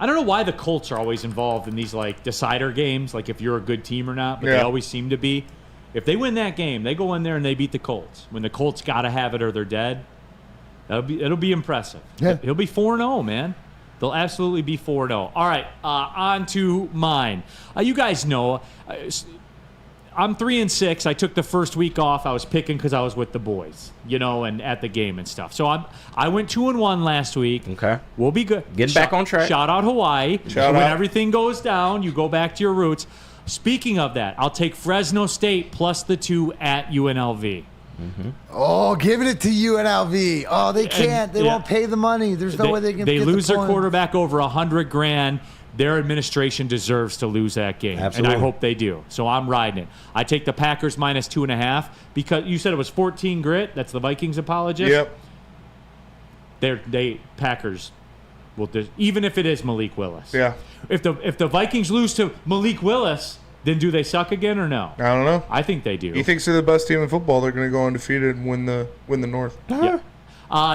I don't know why the Colts are always involved in these decider games, like if you're a good team or not, but they always seem to be. If they win that game, they go in there and they beat the Colts. When the Colts got to have it or they're dead, it'll be impressive. Yeah. He'll be 4-0, man. They'll absolutely be 4-0. All right, on to mine. You guys know I'm 3-6. I took the first week off. I was picking because I was with the boys, and at the game and stuff. So I went 2-1 last week. Okay, we'll be good. Getting back on track. Shout out Hawaii. Shout when out. everything goes down, you go back to your roots. Speaking of that, I'll take Fresno State plus the 2 at UNLV. Mm-hmm. Oh, giving it to UNLV. Oh, they can't. They won't pay the money. There's no way they can. They get lose the their point. quarterback over $100,000. Their administration deserves to lose that game, Absolutely. and I hope they do. So I'm riding it. I take the Packers minus 2.5 because you said it was 14 grit. That's the Vikings apologist. Yep. Packers will even if it is Malik Willis. Yeah. If the Vikings lose to Malik Willis, then do they suck again or no? I don't know. I think they do. He thinks they're the best team in football. They're going to go undefeated and win the North. Yeah.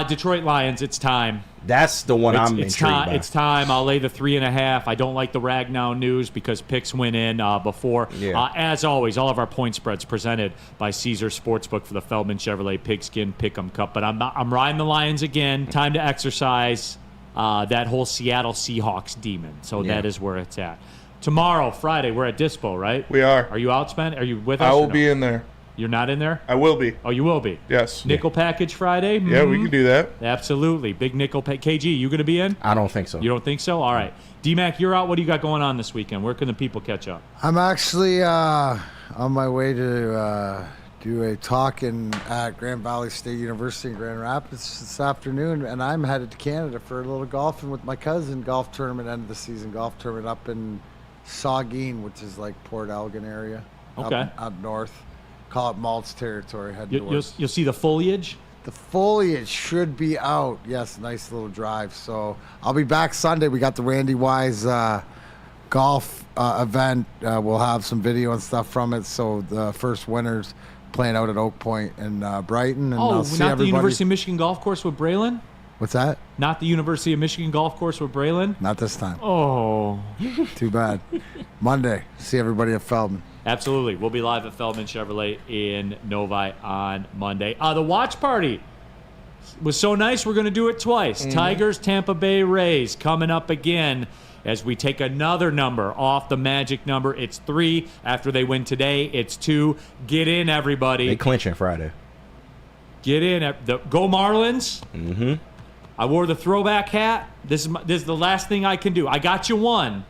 Detroit Lions. It's time. That's the one I'm intrigued by. It's time. I'll lay the 3.5. I don't like the Ragnow news because picks went in before. Yeah. As always, all of our point spreads presented by Caesar Sportsbook for the Feldman Chevrolet Pigskin Pick'em Cup. But I'm riding the Lions again. Time to exercise that whole Seattle Seahawks demon. So that is where it's at. Tomorrow, Friday, we're at Dispo, right? We are. Are you out, Spen? Are you with us? I will be in there. You're not in there? I will be. Oh, you will be? Yes. Nickel package Friday? Yeah, we can do that. Absolutely. Big nickel KG, you going to be in? I don't think so. You don't think so? All right. D-Mac, you're out. What do you got going on this weekend? Where can the people catch up? I'm actually on my way to do a talk at Grand Valley State University in Grand Rapids this afternoon, and I'm headed to Canada for a little golfing with my cousin. Golf tournament, end of the season golf tournament up in Saugeen, which is like Port Elgin area. Okay. Up north. Call it Maltz territory. You'll see the foliage? The foliage should be out. Yes, nice little drive. So I'll be back Sunday. We got the Randy Wise golf event. We'll have some video and stuff from it. So the first winners playing out at Oak Point in Brighton. And I'll see not everybody. The University of Michigan golf course with Braylon? What's that? Not the University of Michigan golf course with Braylon? Not this time. Oh. Too bad. Monday. See everybody at Feldman. Absolutely. We'll be live at Feldman Chevrolet in Novi on Monday. The watch party was so nice, we're going to do it twice. Mm-hmm. Tigers, Tampa Bay Rays coming up again as we take another number off the magic number. It's 3. After they win today, it's 2. Get in, everybody. They clinching Friday. Get in. Go Marlins. Mm-hmm. I wore the throwback hat. This is the last thing I can do. I got you 1.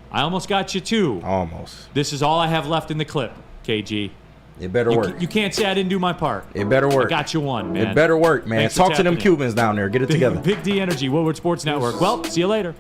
I almost got you 2. Almost. This is all I have left in the clip, KG. It better work. You can't say I didn't do my part. It better work. I got you 1, man. It better work, man. Thanks for Talk to them tapping in. Cubans down there. Get it together. Big D Energy, Woodward Sports Network. Well, see you later.